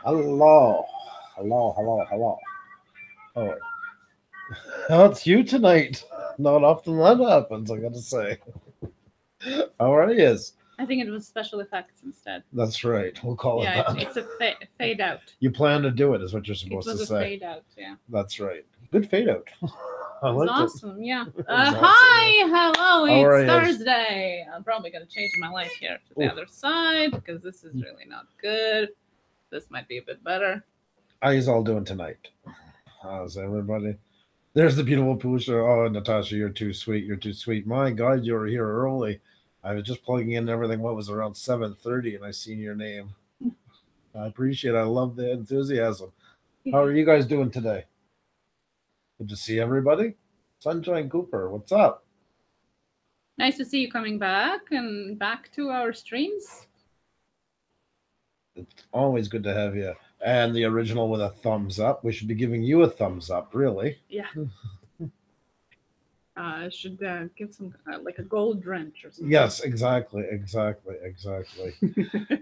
Hello. Hello, hello, hello. Oh, oh, it's you tonight. Not often that happens, I gotta say. How are you? I think it was special effects instead. That's right. We'll call it that. It's a fade out. You plan to do it, is what you're supposed to say. It was a fade out, yeah. That's right. Good fade out. I liked awesome, yeah. awesome, Hi, hello, it's How are Thursday. I'm probably going to change my light here to the other side because this is really not good. This might be a bit better. How you all doing tonight? How's everybody? There's the beautiful Pusa. Oh, Natasha, you're too sweet. You're too sweet. My God, you were here early. I was just plugging in everything. What was around 7:30, and I seen your name. I appreciate it. I love the enthusiasm. How are you guys doing today? Good to see everybody. Sunshine Cooper, what's up? Nice to see you coming back and back to our streams. It's always good to have you. And the original with a thumbs up. We should be giving you a thumbs up, really. Yeah. I should give some like a gold wrench or something. Yes, exactly.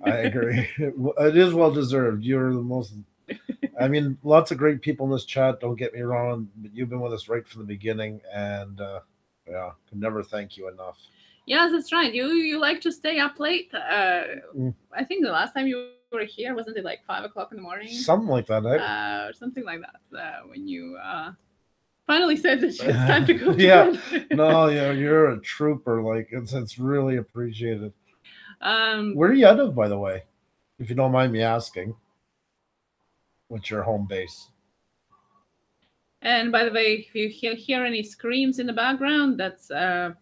I agree. It is well deserved. You're the most. I mean, lots of great people in this chat. Don't get me wrong, but you've been with us right from the beginning, and yeah, can never thank you enough. Yes, that's right. You like to stay up late. I think the last time you were here, wasn't it like 5 o'clock in the morning? Something like that, eh? Or something like that. When you finally said that it's time to go to yeah. bed. No, yeah, you're a trooper. Like it's really appreciated. Where are you out of, by the way? If you don't mind me asking. What's your home base? And by the way, if you hear any screams in the background, that's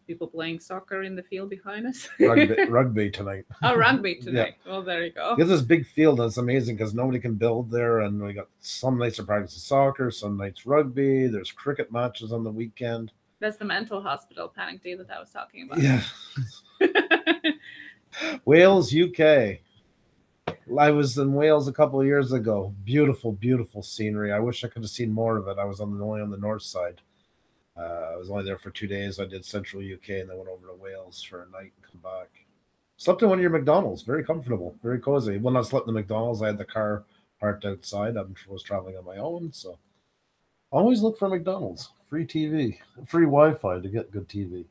people playing soccer in the field behind us. Rugby tonight. Oh, rugby tonight. Yeah. Well, there you go. It's this big field, and it's amazing because nobody can build there. And we got some nights are practicing soccer, some nights rugby. There's cricket matches on the weekend. That's the mental hospital panic day that I was talking about. Yeah. Wales, UK. I was in Wales a couple of years ago. Beautiful, beautiful scenery. I wish I could have seen more of it. I was only on the north side. I was only there for 2 days. I did central UK and then went over to Wales for a night and come back. Slept in one of your McDonald's. Very comfortable, very cozy. When I slept in the McDonald's, I had the car parked outside. I was traveling on my own, so always look for McDonald's. Free TV, free Wi-Fi to get good TV.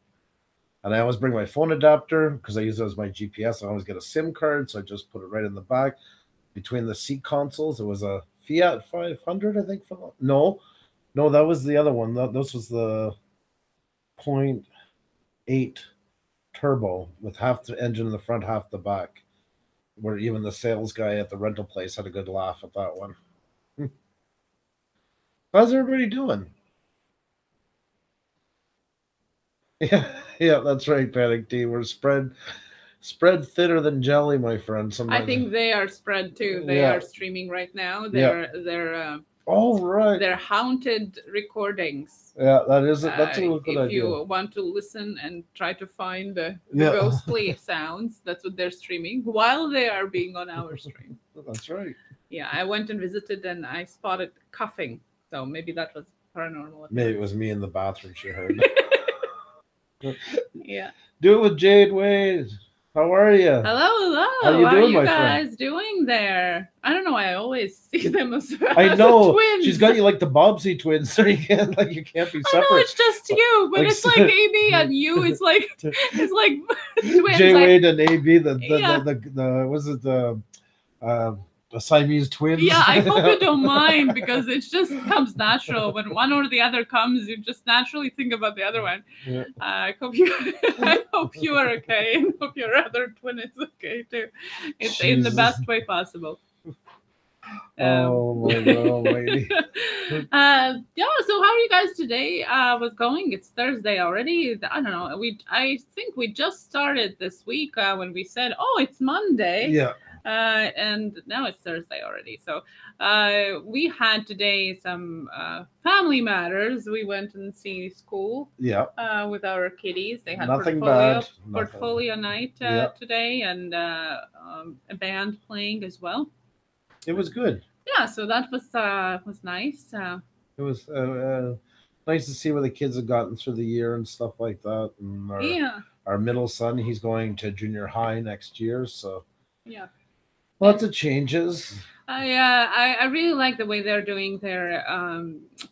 And I always bring my phone adapter because I use it as my GPS. I always get a SIM card, so I just put it right in the back. Between the seat consoles, it was a Fiat 500, I think. No, that was the other one. This was the 0.8 turbo with half the engine in the front, half the back, where even the sales guy at the rental place had a good laugh at that one. How's everybody doing? Yeah, that's right, Panic T. We're spread thinner than jelly, my friend. Sometimes. I think they are spread too. They are streaming right now. They're oh, right. They're haunted recordings. Yeah, that's a good idea. If you want to listen and try to find the ghostly sounds, that's what they're streaming while they are being on our stream. That's right. Yeah, I went and visited and I spotted coughing. So maybe that was paranormal. Maybe it was me in the bathroom she heard. Yeah. Do it with Jade Wade. How are you? Hello. How are you guys doing there? I don't know. I always see them as I know. twins. She's got you like the Bobsy twins, so you can't be separate. I know it's just you, but it's like AB and you. It's like twins. Jay Wade and AB. Was it the Siamese twins? Yeah, I hope you don't mind because it just comes natural. When one or the other comes, you just naturally think about the other one. Yeah. I hope you are okay, and hope your other twin is okay too. It's in the best way possible. Oh my God, lady. Yeah. So how are you guys today? Was going? It's Thursday already. I don't know. I think we just started this week when we said, "Oh, it's Monday." Yeah. And now it's Thursday already. So we had today some family matters. We went and see school with our kiddies. They had portfolio night today and a band playing as well. It was good. Yeah, so that was nice. It was nice to see where the kids have gotten through the year and stuff like that. And our middle son, he's going to junior high next year, so yeah, lots of changes. I really like the way they're doing their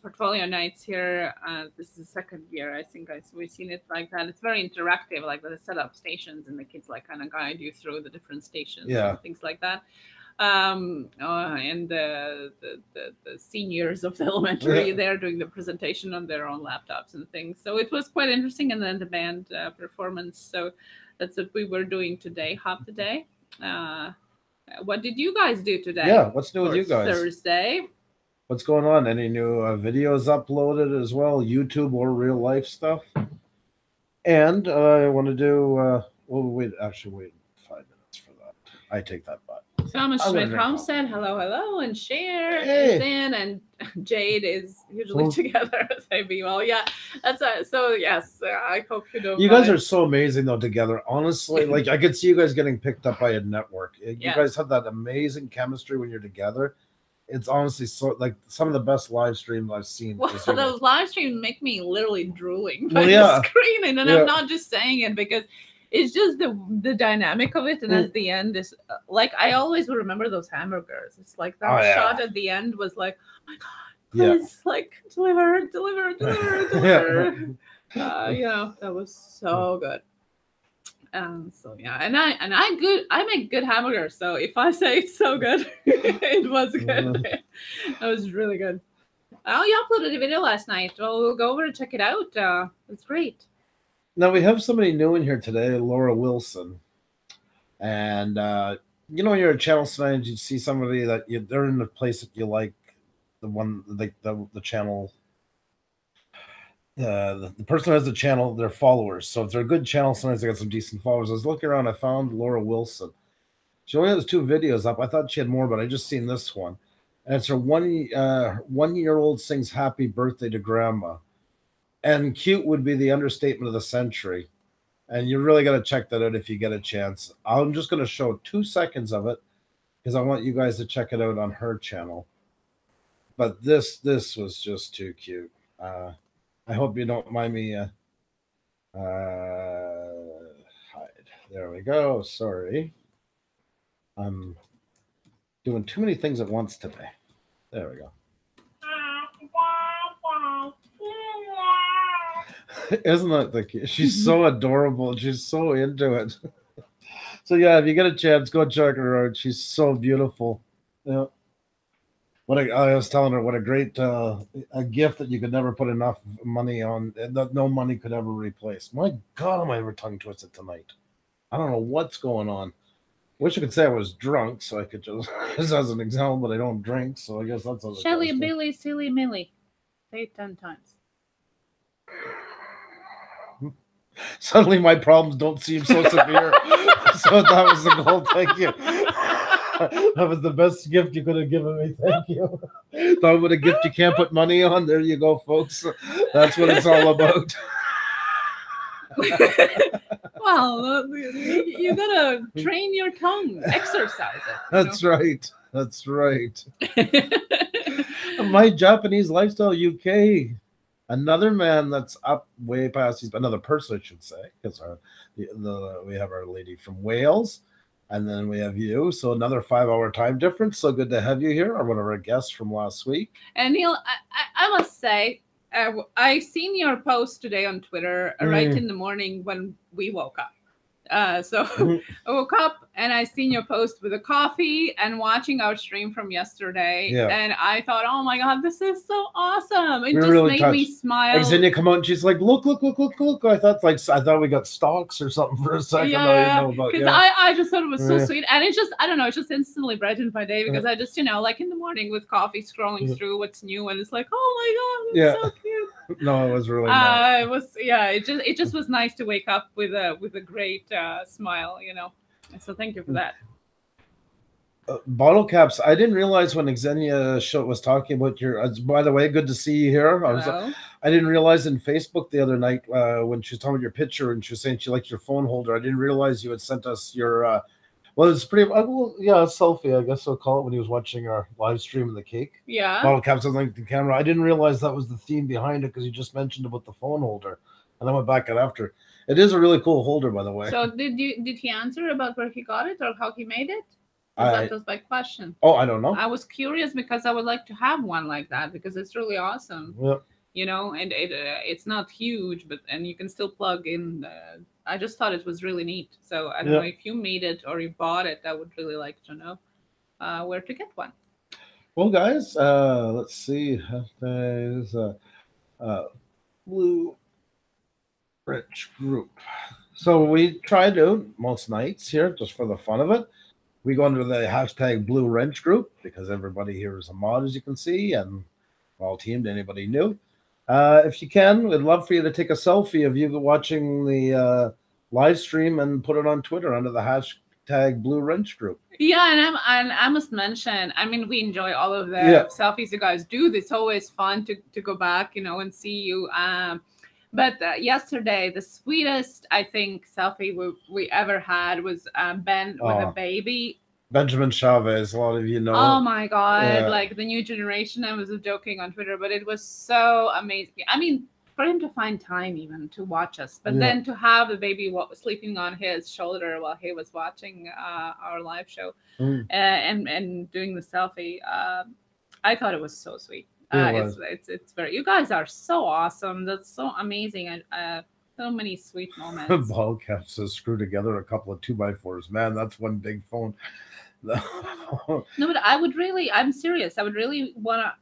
portfolio nights here. This is the second year, I think we've seen it like that. It's very interactive, like they set up stations and the kids like kind of guide you through the different stations and things like that. And the seniors of the elementary, they're doing the presentation on their own laptops and things. So it was quite interesting. And then the band performance. So that's what we were doing today, half the day. What did you guys do today? Yeah, what's new with you guys? Thursday. What's going on? Any new videos uploaded as well? YouTube or real life stuff? And I want to do, wait 5 minutes for that. I take that back. Thomas Schmidt-Holm said hello, and Cher is in, and Jade is usually together as I be. Well, yeah, that's so. Yes, I hope you don't. You guys are so amazing though together. Honestly, like I could see you guys getting picked up by a network. You guys have that amazing chemistry when you're together. It's honestly so like some of the best live streams I've seen. Well, those live streams make me literally drooling by the screen, and I'm not just saying it because. It's just the dynamic of it, and at the end is like I always will remember those hamburgers. It's like that shot at the end was like, oh my god, please, like deliver. That was so good. So yeah, and I make good hamburgers. So if I say it's so good, it was good. That was really good. Oh, you uploaded a video last night. Well, we'll go over and check it out. It's great. Now, we have somebody new in here today, Laura Wilson. And, you're a channel tonight, you see somebody that they're in the place that you like, the one, the channel, the person who has the channel, their followers. So if they're a good channel, sometimes they got some decent followers. I was looking around, I found Laura Wilson. She only has 2 videos up. I thought she had more, but I just seen this one. And it's her 1-year-old sings happy birthday to grandma. And cute would be the understatement of the century. And you really got to check that out if you get a chance. I'm just going to show 2 seconds of it because I want you guys to check it out on her channel. But this was just too cute. I hope you don't mind me. Hide. There we go. Sorry. I'm doing too many things at once today. There we go. Isn't that the kid? She's so adorable. She's so into it. So yeah, if you get a chance, go check her out. She's so beautiful. Yeah. I was telling her what a great a gift that you could never put enough money on, that no money could ever replace. My God, am I ever tongue twisted tonight? I don't know what's going on. Wish I could say I was drunk, so I could just as an example, but I don't drink, so I guess that's a Shelly, Billy, silly Millie. Say it 10 times. Suddenly my problems don't seem so severe. So that was the goal. Thank you. That was the best gift you could have given me. Thank you. Talk about a gift you can't put money on. There you go, folks. That's what it's all about. Well, you gotta train your tongue, exercise it. That's right. That's right. My Japanese lifestyle UK. Another man that's up way past another person, I should say, because we have our lady from Wales, and then we have you. So another 5-hour time difference. So good to have you here, or one of our guests from last week. And Neil, I must say, I seen your post today on Twitter right in the morning when we woke up. So I woke up and I seen your post with a coffee and watching our stream from yesterday. Yeah. And I thought, oh my God, this is so awesome. It just really made me smile. And Xenia come out and she's like, look. I thought we got stocks or something for a second. Yeah, because I just thought it was so sweet. And it just, I don't know, it just instantly brightened my day because I just, like in the morning with coffee scrolling through what's new and it's like, oh my God, it's so cute. No, it was really nice. It just was nice to wake up with a great smile, So thank you for that. Bottle caps. I didn't realize when Xenia was talking about your. By the way, good to see you here. I didn't realize in Facebook the other night when she was talking about your picture and she was saying she liked your phone holder. I didn't realize you had sent us your Well, it's pretty. Well, yeah, a selfie. I guess I'll call it when he was watching our live stream of the cake. Yeah. Bottle caps on the camera. I didn't realize that was the theme behind it because you just mentioned about the phone holder, and I went back and after. It is a really cool holder, by the way. So did he answer about where he got it or how he made it? That was my question. Oh, I don't know. I was curious because I would like to have one like that because it's really awesome. Yeah. You know, and it's not huge, and you can still plug in. I just thought it was really neat. So I don't know if you made it or you bought it. I would really like to know where to get one. Well, guys, let's see. There's Blue Wrench Group. So we try to most nights here just for the fun of it. We go under the hashtag Blue Wrench Group because everybody here is a mod, as you can see, and we're all teamed. Anybody new? If you can, we'd love for you to take a selfie of you watching the live stream and put it on Twitter under the hashtag Blue Wrench Group. Yeah, and I must mention, I mean, we enjoy all of the selfies you guys do. It's always fun to go back, you know, and see you. But yesterday, the sweetest, I think, selfie we ever had was Ben with a baby. Benjamin Chavez, a lot of you know. Oh my God, like the new generation. I was joking on Twitter, but it was so amazing. I mean, for him to find time even to watch us, but then to have the baby sleeping on his shoulder while he was watching our live show and doing the selfie, I thought it was so sweet. It's very. You guys are so awesome. That's so amazing, and so many sweet moments. Ball caps to screw together a couple of 2x4s. Man, that's one big phone. No, but I'm serious. I would really wanna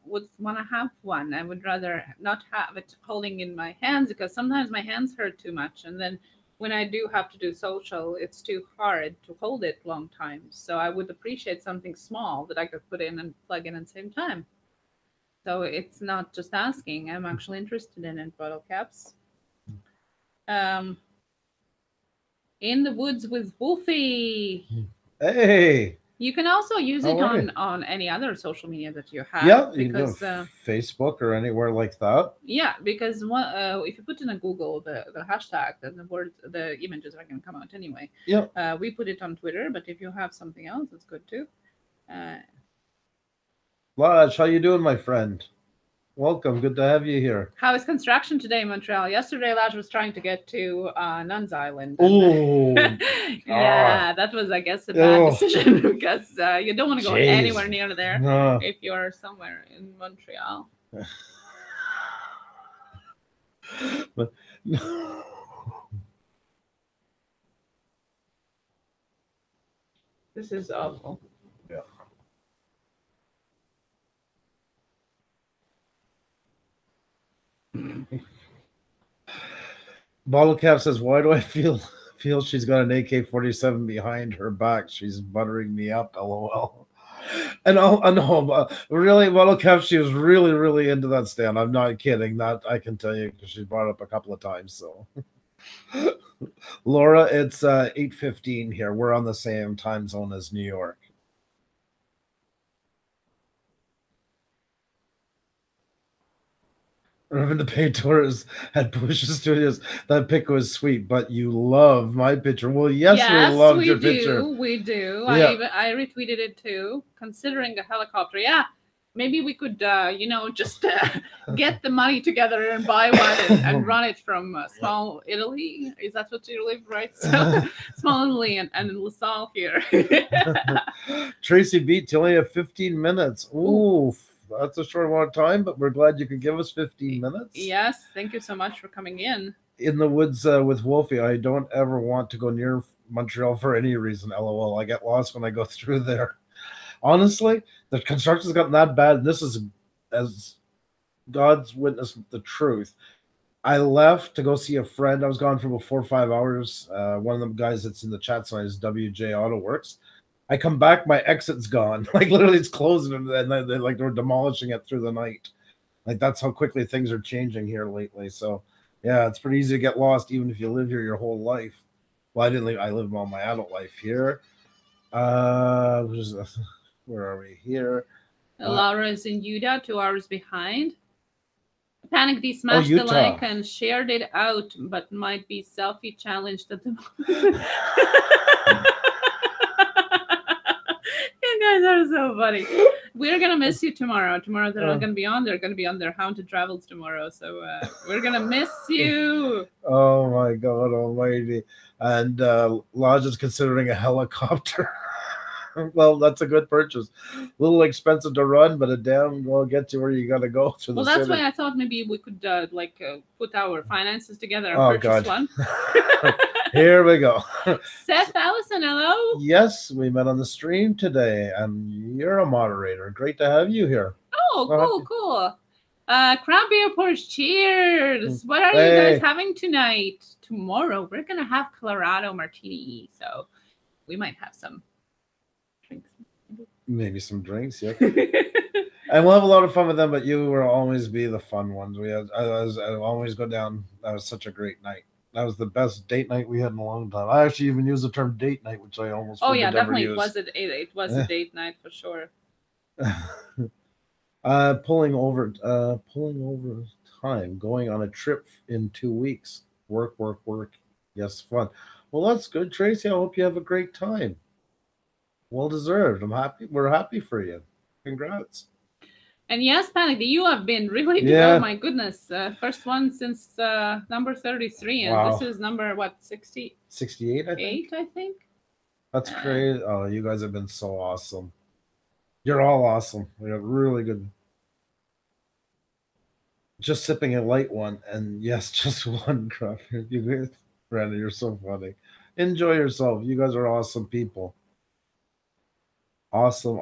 have one. I would rather not have it holding in my hands because sometimes my hands hurt too much, and then when I do have to do social, it's too hard to hold it long time. So I would appreciate something small that I could put in and plug in at the same time. So it's not just asking. I'm actually interested in it. Bottle caps. In the woods with Wolfie. Hey. You can also use it on any other social media that you have. Yeah, you can go Facebook or anywhere like that. Yeah, because if you put in a Google the hashtag, then the images are going to come out anyway. Yeah. We put it on Twitter, but if you have something else, it's good too. Lodge, how you doing, my friend? Welcome. Good to have you here. How is construction today in Montreal? Yesterday, Lodge was trying to get to Nuns Island. Oh, yeah, that was, I guess, a bad decision because you don't want to go anywhere near there if you're somewhere in Montreal. But this is awful. Yeah. Bottle cap says, "Why do I feel she's got an AK-47 behind her back? She's buttering me up." LOL. And I know, really, Bottle cap, she was really, really into that stand. I'm not kidding. That I can tell you because she brought it up a couple of times. So, Laura, it's 8:15 here. We're on the same time zone as New York. Remember the paid tours at Puša Studios? That pic was sweet, but you love my picture. Well, yes, we loved your picture. We do. Yeah. I retweeted it too, considering a helicopter. Yeah, maybe we could, just get the money together and buy one and run it from small Italy. Is that what you live, right? So, small Italy and LaSalle here. Tracy beat till only have 15 minutes. Ooh. That's a short amount of time, but we're glad you could give us 15 minutes. Yes, thank you so much for coming in. In the woods with Wolfie, I don't ever want to go near Montreal for any reason, LOL. I get lost when I go through there. Honestly, the construction's gotten that bad. This is, as God's witness, the truth. I left to go see a friend. I was gone for about 4 or 5 hours. One of the guys that's in the chat side is WJ Auto Works. I come back, my exit's gone. Like literally, it's closing, and they're demolishing it through the night. Like that's how quickly things are changing here lately. So, yeah, it's pretty easy to get lost, even if you live here your whole life. Well, I didn't live. I lived all my adult life here. Where are we here? Laura is in Utah, 2 hours behind. Panic D smashed the like and shared it out, but might be selfie challenged at the moment. guys are so funny. We're gonna miss you tomorrow. Tomorrow they're not gonna be on. They're gonna be on their haunted travels tomorrow. So we're gonna miss you. Oh my God Almighty! And Lodge is considering a helicopter. Well, that's a good purchase. A little expensive to run, but a damn well get you where you got to go to the Well, that's city. why I thought maybe we could put our finances together and purchase one. Here we go. Seth Allison, hello. Yes, we met on the stream today, and you're a moderator. Great to have you here. Oh, cool. Crab Beer Pours, cheers. What are you guys having tonight? Tomorrow, we're going to have Colorado Martini, so we might have some drinks. Maybe some drinks, yeah. And we'll have a lot of fun with them, but you will always be the fun ones. I always go down. That was such a great night. That was the best date night we had in a long time. I actually even used the term date night, which I almost definitely it was a date night for sure. Pulling over time, going on a trip in 2 weeks. Work. Yes, fun. Well, that's good, Tracy. I hope you have a great time. Well deserved. I'm happy. We're happy for you. Congrats. And yes, Panic, you have been really good. Oh my goodness. First one since number 33. And this is number, what, 60? 68, I think. That's great. Oh, you guys have been so awesome. You're all awesome. We have really good. Just sipping a light one. And yes, just one crap. Brandon, you're so funny. Enjoy yourself. You guys are awesome people. Awesome.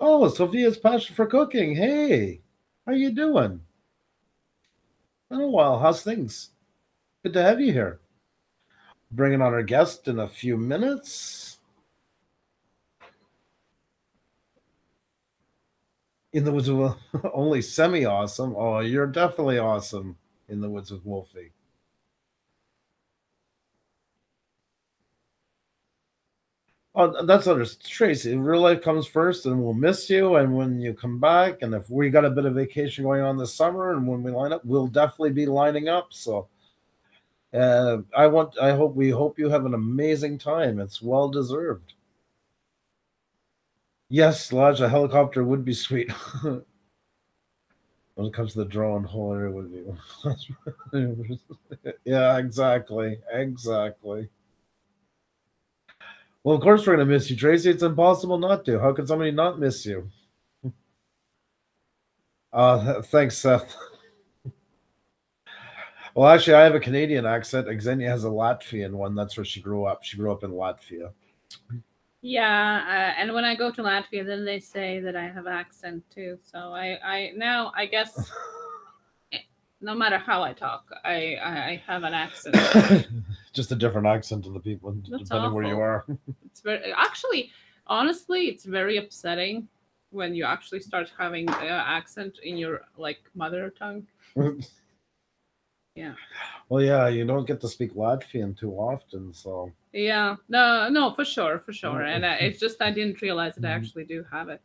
Oh, Sophia's passion for cooking. Hey, how you doing? Been a while. How's things? Good to have you here. Bringing on our guest in a few minutes. In the Woods with only semi-awesome. Oh, you're definitely awesome in the Woods with Wolfie. Oh, that's Tracy. Real life comes first, and we'll miss you. And when you come back, and if we got a bit of vacation going on this summer, and when we line up, we'll definitely be lining up. So, we hope you have an amazing time. It's well deserved. Yes, Lodge, a helicopter would be sweet. When it comes to the drone, whole area would be. Yeah, exactly. Well, of course we're going to miss you, Tracy. It's impossible not to. How can somebody not miss you? Thanks, Seth. Well, actually, I have a Canadian accent. Xenia has a Latvian one. That's where she grew up. She grew up in Latvia. Yeah, and when I go to Latvia, then they say that I have accent too. So I guess no matter how I talk, I have an accent. Just a different accent to the people, depending where you are. It's honestly, it's very upsetting when you actually start having an accent in your mother tongue. Yeah. Well, yeah, you don't get to speak Latvian too often, so. Yeah, no, for sure, and it's just I didn't realize that I actually do have it.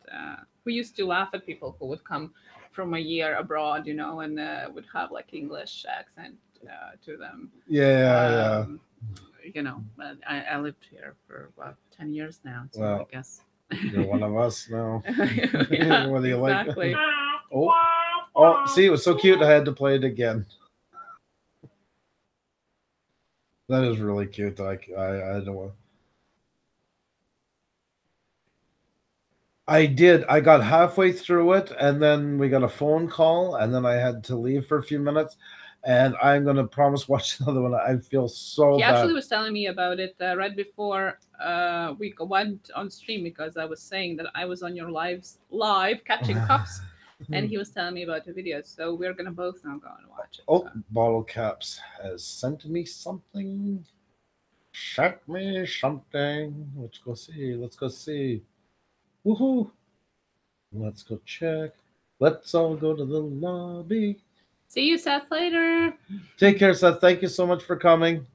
We used to laugh at people who would come from a year abroad, and would have English accent to them. Yeah. But I lived here for about 10 years now, so I guess you're one of us now. Yeah, whether you exactly. Like. Oh, see, it was so cute. I had to play it again. That is really cute. I don't know. I did. I got halfway through it, and then we got a phone call, and then I had to leave for a few minutes. And I'm going to promise watch another one. I feel so bad. He actually was telling me about it right before we went on stream, because I was saying that I was on your live catching cups. And he was telling me about the videos, so we're gonna both now go and watch it. Oh, so. Bottle Caps has sent me something. Sent me something. Let's go see. Woohoo! Let's go check. Let's all go to the lobby. See you, Seth, later. Take care, Seth. Thank you so much for coming.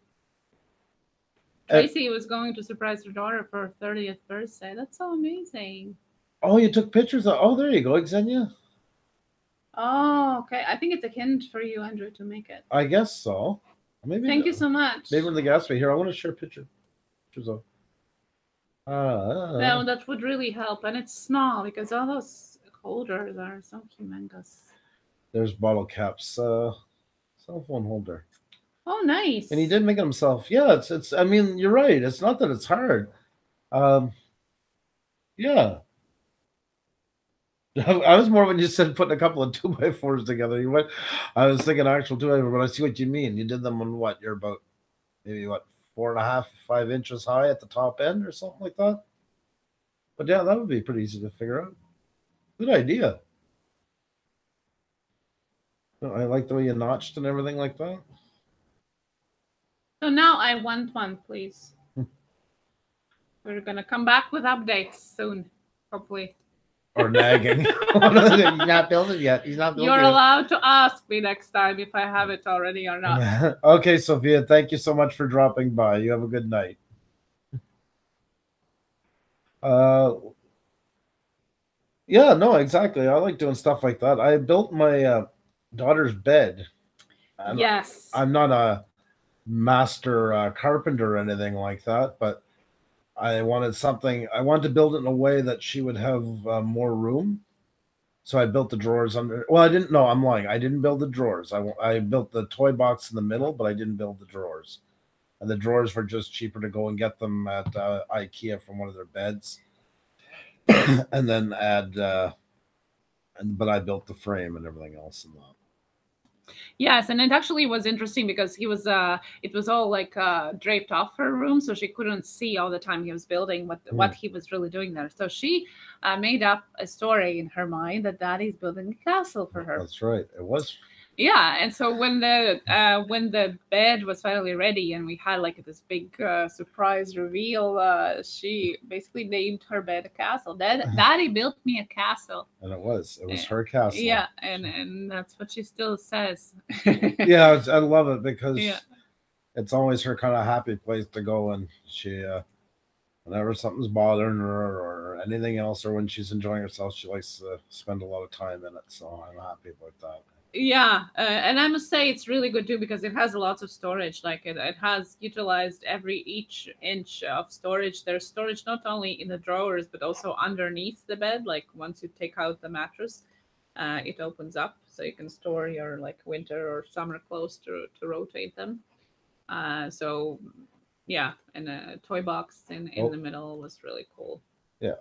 Tracy was going to surprise her daughter for her 30th birthday. That's so amazing. Oh, you took pictures of. Oh, there you go, Xenia. Oh, okay. I think it's a hint for you, Andrew, to make it. I guess so. Maybe. Thank you so much. Maybe in the gas right here. I want to share pictures of. No, that would really help. And it's small because all those holders are so humongous. There's bottle caps. Cell phone holder. Oh, nice. And he did make it himself. Yeah, it's. I mean, you're right. It's not that it's hard. Yeah. I was more when you said putting a couple of 2x4s together. You went. I was thinking actual 2x4, but I see what you mean. You did them on what? You're about maybe what 4.5, 5 inches high at the top end or something like that. But yeah, that would be pretty easy to figure out. Good idea. I like the way you notched and everything like that. So now I want one, please. We're gonna come back with updates soon, hopefully. Or nagging. He's not built it yet. He's not built You're yet. allowed to ask me next time if I have it already or not. Okay, Sophia, thank you so much for dropping by. You have a good night. Yeah, no, exactly. I like doing stuff like that. I built my daughter's bed. Yes. I'm not a master carpenter or anything like that, but I wanted to build it in a way that she would have more room. So I built the drawers under. Well, I'm lying. I didn't build the drawers. I built the toy box in the middle, but I didn't build the drawers. And the drawers were just cheaper to go and get them at IKEA from one of their beds. And then but I built the frame and everything else in that. Yes, and it actually was interesting because it was all like draped off her room, so she couldn't see all the time he was building what he was really doing there. So she made up a story in her mind that Daddy's building a castle for her. That's right. It was. Yeah, and so when the bed was finally ready and we had like this big surprise reveal, she basically named her bed a castle. Daddy built me a castle, and it was her castle. Yeah, and that's what she still says. Yeah, I love it because it's always her kind of happy place to go, and she whenever something's bothering her or anything else, or when she's enjoying herself, she likes to spend a lot of time in it. So I'm happy about that. Yeah, and I must say it's really good too because it has lots of storage. Like it has utilized each inch of storage. There's storage not only in the drawers but also underneath the bed. Like once you take out the mattress, it opens up so you can store your like winter or summer clothes to rotate them. So yeah, and a toy box in the middle was really cool. Yeah.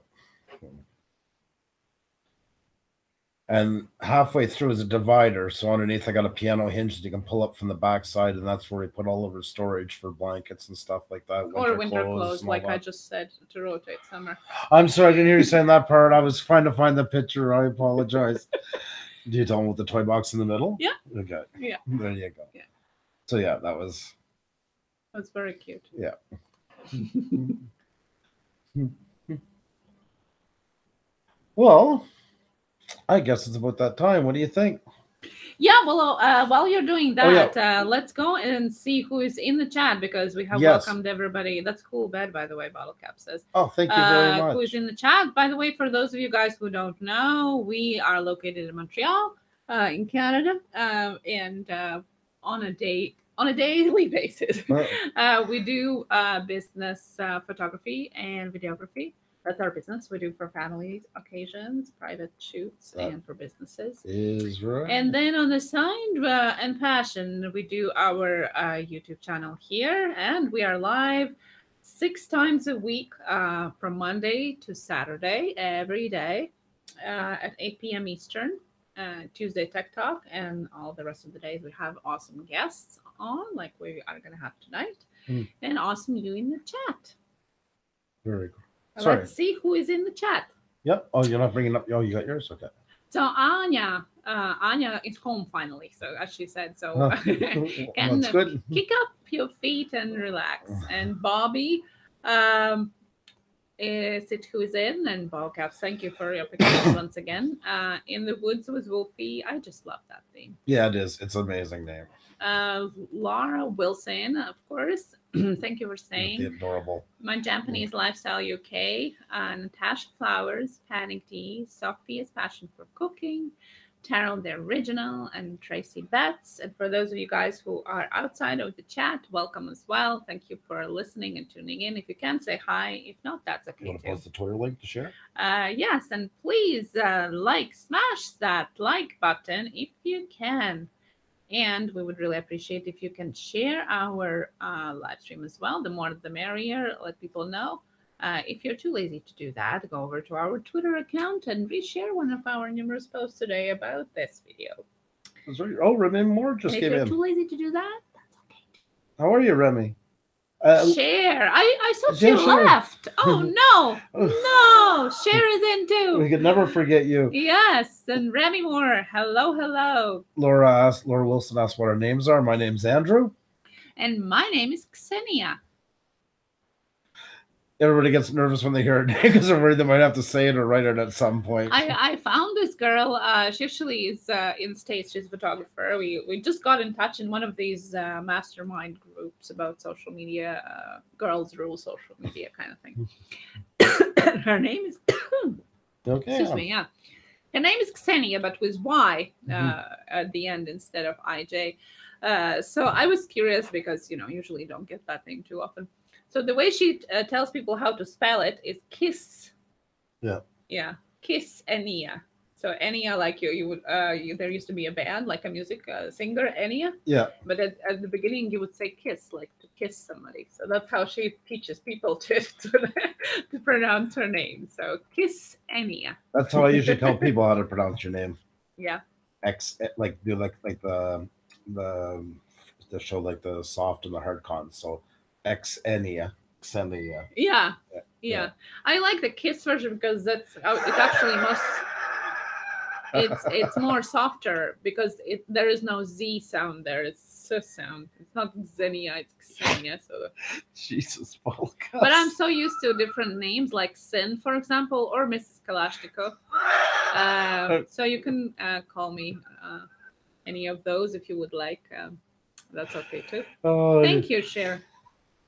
And halfway through is a divider. So underneath, I got a piano hinge that you can pull up from the backside, and that's where we put all of our storage for blankets and stuff like that. Winter clothes, like I just said, to rotate summer. I'm sorry, I didn't hear you saying that part. I was trying to find the picture. I apologize. Do you tell them with the toy box in the middle? Yeah. Okay. Yeah. There you go. Yeah. So yeah, that's very cute. Yeah. Well, I guess it's about that time. What do you think? Yeah, well, while you're doing that, let's go and see who is in the chat because we have welcomed everybody. That's cool bed, by the way, Bottle Cap says. Oh, thank you very much. Who is in the chat? By the way, for those of you guys who don't know, we are located in Montreal, in Canada, and on a daily basis, we do business photography and videography. That's our business. We do for family occasions, private shoots, and for businesses. Is right. And then on the side and passion, we do our YouTube channel here, and we are live 6 times a week from Monday to Saturday, every day at 8 p.m. Eastern. Tuesday Tech Talk, and all the rest of the days we have awesome guests on, like we are going to have tonight, and awesome you in the chat. Very good. Sorry. Let's see who is in the chat. Yep. Oh, you're not bringing up. Oh, you got yours? Okay. So Anya is home finally. So as she said, so can that's good. Kick up your feet and relax. And Bobby, is it who's in? And Ballcaps, thank you for your pictures once again. In the Woods with Wolfie. I just love that theme. Yeah, it is. It's an amazing name. Laura Wilson, of course. Thank you for saying. Adorable. My Japanese Lifestyle UK, Natasha Flowers, Panic Tea, Sophia's Passion for Cooking, Terrell the Original, and Tracy Betts. And for those of you guys who are outside of the chat, welcome as well. Thank you for listening and tuning in. If you can, say hi. If not, that's okay. You want to post the Twitter link to share? Yes, and please smash that like button if you can. And we would really appreciate if you can share our live stream as well. The more the merrier. Let people know. If you're too lazy to do that, go over to our Twitter account and reshare one of our numerous posts today about this video. Oh, Remy Moore just came in. If you're too lazy to do that, that's okay. How are you, Remy? Share. I saw she left. Oh, no. No. Share is in too. We could never forget you. Yes. And Remy Moore. Hello, hello. Laura Wilson asked what our names are. My name's Andrew. And my name is Ksenia. Everybody gets nervous when they hear it because they're worried they might have to say it or write it at some point. I found this girl. She actually is in States. She's a photographer. We just got in touch in one of these mastermind groups about social media, girls rule social media kind of thing. Her name is... Okay. Excuse me, yeah. Her name is Ksenia, but with Y at the end instead of IJ. So I was curious because, usually don't get that thing too often. So the way she tells people how to spell it is Kiss. Yeah. Yeah. Kiss Enia. So Enia, like you would, there used to be a band, like a music singer, Enia. Yeah. But at the beginning, you would say kiss, like to kiss somebody. So that's how she teaches people to pronounce her name. So Kiss Enia. That's how I usually tell people how to pronounce your name. Yeah. Do the show like the soft and the hard cons. So Xenia. Yeah. I like the Kiss version because it's actually it's more softer because there is no Z sound there. It's S sound. It's not Xenia, it's Xenia. So Jesus, Paul. But I'm so used to different names like Sin, for example, or Mrs. Kalashnikov. So you can call me any of those if you would like. That's okay too. Thank you, Cher.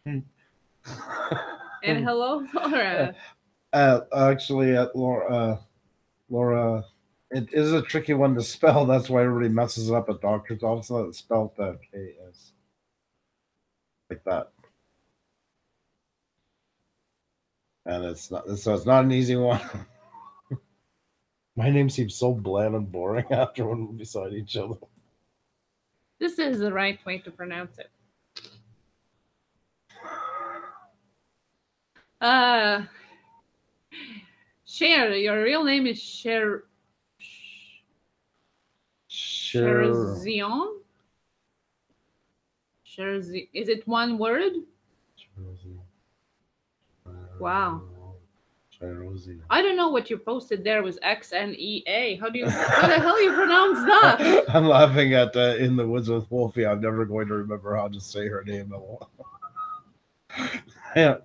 And hello, Laura. Actually, Laura, it is a tricky one to spell. That's why everybody messes it up at doctor's office. It's spelled KS like that, and it's not. So it's not an easy one. My name seems so bland and boring after when we're beside each other. This is the right way to pronounce it. Cher, your real name is Cher. Cherzion? Is it one word? Wow. I don't know what you posted there was XNEA. How the hell you pronounce that? I'm laughing at In the Woods with Wolfie. I'm never going to remember how to say her name. Yeah.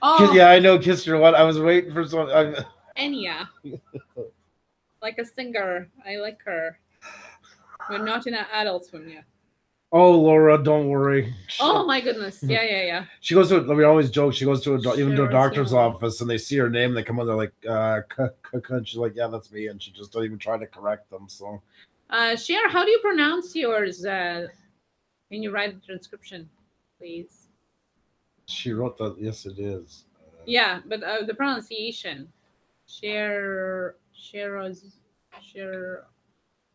Oh yeah, I know. Kiss Your What. I was waiting for some. Enya, like a singer. I like her. We're not in an adult swim yet. Oh, Laura, don't worry. Oh my goodness. Yeah. She goes to. We always joke. She goes to even to a doctor's office, and they see her name. They come on. They're like, and she's like, yeah, that's me, and she just don't even try to correct them. So, Cher, how do you pronounce yours? Can you write the transcription, please? She wrote that. Yes, it is. Yeah, but the pronunciation, Cher.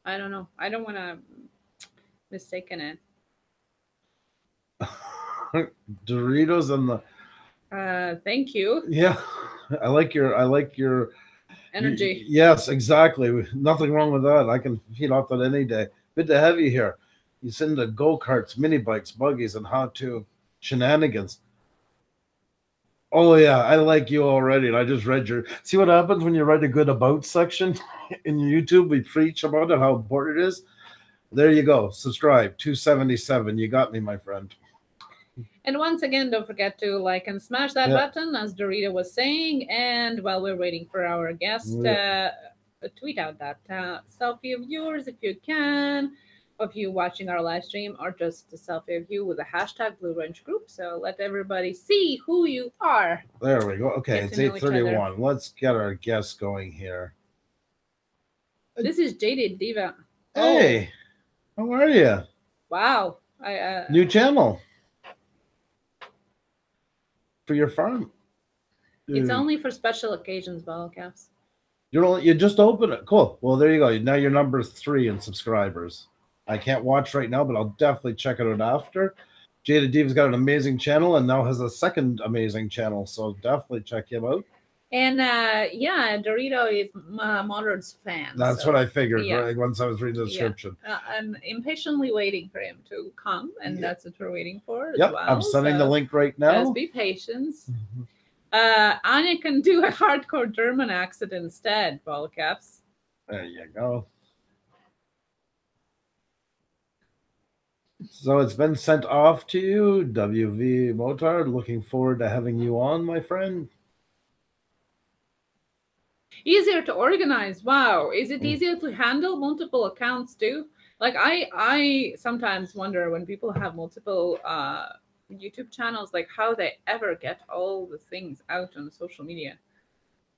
I don't know. I don't want to mistaken it. Doritos and the. Thank you. Yeah, I like your energy. Yes, exactly. Nothing wrong with that. I can feed off that any day. Bit too heavy here. You send the go-karts, mini bikes, buggies, and how-to shenanigans. Oh yeah, I like you already, and I just read your. See what happens when you write a good about section in YouTube? We preach about it, how important it is. There you go. Subscribe. 277. You got me, my friend. And once again, don't forget to like and smash that button, as Dorita was saying. And while we're waiting for our guest, tweet out that selfie of yours if you can, of you watching our live stream, or just a selfie of you with the hashtag bluewrenchgroup. So let everybody see who you are. There we go. Okay, it's 8:31. Let's get our guest going here. This is Jaded Diva. Hey, how are you? Wow. New channel for your farm. It's only for special occasions, bottle caps. You just open it. Cool. Well, there you go. Now you're number 3 in subscribers. I can't watch right now, but I'll definitely check it out after. Jada Diva's got an amazing channel and now has a second amazing channel, so definitely check him out. And yeah, Dorito is Motard's fan. That's what I figured, right? Once I was reading the description. I'm impatiently waiting for him to come, and that's what we're waiting for. Yep, well. I'm sending the link right now. Just be patient. Anya can do a hardcore German accent instead, ball caps. There you go. So it's been sent off to you, WV MOTARD. Looking forward to having you on, my friend. Easier to organize. Wow. Is it easier to handle multiple accounts too? Like I sometimes wonder when people have multiple YouTube channels, like how they ever get all the things out on social media.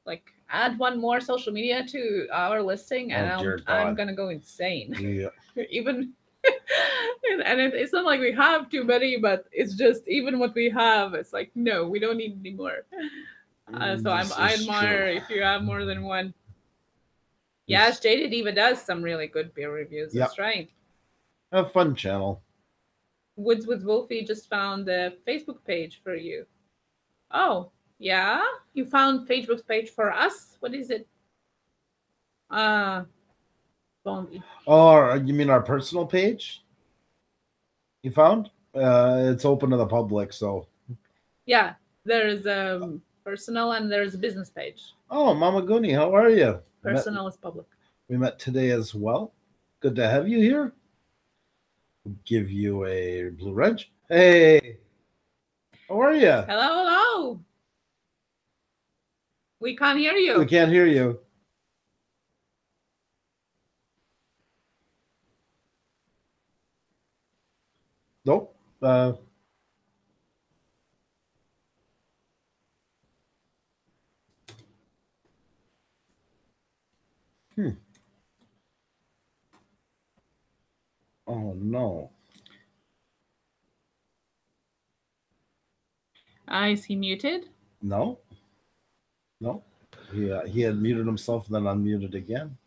Like add one more social media to our listing and I'm gonna go insane. Yeah. Even and it's not like we have too many, but it's just even what we have, it's like, no, we don't need any more. So I admire if you have more than one. Yes, Jaded Diva does some really good beer reviews. That's right. A fun channel. Woods with Wolfie just found the Facebook page for you. Oh, yeah? You found Facebook's page for us? What is it? Oh, you mean our personal page? You found? It's open to the public, so. Yeah, there's personal and there's a business page. Oh, Mama Goonie, how are you? Personal is public. We met today as well. Good to have you here. We'll give you a blue wrench. Hey, how are you? Hello, hello. We can't hear you. We can't hear you. Nope. Oh no. Is he muted? No. No. He had muted himself and then unmuted again.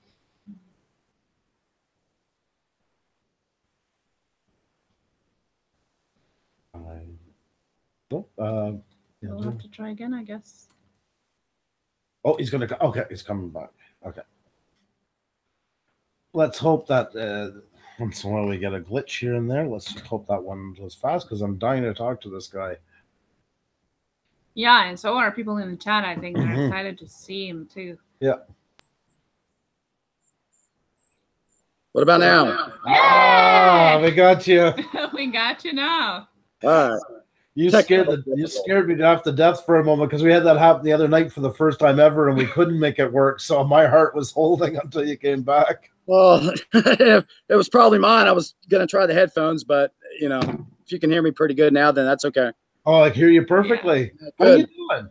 We'll have to try again, I guess. Oh, he's gonna. Okay, he's coming back. Okay. Let's hope that once in a while we get a glitch here and there. Let's just hope that one goes fast because I'm dying to talk to this guy. Yeah, and so are people in the chat. I think they're excited to see him too. Yeah. What about now? Ah, we got you. We got you now. All right. You scared me half to death for a moment because we had that happen the other night for the first time ever and we couldn't make it work. So my heart was holding until you came back. Well, it was probably mine. I was going to try the headphones, but you know, if you can hear me pretty good now, then that's okay. Oh, I hear you perfectly. Yeah. How are you doing?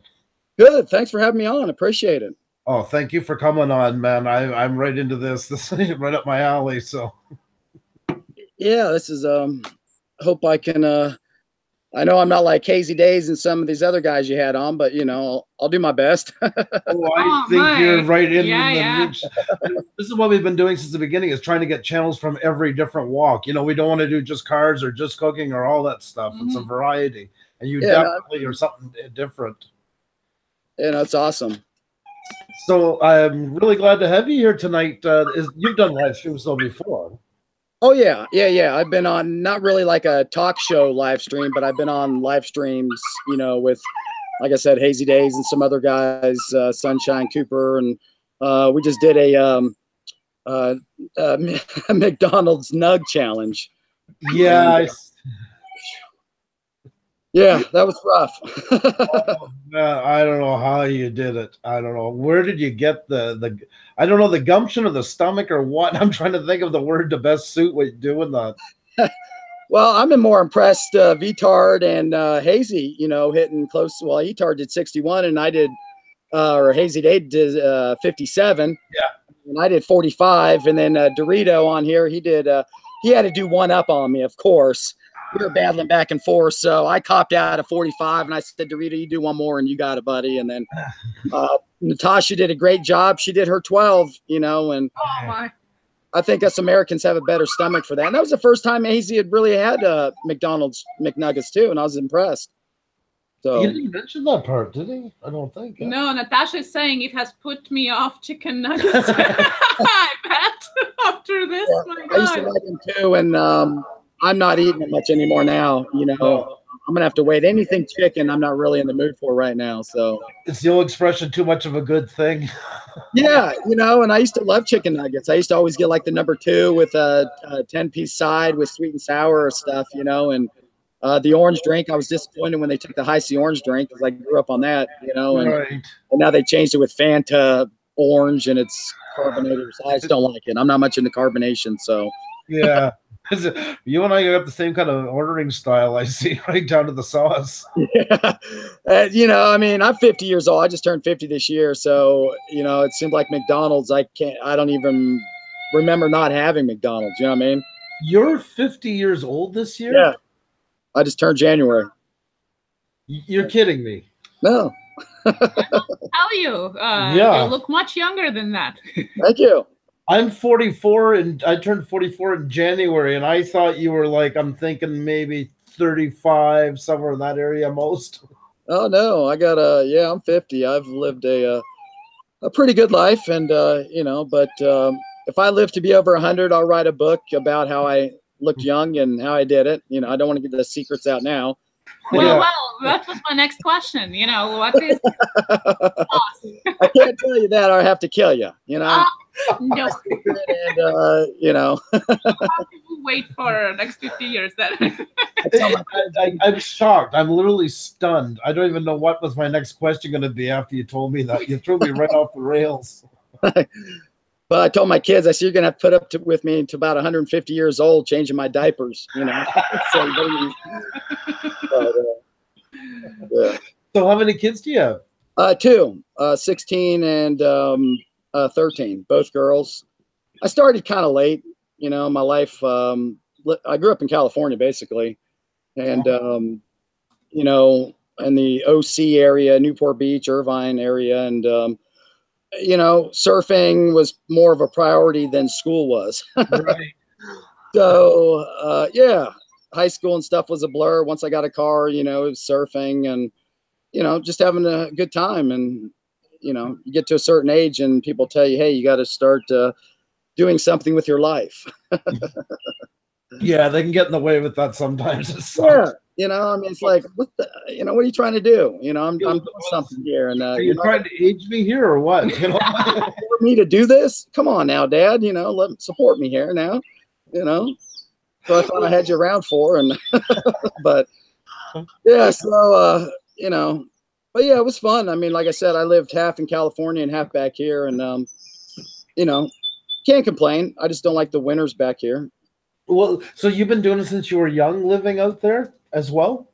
Good. Thanks for having me on. Appreciate it. Oh, thank you for coming on, man. I'm right into this. This is right up my alley. So yeah, this is hope I can I know I'm not like Hazy Days and some of these other guys you had on, but you know, I'll do my best. I think you're right in the niche. This is what we've been doing since the beginning, is trying to get channels from every different walk. You know, we don't want to do just cars or just cooking or all that stuff. It's a variety. And you definitely are something different. Yeah, that's awesome. So I'm really glad to have you here tonight. You've done live streams though before. Oh yeah. I've been on not really like a talk show live stream, but I've been on live streams, you know, with, like I said, Hazy Days and some other guys, Sunshine Cooper, and we just did a McDonald's Nug challenge. Yeah. And, yeah, that was rough. Oh, man, I don't know how you did it. I don't know. Where did you get the I don't know, the gumption or the stomach or what? I'm trying to think of the word to best suit what you're doing that. Well, I'm more impressed VTARD and Hazy, you know, hitting close. Well, VTARD did 61 and I did or Hazy Day did 57. Yeah. and I did 45, and then Dorito on here, he had to do one up on me, of course. We were battling back and forth, so I copped out at 45, and I said, Dorito, you do one more, and you got it, buddy. And then Natasha did a great job. She did her 12, you know, and oh my. I think us Americans have a better stomach for that. And that was the first time Hazy had really had McDonald's McNuggets too, and I was impressed. So he didn't mention that part, did he? I don't think. No, Natasha is saying it has put me off chicken nuggets. I bet after this, my God. I used to like them too, and I'm not eating it much anymore now. You know, I'm gonna have to wait. Anything chicken, I'm not really in the mood for right now. So it's the old expression, too much of a good thing. Yeah, you know, and I used to love chicken nuggets. I used to always get like the #2 with a 10-piece side with sweet and sour stuff, you know, and the orange drink. I was disappointed when they took the Hi-C orange drink because I grew up on that, you know, and now they changed it with Fanta orange and it's carbonated. So I just don't like it. I'm not much into carbonation, so yeah. You and I got the same kind of ordering style, I see, right down to the sauce. Yeah. You know, I mean, I'm 50 years old. I just turned 50 this year. So, you know, it seemed like McDonald's, I don't even remember not having McDonald's. You know what I mean? You're 50 years old this year? Yeah. I just turned January. You're kidding me. No. I will tell you. You look much younger than that. Thank you. I'm 44 and I turned 44 in January, and I thought you were like, I'm thinking maybe 35, somewhere in that area most. Oh no, I got I'm 50. I've lived a pretty good life, and you know, but if I live to be over 100, I'll write a book about how I looked young and how I did it. You know, I don't want to get the secrets out now. Well, that was my next question. You know, what is I can't tell you that, or I have to kill you. You know. No. And you know. Wait for next 50 years then. I'm shocked. I'm literally stunned. I don't even know what was my next question going to be after you told me that. You threw me right off the rails. Well, I told my kids, I said, you're going to have to put up with me to about 150 years old, changing my diapers, you know. So how many kids do you have? 2, 16 and 13, both girls. I started kind of late, you know, my life. I grew up in California, basically. And, you know, in the OC area, Newport Beach, Irvine area. And, you know, surfing was more of a priority than school was. Right. So, yeah, high school and stuff was a blur. Once I got a car, you know, it was surfing and, you know, just having a good time. And, you know, you get to a certain age and people tell you, hey, you got to start doing something with your life. Yeah, they can get in the way with that sometimes. Yeah, you know, I mean, it's like, what are you trying to do? You know, I'm doing something here. And are you trying to age me here or what? You know, for me to do this? Come on now, Dad. You know, support me here now. You know, so I thought I had you around for, and but yeah, so you know, but yeah, it was fun. I mean, like I said, I lived half in California and half back here, and you know, can't complain. I just don't like the winters back here. Well, so you've been doing it since you were young, living out there as well?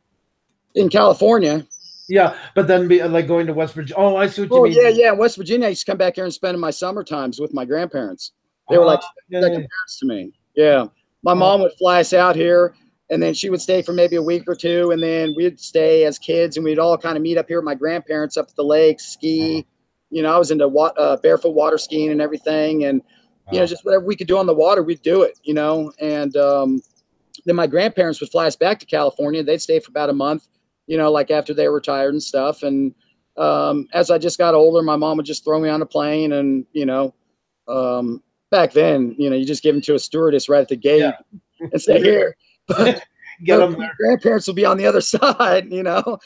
In California. Yeah, but then like going to West Virginia. Oh, I see what you mean. Yeah, yeah. West Virginia, I used to come back here and spend my summer times with my grandparents. They were like second parents to me. Yeah. My mom would fly us out here, and then she would stay for maybe a week or two, and then we'd stay as kids, and we'd all kind of meet up here with my grandparents up at the lake, ski. You know, I was into barefoot water skiing and everything, and you know, just whatever we could do on the water, we'd do it, you know. And then my grandparents would fly us back to California. They'd stay for about a month, you know, like after they were retired and stuff. And as I just got older, my mom would just throw me on a plane. And, you know, back then, you know, you just give them to a stewardess right at the gate and say, here. Get them there. Grandparents will be on the other side, you know,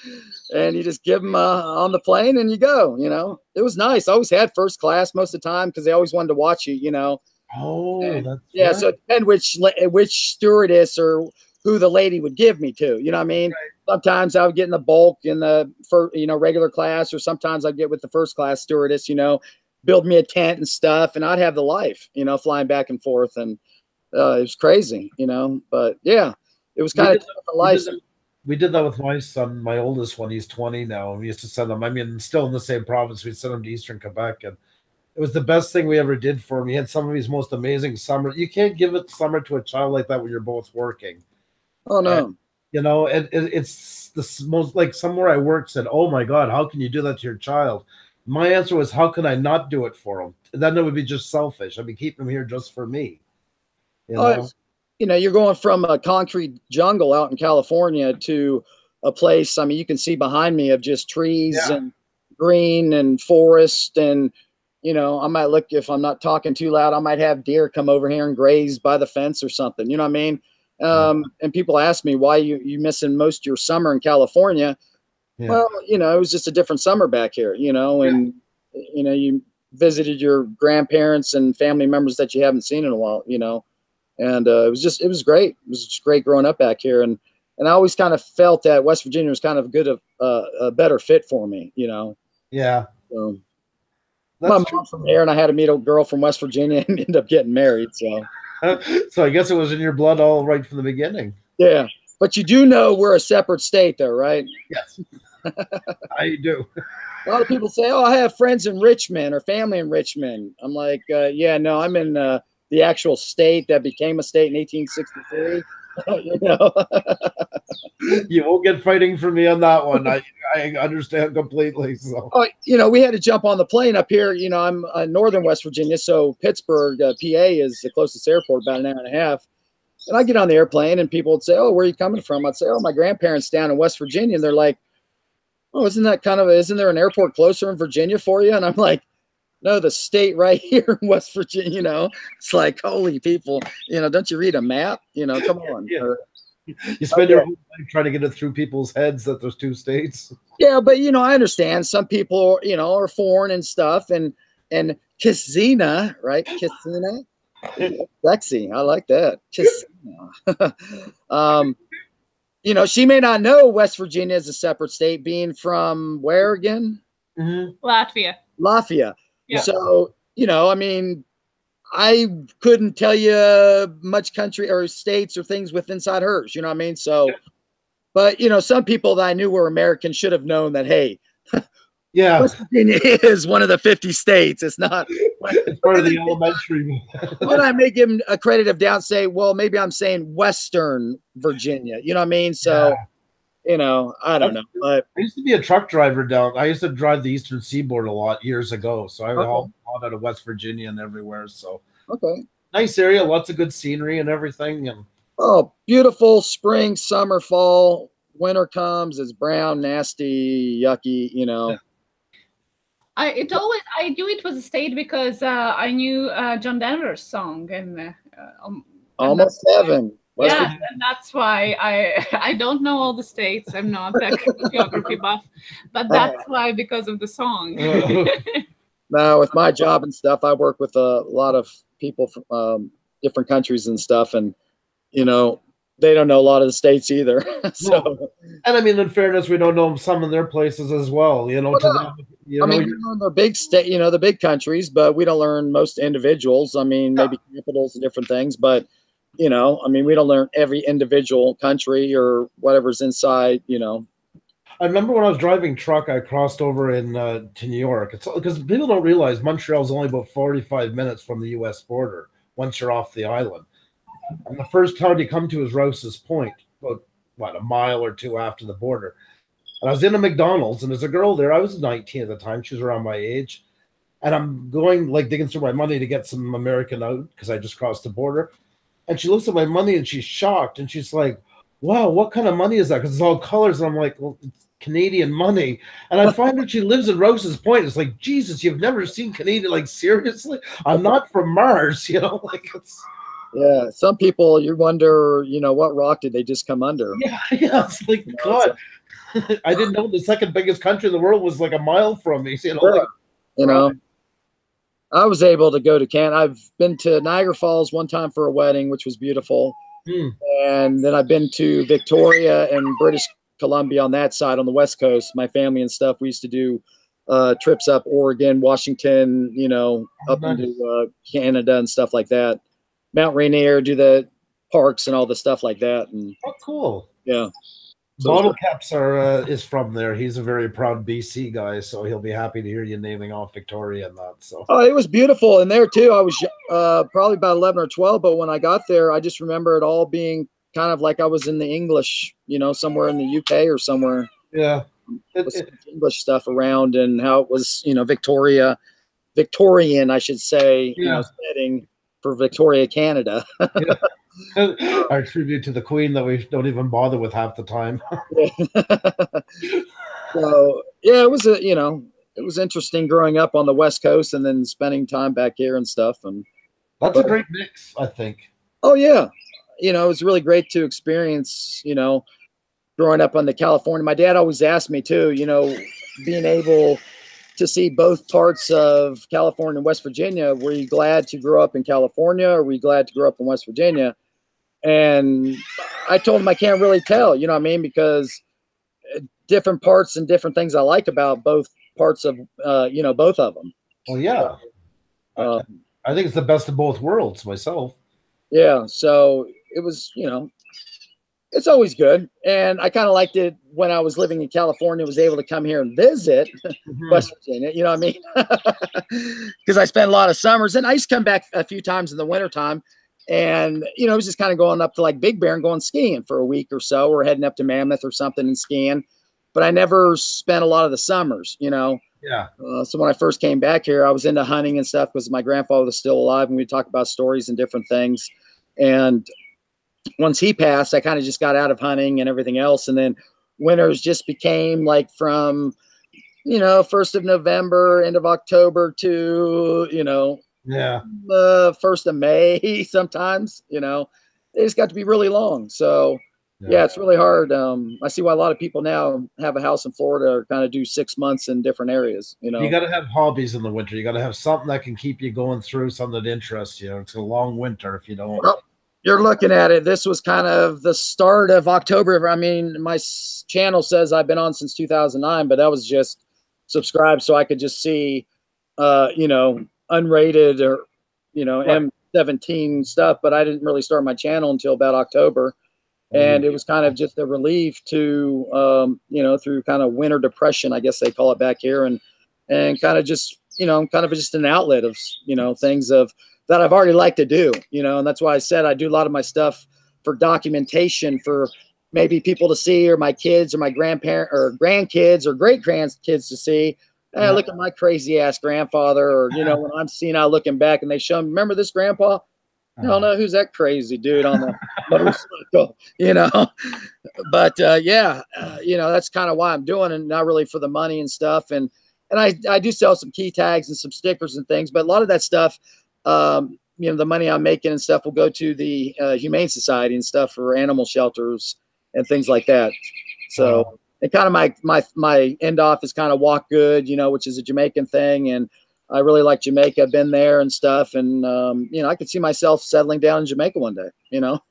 and you just give them on the plane and you go, you know. It was nice. I always had first class most of the time because they always wanted to watch you, you know. Oh, and, that's yeah. right. So it depends which stewardess or who the lady would give me to, you know what I mean? Right. Sometimes I would get in the bulk in the you know, regular class, or sometimes I'd get with the first class stewardess, you know, build me a tent and stuff, and I'd have the life, you know, flying back and forth, and it was crazy, you know. But yeah. It was kind of a life. We did that with my son, my oldest one. He's 20 now. And we used to send him, I mean, still in the same province. We'd send him to Eastern Quebec. And It was the best thing we ever did for him. He had some of his most amazing summers. You can't give it summer to a child like that when you're both working. Oh no. And, you know, it's the most, like, somewhere I worked said, "Oh my God, how can you do that to your child?" My answer was, "How can I not do it for him?" Then it would be just selfish. I'd be keeping him here just for me. You know? You know, you're going from a concrete jungle out in California to a place, I mean, you can see behind me of just trees and green and forest. And, you know, I might look, if I'm not talking too loud, I might have deer come over here and graze by the fence or something. You know what I mean? And people ask me, why you missing most of your summer in California? Yeah. Well, you know, it was just a different summer back here, you know, and, you know, you visited your grandparents and family members that you haven't seen in a while, you know, and it was great. It was just great growing up back here. And I always kind of felt that West Virginia was kind of a better fit for me, you know? Yeah. So, my mom's from here, and I had to meet a girl from West Virginia and end up getting married. So, so I guess it was in your blood all right from the beginning. Yeah. But you do know we're a separate state, though, right? Yes, I do. A lot of people say, "Oh, I have friends in Richmond or family in Richmond." I'm like, "Yeah, no, I'm in the actual state that became a state in 1863." You know, you won't get fighting for me on that one. I understand completely. So, you know, we had to jump on the plane up here. You know, I'm northern West Virginia, so Pittsburgh, PA, is the closest airport, about an hour and a half. And I get on the airplane and people would say, "Oh, where are you coming from?" I'd say, "Oh, my grandparents down in West Virginia." And they're like, "Oh, isn't there an airport closer in Virginia for you?" And I'm like, "No, the state right here in West Virginia." You know, it's like, holy people, you know, don't you read a map? You know, come on. Yeah. You spend your whole life trying to get it through people's heads that there's two states. Yeah, but you know, I understand some people, you know, are foreign and stuff, and Kissina, right? Kissina. Sexy. I like that. You know, she may not know West Virginia is a separate state, being from where again? Latvia. Yeah. So, you know, I mean, I couldn't tell you much country or states or things with inside hers, you know what I mean? So, but, you know, some people that I knew were American should have known that, hey, yeah, West Virginia is one of the 50 states. It's not. It's part of the elementary. Then I may give him a credit of down, say, well, maybe I'm saying Western Virginia. You know what I mean? So, you know, I don't know. But I used to be a truck driver down. I used to drive the Eastern Seaboard a lot years ago. So I hauled out of West Virginia and everywhere. So nice area, lots of good scenery and everything. And beautiful spring, summer, fall. Winter comes, it's brown, nasty, yucky. You know. I knew it was a state because I knew John Denver's song and Almost Heaven. Yeah, and that's why I don't know all the states. I'm not a geography buff, but that's why, because of the song. Now, with my job and stuff, I work with a lot of people from different countries and stuff, and you know, they don't know a lot of the states either. So, and I mean, in fairness, we don't know some of their places as well. You know, to them, I mean, we learn the big state, you know, the big countries, but we don't learn most individuals. I mean, maybe capitals and different things, but you know, I mean, we don't learn every individual country or whatever's inside. You know, I remember when I was driving truck, I crossed over to New York. It's because people don't realize Montreal is only about 45 minutes from the U.S. border once you're off the island. And the first town you come to is Rouse's Point, about a mile or two after the border. And I was in a McDonald's, and there's a girl there. I was 19 at the time. She was around my age. And I'm going, like, digging through my money to get some American out because I just crossed the border. And she looks at my money, and she's shocked. And she's like, wow, what kind of money is that? Because it's all colors. And I'm like, well, it's Canadian money. And I find that she lives in Rouse's Point. It's like, Jesus, you've never seen Canadian. Like, seriously? I'm not from Mars, you know? Like, it's... Yeah, some people, you wonder, you know, what rock did they just come under? Yeah, it's like, you know, God, I didn't know the second biggest country in the world was like a mile from me. You know, like, you know, I was able to go to Canada. I've been to Niagara Falls one time for a wedding, which was beautiful. And then I've been to Victoria and British Columbia on that side, on the West Coast. My family and stuff, we used to do trips up Oregon, Washington, you know, up into Canada and stuff like that. Mount Rainier, do the parks and all the stuff like that. And cool. Yeah. Bottle Caps is from there. He's a very proud BC guy, so he'll be happy to hear you naming off Victoria and that. So it was beautiful in there too. I was probably about 11 or 12, but when I got there, I just remember it all being kind of like I was in the English, somewhere in the UK or somewhere. Yeah, English stuff around, and how it was, Victorian, I should say, setting for Victoria, Canada. Our tribute to the Queen that we don't even bother with half the time. So yeah, it was it was interesting growing up on the West Coast and then spending time back here and stuff. And that's a great mix, I think. Oh yeah, it was really great to experience. Growing up on the California, my dad always asked me too. Being able to see both parts of California and West Virginia. Were you glad to grow up in California, or were you glad to grow up in West Virginia? And I told him I can't really tell, you know what I mean? Because different parts and different things I like about both parts of, both of them. Well, yeah. I think it's the best of both worlds myself. Yeah. So it was, it's always good. And I kind of liked it when I was living in California, was able to come here and visit West Virginia, you know what I mean? Because I spent a lot of summers, and I used to come back a few times in the wintertime. And, it was just kind of going up to like Big Bear and going skiing for a week or so, or heading up to Mammoth or something and skiing. But I never spent a lot of the summers, Yeah. So when I first came back here, I was into hunting and stuff because my grandfather was still alive, and we'd talk about stories and different things. And once he passed, I kind of just got out of hunting and everything else. And then winters just became like from, 1st of November, end of October to, 1st of May sometimes, they just got to be really long. So yeah, it's really hard. I see why a lot of people now have a house in Florida or kind of do 6 months in different areas. You got to have hobbies in the winter. You got to have something that can keep you going through, something that interests you. It's a long winter if you don't. Well, you're looking at it. This was kind of the start of October. I mean, my channel says I've been on since 2009, but that was just subscribed so I could just see, unrated or, right. M17 stuff. But I didn't really start my channel until about October. And it was kind of just a relief to, through kind of winter depression, I guess they call it back here. And kind of just, kind of just an outlet of, things that I've already liked to do, and that's why I said I do a lot of my stuff for documentation for maybe people to see, or my kids or my grandparents or grandkids or great grandkids to see. Hey, look at my crazy ass grandfather, or, when I'm seeing out looking back and they show me, remember this grandpa? I don't know who's that crazy dude on the motorcycle, but that's kind of why I'm doing it, not really for the money and stuff. And I do sell some key tags and some stickers and things, but a lot of that stuff, the money I'm making and stuff will go to the Humane Society and stuff for animal shelters and things like that. So and kind of my end off is kind of Walk Good, which is a Jamaican thing. And I really like Jamaica. I've been there and stuff. And, I could see myself settling down in Jamaica one day, Well,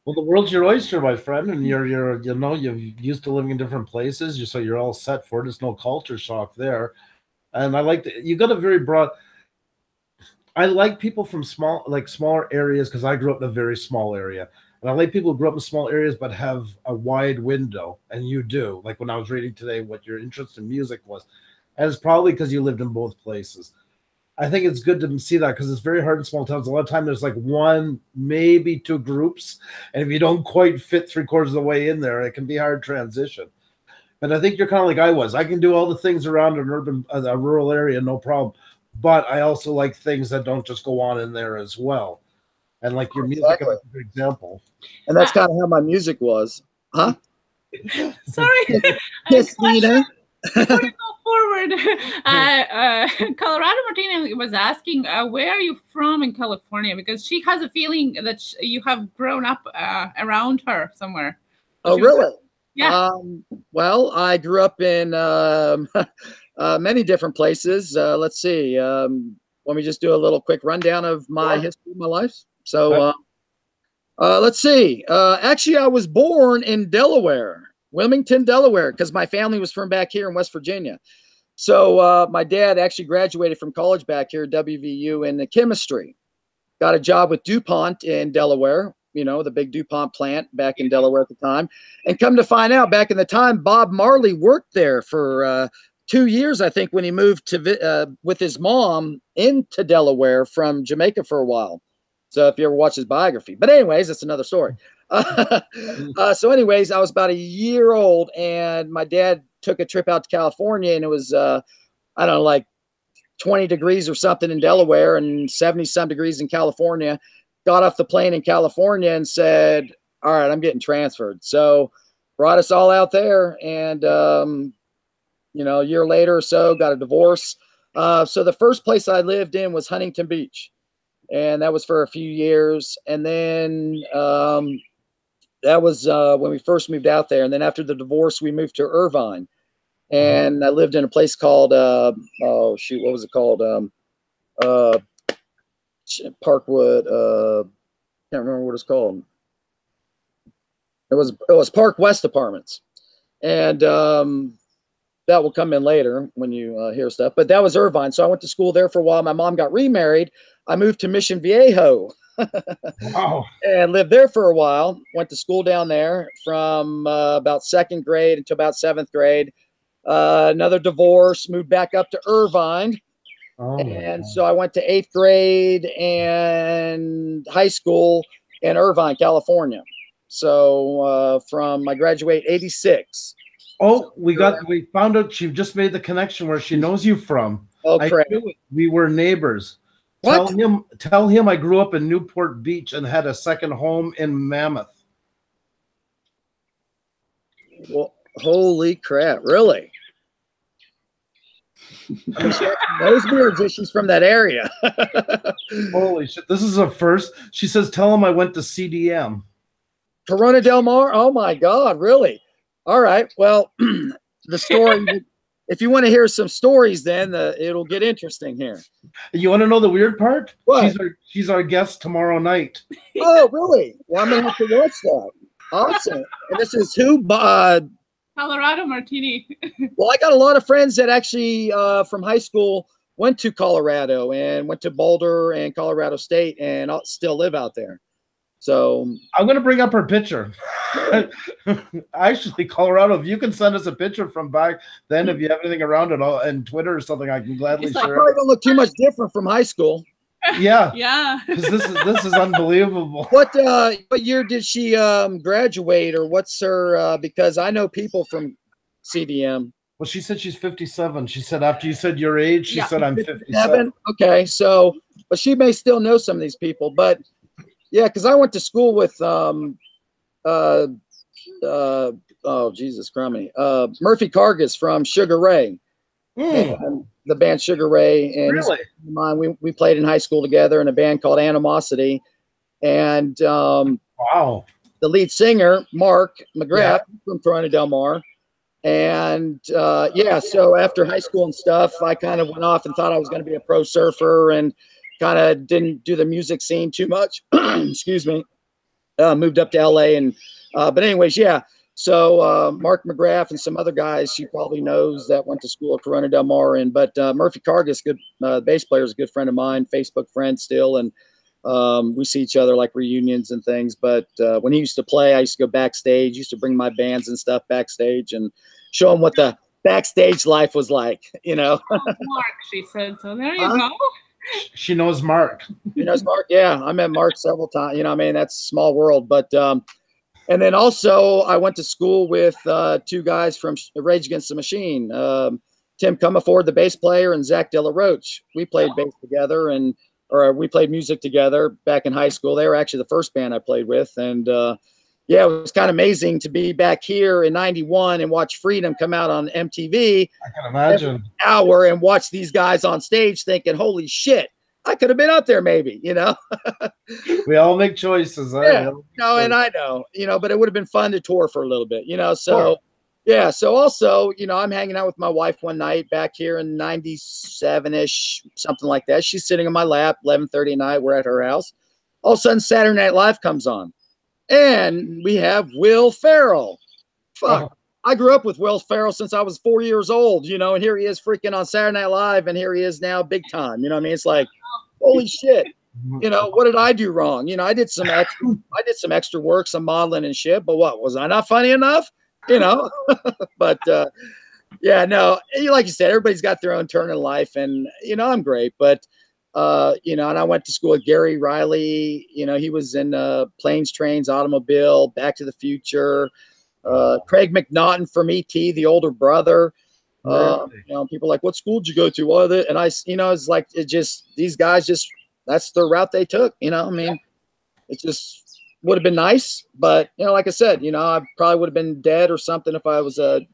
the world's your oyster, my friend. And you're used to living in different places. So you're all set for it. There's no culture shock there. And you got a very broad, I like people from smaller areas, because I grew up in a very small area. And I like people who grew up in small areas but have a wide window. And you do. Like when I was reading today what your interest in music was. And it's probably because you lived in both places. I think it's good to see that, because it's very hard in small towns. A lot of time there's like one, maybe two groups. And if you don't quite fit 3/4 of the way in there, it can be hard transition. But I think you're kind of like I was. I can do all the things around a rural area, no problem. But I also like things that don't just go on in there as well. And like your music, is a good example. And that's kind of how my music was. Huh? Sorry. Yes, Nina. Before you go forward, Colorado Martina was asking, where are you from in California? Because she has a feeling that you have grown up around her somewhere. Oh, really? Yeah. Well, I grew up in many different places. Let's see. Let me just do a little quick rundown of my history of my life. So let's see. Actually, I was born in Delaware. Wilmington, Delaware, because my family was from back here in West Virginia. So my dad actually graduated from college back here at WVU in chemistry. Got a job with DuPont in Delaware, you know, the big DuPont plant back in Delaware at the time. And come to find out, back in the time, Bob Marley worked there for 2 years, I think, when he moved to with his mom into Delaware from Jamaica for a while. So if you ever watch his biography. But anyways, that's another story. So anyways, I was about a year old, and my dad took a trip out to California, and it was, I don't know, like 20 degrees or something in Delaware and 70 some degrees in California. Got off the plane in California and said, all right, I'm getting transferred. So brought us all out there, and, you know, a year later or so, got a divorce. So the first place I lived in was Huntington Beach, and that was for a few years. And then that was when we first moved out there. And then after the divorce, we moved to Irvine, and I lived in a place called, oh shoot, what was it called? Parkwood. Can't remember what it's called. It was Park West Apartments, and that will come in later when you hear stuff. But that was Irvine. So I went to school there for a while. My mom got remarried. I moved to Mission Viejo. Wow. And lived there for a while. Went to school down there from about 2nd grade until about 7th grade. Another divorce, moved back up to Irvine. Oh, and so I went to 8th grade and high school in Irvine, California. So from I graduate 86. Oh, we found out she just made the connection where she knows you from. Oh, correct. We were neighbors. What? Tell him I grew up in Newport Beach and had a second home in Mammoth. Well, holy crap! Really? I mean, she knows me, or just she's from that area. Holy shit! This is a first. She says, "Tell him I went to CDM." Corona Del Mar. Oh my God! Really? All right. Well, the story. If you want to hear some stories, then it'll get interesting here. You want to know the weird part? What? She's our guest tomorrow night. Oh, really? Well, I'm gonna have to watch that. Awesome. And this is who? Colorado Martini. Well, I got a lot of friends that actually from high school went to Colorado and went to Boulder and Colorado State and still live out there. So I'm going to bring up her picture. Actually, Colorado, if you can send us a picture from back then, if you have anything around it and Twitter or something, I can gladly share. I probably don't look too much different from high school. Yeah. Yeah. Because this is unbelievable. What year did she graduate, or what's her? Because I know people from CDM. Well, she said she's 57. She said after you said your age, she said I'm 57. Okay, so but she may still know some of these people, but. Yeah, because I went to school with oh Jesus crummy, Murphy Cargus from Sugar Ray, and the band Sugar Ray, and really? we played in high school together in a band called Animosity, and wow, the lead singer Mark McGrath from Corona Del Mar, and yeah, so after high school and stuff, I kind of went off and thought I was going to be a pro surfer and. Kind of didn't do the music scene too much. Excuse me. Moved up to LA and but anyways, yeah. So Mark McGrath and some other guys she probably knows that went to school at Corona Del Mar, and but Murphy Cargus, good bass player, is a good friend of mine, Facebook friend still, and we see each other like reunions and things. But when he used to play, I used to go backstage, used to bring my bands and stuff backstage and show them what the backstage life was like, you know. Oh, Mark, she said. So there you go. She knows Mark. She knows Mark. Yeah, I met Mark several times. You know, I mean, that's a small world. But and then also I went to school with two guys from Rage Against the Machine, Tim Comerford, the bass player, and Zach De La Roche. We played bass together, or we played music together back in high school. They were actually the first band I played with, and yeah, it was kind of amazing to be back here in '91 and watch Freedom come out on MTV. I can imagine. Every hour and watch these guys on stage thinking, holy shit, I could have been up there maybe, you know. We all make choices. Yeah, no, and I know, you know, but it would have been fun to tour for a little bit, you know. So, yeah, so also, you know, I'm hanging out with my wife one night back here in 97-ish, something like that. She's sitting on my lap, 11:30 at night. We're at her house. All of a sudden, Saturday Night Live comes on. And we have Will Ferrell. Fuck. I grew up with Will Ferrell since I was 4 years old, you know, and here he is freaking on Saturday Night Live, and here he is now big time. You know what I mean? It's like, holy shit. You know, what did I do wrong? You know, I did some extra work, some modeling and shit, but what, was I not funny enough? You know, but yeah, no, like you said, everybody's got their own turn in life, and you know, I'm great, but you know, and I went to school with Gary Riley. You know, he was in Planes, Trains, Automobile, Back to the Future. Craig McNaughton from ET, the older brother. You know, people are like, what school did you go to? What? And I, you know, it's like, it just, these guys just, that's the route they took. You know, I mean, it just would have been nice, but you know, like I said, you know, I probably would have been dead or something if I was on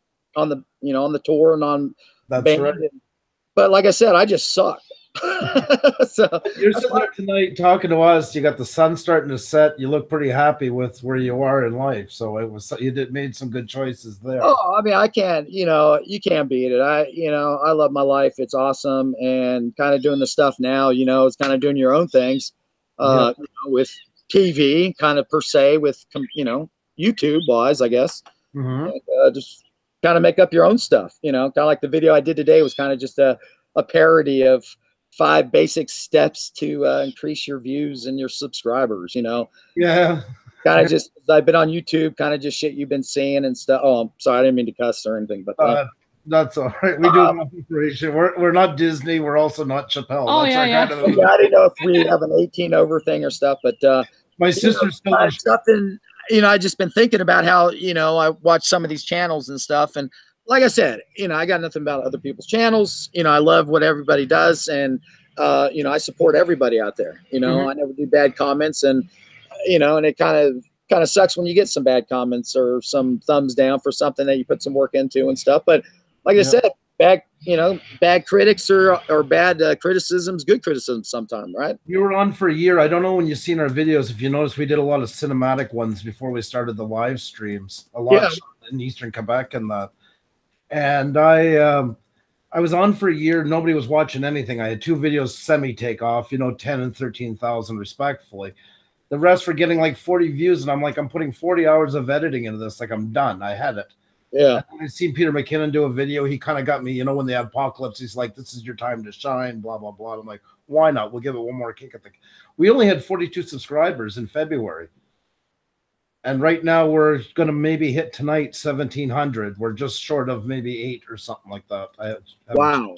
the, you know, on the tour and on band. Right. But like I said, I just suck. So you're sitting there tonight talking to us. You got the sun starting to set. You look pretty happy with where you are in life. So it was, you made some good choices there. Oh, I mean, I can't, you know, you can't beat it. You know, I love my life. It's awesome. And kind of doing the stuff now, you know, it's kind of doing your own things you know, with TV kind of per se, with, you know, YouTube wise, I guess. And, just kind of make up your own stuff, you know, kind of like the video I did today was kind of just a parody of 5 basic steps to increase your views and your subscribers, you know. Yeah. Kind of just, I've been on YouTube, kind of just shit you've been seing and stuff. Oh, I'm sorry, I didn't mean to cuss or anything, but that's all right. We do operation. We're not Disney. We're also not Chappelle. Oh, that's yeah. Kind of I didn't know if we have an 18 over thing or stuff, but my sister's still something, you know, I just been thinking about how, you know, I watch some of these channels and stuff, and like I said, you know, I got nothing about other people's channels. You know, I love what everybody does, and you know, I support everybody out there. You know, I never do bad comments, and you know, and it kind of sucks when you get some bad comments or some thumbs down for something that you put some work into and stuff. But like I said, bad critics or bad criticisms, good criticisms sometimes, right? You were on for a year. I don't know when you've seen our videos. If you notice, we did a lot of cinematic ones before we started the live streams. A lot in Eastern Quebec and that. And I was on for a year. Nobody was watching anything. I had 2 videos semi-take off, you know, 10 and 13,000 respectfully. The rest were getting like 40 views, and I'm like, I'm putting 40 hours of editing into this. Like, I'm done. I had it. Yeah. I seen Peter McKinnon do a video. He kind of got me, you know, when the apocalypse, he's like, this is your time to shine, blah, blah, blah. I'm like, why not? We'll give it one more kick at the. We only had 42 subscribers in February. And right now we're going to maybe hit tonight 1,700. We're just short of maybe 8 or something like that. Wow.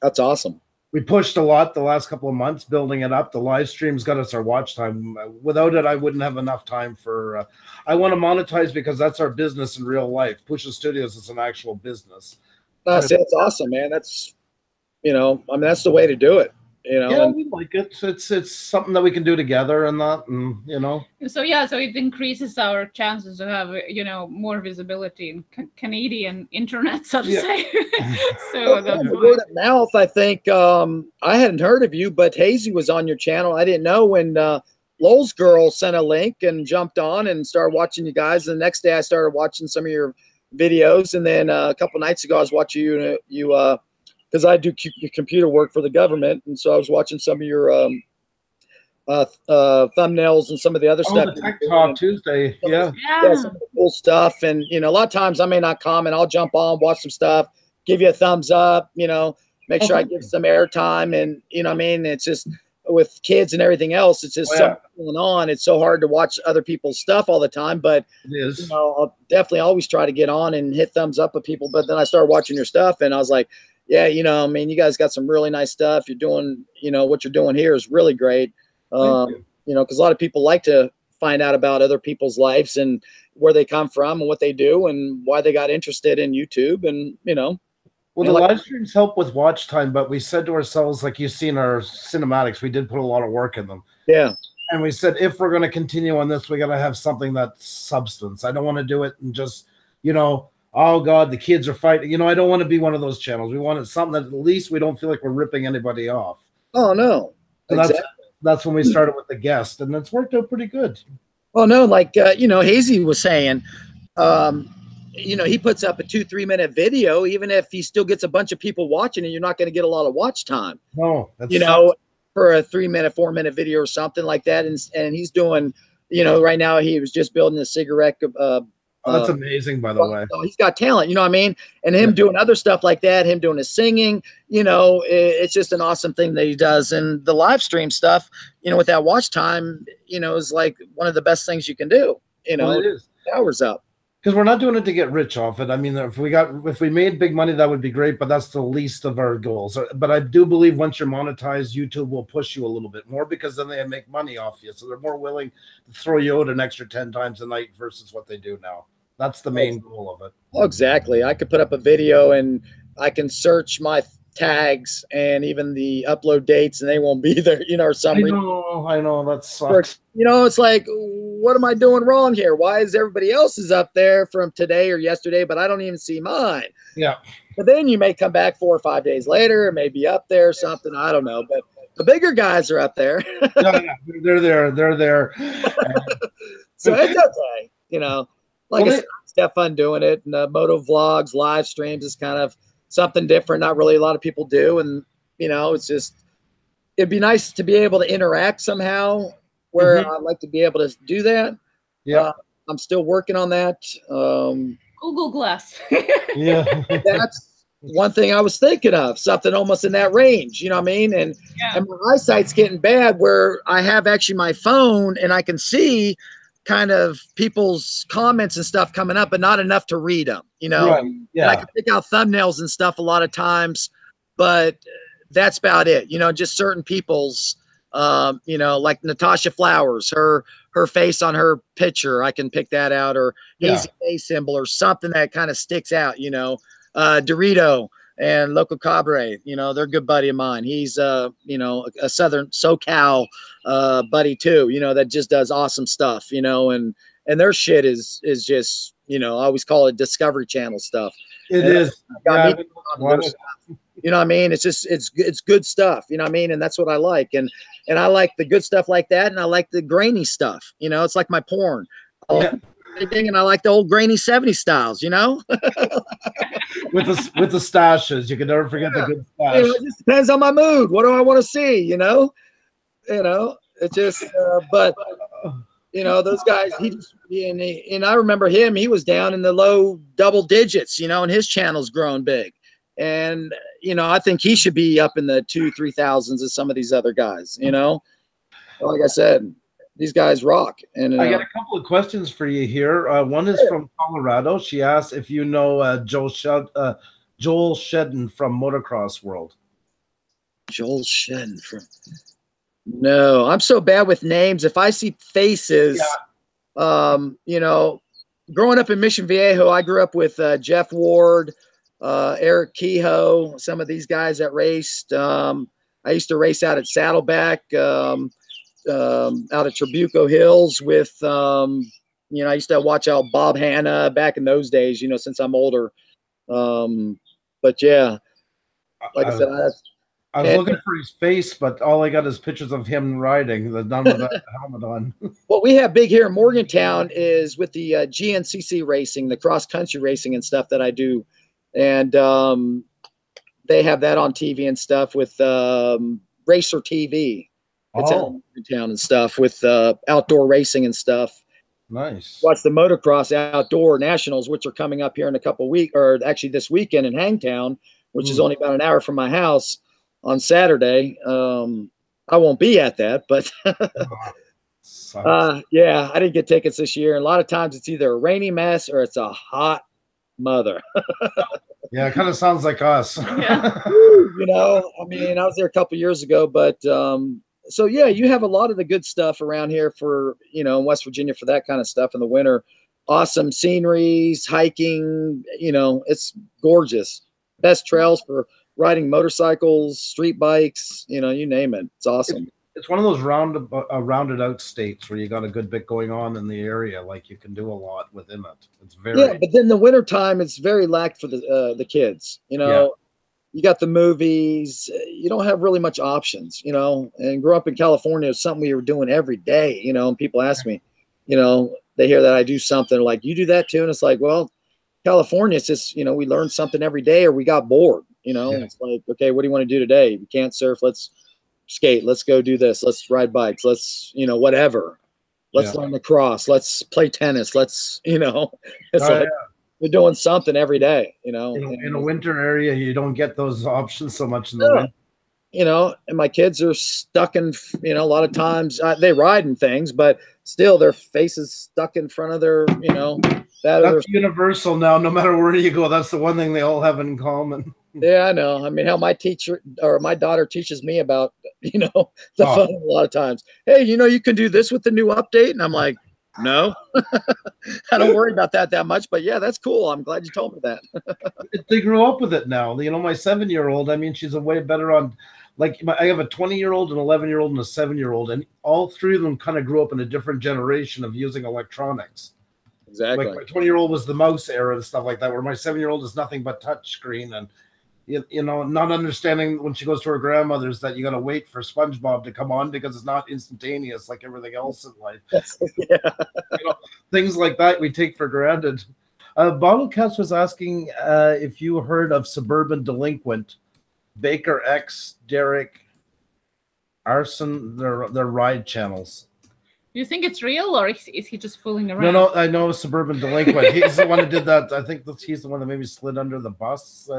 That's awesome. We pushed a lot the last couple of months building it up. The live streams got us our watch time. Without it, I wouldn't have enough time for. I want to monetize because that's our business in real life. Puša Studios is an actual business. That's awesome, man. That's, you know, I mean, that's the way to do it. You know, yeah, we like it. It's something that we can do together and that, and you know. So yeah, so it increases our chances to have, you know, more visibility in Canadian internet, so to say. So that's word of mouth. I think I hadn't heard of you, but Hazy was on your channel. I didn't know when Lowell's girl sent a link and jumped on and started watching you guys. And the next day, I started watching some of your videos, and then a couple nights ago, I was watching you. Because I do computer work for the government, and so I was watching some of your thumbnails and some of the other stuff. The Tech Talk Tuesday, some of the cool stuff. And you know, a lot of times I may not comment. I'll jump on, watch some stuff, give you a thumbs up. You know, make sure I give some airtime. And you know, what I mean, it's just with kids and everything else, it's just something going on. It's so hard to watch other people's stuff all the time. But you know, I'll definitely always try to get on and hit thumbs up with people. But then I started watching your stuff, and I was like, yeah, you know, I mean, you guys got some really nice stuff. You're doing, you know, what you're doing here is really great. You know, because a lot of people like to find out about other people's lives and where they come from and what they do and why they got interested in YouTube. And, you know. Well, the live streams help with watch time, but we said to ourselves, like you've seen our cinematics, we did put a lot of work in them. Yeah. And we said, if we're going to continue on this, we got to have something that's substance. I don't want to do it and just, you know, oh God, the kids are fighting. You know, I don't want to be one of those channels. We wanted something that at least we don't feel like we're ripping anybody off. Oh no, so that's when we started with the guest, and it's worked out pretty good. Oh no, like you know, Hazy was saying, you know, he puts up a 2-3 minute video, even if he still gets a bunch of people watching, and you're not going to get a lot of watch time. No, that's you know, for a 3-minute, 4-minute video or something like that. And he's doing, you know, right now he was just building a cigarette Oh, that's amazing, by the way. So he's got talent, you know what I mean? And him doing other stuff like that, him doing his singing, you know, it's just an awesome thing that he does. And the live stream stuff, you know, with that watch time, you know, is like one of the best things you can do, you know, well, it is. Hours up. Because we're not doing it to get rich off it. I mean, if we made big money, that would be great, but that's the least of our goals. But I do believe once you're monetized, YouTube will push you a little bit more because then they make money off you. So they're more willing to throw you out an extra 10 times a night versus what they do now. That's the main goal of it. Oh, exactly. I could put up a video and I can search my tags and even the upload dates and they won't be there, you know, or something. I know, that sucks. You know, it's like, what am I doing wrong here? Why is everybody else's up there from today or yesterday, but I don't even see mine? Yeah. But then you may come back 4 or 5 days later, maybe up there or something. I don't know. But the bigger guys are up there. Yeah, they're there. They're there. So it's okay. You know, like I said, have fun doing it. And moto vlogs, live streams is kind of something different. Not really a lot of people do. And, you know, it's just, it'd be nice to be able to interact somehow where I'd like to be able to do that. Yeah. I'm still working on that. Google Glass. Yeah. That's one thing I was thinking of, something almost in that range, you know what I mean? And my eyesight's getting bad where I have actually my phone and I can see kind of people's comments and stuff coming up, but not enough to read them, you know? Right. Yeah. And I can pick out thumbnails and stuff a lot of times, but that's about it. You know, just certain people's, you know, like Natasha Flowers, her face on her picture, I can pick that out, or Hazy A symbol or something that kind of sticks out, you know. Dorito and Loco Cabre, you know, they're a good buddy of mine. He's, you know, a Southern SoCal buddy too, you know, that just does awesome stuff, you know, and their shit is just, you know, I always call it Discovery Channel stuff. It is. Yeah, you know what I mean? It's just, it's good stuff, you know what I mean? And that's what I like. And I like the good stuff like that. And I like the grainy stuff, you know, it's like my porn. And I like the old grainy 70s styles, you know? with the stashes. You can never forget the good stash. You know, it just depends on my mood. What do I want to see, you know? You know, it just, but, you know, those guys, and I remember him, he was down in the low double digits, you know, and his channel's grown big. And, you know, I think he should be up in the 2,000-3,000s as some of these other guys, you know? Like I said, these guys rock. And I got a couple of questions for you here. One is from Colorado. She asked if you know Joel Shedden from Motocross World. Joel Shedden from... No, I'm so bad with names. If I see faces, you know, growing up in Mission Viejo, I grew up with Jeff Ward, Eric Kehoe, some of these guys that raced. I used to race out at Saddleback, out at Trabuco Hills with, you know, I used to watch out Bob Hanna back in those days, you know, since I'm older. But yeah, like I said, I was looking for his face, but all I got is pictures of him riding, none with the helmet on. What we have big here in Morgantown is with the GNCC racing, the cross country racing and stuff that I do. And they have that on TV and stuff with Racer TV. It's out in Morgantown and stuff with outdoor racing and stuff. Nice. Watch the motocross outdoor nationals, which are coming up here in a couple weeks, or actually this weekend in Hangtown, which is only about an hour from my house on Saturday. I won't be at that, but yeah, I didn't get tickets this year. And a lot of times it's either a rainy mess or it's a hot mother. Yeah, it kind of sounds like us. Yeah. You know, I mean, I was there a couple years ago, but so yeah, you have a lot of the good stuff around here for, you know, in West Virginia for that kind of stuff in the winter. Awesome sceneries, hiking, you know, it's gorgeous. Best trails for riding motorcycles, street bikes, you know, you name it. It's awesome. It's one of those rounded out states where you got a good bit going on in the area. Like you can do a lot within it. It's very, yeah, but then the winter time, it's very lacked for the kids, you know. You got the movies, you don't have really much options, you know, and grow up in California is something we were doing every day, you know, and people ask me, you know, they hear that I do something like, you do that too? And it's like, well, California, it's just, you know, we learn something every day or we got bored, you know. It's like, okay, what do you want to do today? We can't surf. Let's skate. Let's go do this. Let's ride bikes. Let's, you know, whatever. Let's learn lacrosse. Let's play tennis. Let's, you know, it's like we're doing something every day, you know. In a winter area, you don't get those options so much in the winter. You know, and my kids are stuck in, you know, a lot of times they ride and things, but still their faces stuck in front of their, you know, that's universal now. No matter where you go, that's the one thing they all have in common. Yeah, I know. I mean, how my teacher or my daughter teaches me about, you know, the phone a lot of times. Hey, you know, you can do this with the new update. And I'm like, no, I don't worry about that much. But yeah, that's cool. I'm glad you told me that. They grew up with it now. You know, my 7-year-old, I mean, she's a way better on, like, I have a 20-year-old, an 11-year-old, and a 7-year-old. And all three of them kind of grew up in a different generation of using electronics. Exactly. Like my 20-year-old was the mouse era and stuff like that, where my 7-year-old is nothing but touch screen. And you know, not understanding when she goes to her grandmother's that you got to wait for SpongeBob to come on because it's not instantaneous like everything else in life. You know, things like that we take for granted. Bottlecast was asking if you heard of Suburban Delinquent, Baker X, Derek, Arson, their ride channels. Do you think it's real, or is he just fooling around? No, I know Suburban Delinquent. He's the one who did that. I think he's the one that maybe slid under the bus.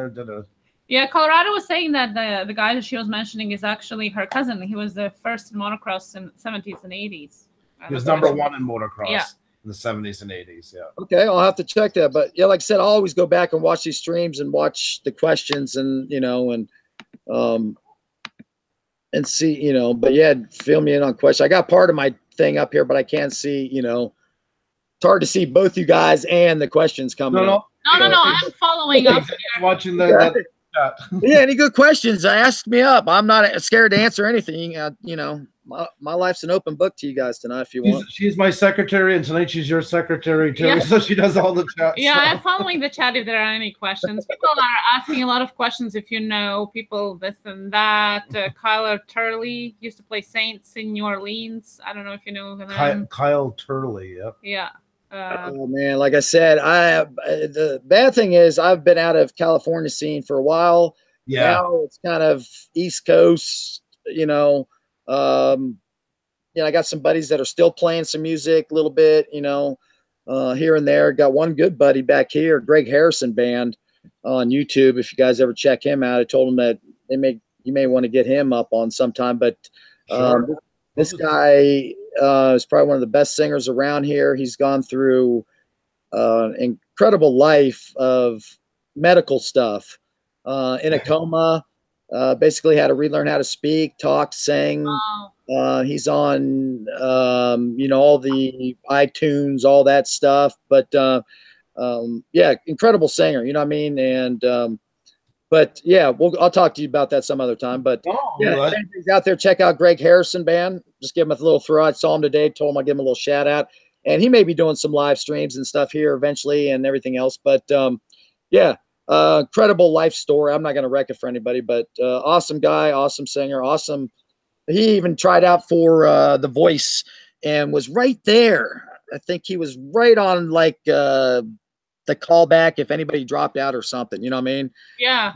Yeah, Colorado was saying that the guy that she was mentioning is actually her cousin. He was the first in motocross in the 70s and 80s. He was number one in motocross in the 70s and 80s. Yeah. Okay, I'll have to check that. But yeah, like I said, I'll always go back and watch these streams and watch the questions and, you know, and see, you know, but yeah, fill me in on questions. I got part of my thing up here, but I can't see, you know, it's hard to see both you guys and the questions coming up. No, I'm following up. Watching that. Yeah, any good questions? Ask me up. I'm not scared to answer anything. You know, my life's an open book to you guys tonight if you want. She's my secretary, and tonight she's your secretary too. Yeah. So she does all the chat. Yeah, I'm following the chat if there are any questions. People are asking a lot of questions. If you know people this and that. Kyle Turley used to play Saints in New Orleans. I don't know if you know him. Kyle Turley. Yep. Yeah. Oh man, like I said, the bad thing is I've been out of California scene for a while. Yeah. Now it's kind of East Coast, you know. I got some buddies that are still playing some music a little bit, you know, here and there. Got one good buddy back here, Greg Harrison Band on YouTube. If you guys ever check him out, I told him that you may want to get him up on sometime, but this guy is probably one of the best singers around here. He's gone through an incredible life of medical stuff, in a coma, basically had to relearn how to speak, talk, sing. Wow. He's on, you know, all the iTunes, all that stuff. But, yeah, incredible singer, you know what I mean? And, but yeah, I'll talk to you about that some other time. But yeah, if out there, check out Greg Harrison Band. Just give him a little throw. I saw him today. Told him I'd give him a little shout out. And he may be doing some live streams and stuff here eventually and everything else. But yeah, incredible life story. I'm not going to wreck it for anybody, but awesome guy, awesome singer, awesome. He even tried out for The Voice and was right there. I think he was right on like the callback if anybody dropped out or something, you know what I mean? Yeah.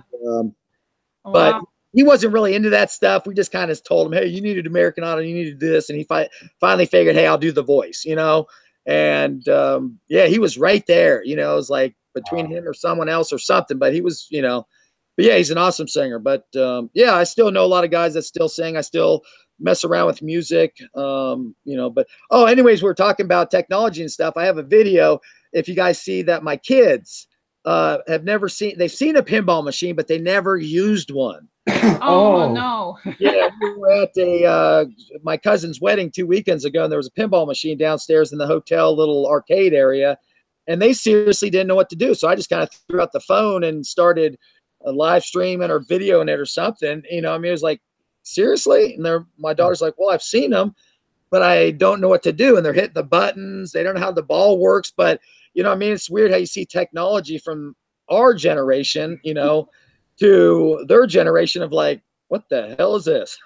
But he wasn't really into that stuff. We just kind of told him, hey, you needed American Idol, you needed this. And he finally figured, hey, I'll do The Voice, you know? And yeah, he was right there, you know, it was like between him or someone else or something, but he was, you know, but yeah, he's an awesome singer. But yeah, I still know a lot of guys that still sing. I still mess around with music, you know, but, oh, anyways, we're talking about technology and stuff. I have a video. If you guys see that my kids have never seen, they've seen a pinball machine, but they never used one. Oh, no. Yeah, we were at my cousin's wedding 2 weekends ago, and there was a pinball machine downstairs in the hotel little arcade area, and they seriously didn't know what to do. So I just kind of threw out the phone and started live streaming or videoing it or something. You know, I mean, it was like, seriously? And my daughter's like, well, I've seen them, but I don't know what to do. And they're hitting the buttons. They don't know how the ball works, but you know what I mean? It's weird how you see technology from our generation, you know, to their generation of like, what the hell is this?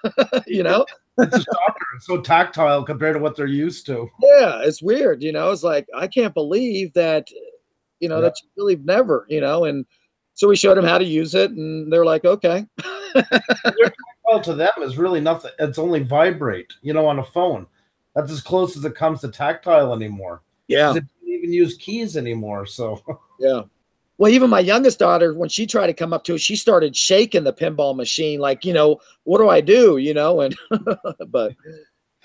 You know? It's a shocker. It's so tactile compared to what they're used to. Yeah, it's weird. You know, it's like, I can't believe that, you know, that you really never, you know, and so we showed them how to use it and they're like, okay. Well, to them is really nothing. It's only vibrate, you know, on a phone. that's as close as it comes to tactile anymore. Yeah. It doesn't even use keys anymore. So yeah. Well, even my youngest daughter, when she tried to come up to it, she started shaking the pinball machine, like, you know, what do I do? You know, and but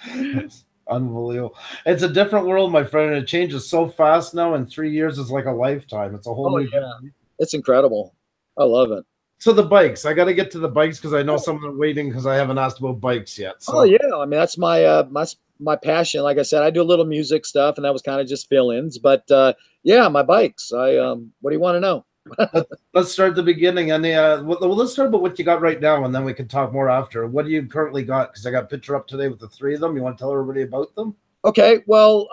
it's unbelievable. It's a different world, my friend. It changes so fast now. In 3 years is like a lifetime. It's a whole new generation. It's incredible. I love it. So the bikes, I got to get to the bikes because I know someone are waiting because I haven't asked about bikes yet. So. Oh yeah, I mean that's my passion. Like I said, I do a little music stuff, and that was kind of just fill-ins. But yeah, my bikes. What do you want to know? Let's start at the beginning. And well, let's start about what you got right now, and then we can talk more after. What do you currently got? Because I got a picture up today with the 3 of them. You want to tell everybody about them? Okay, well,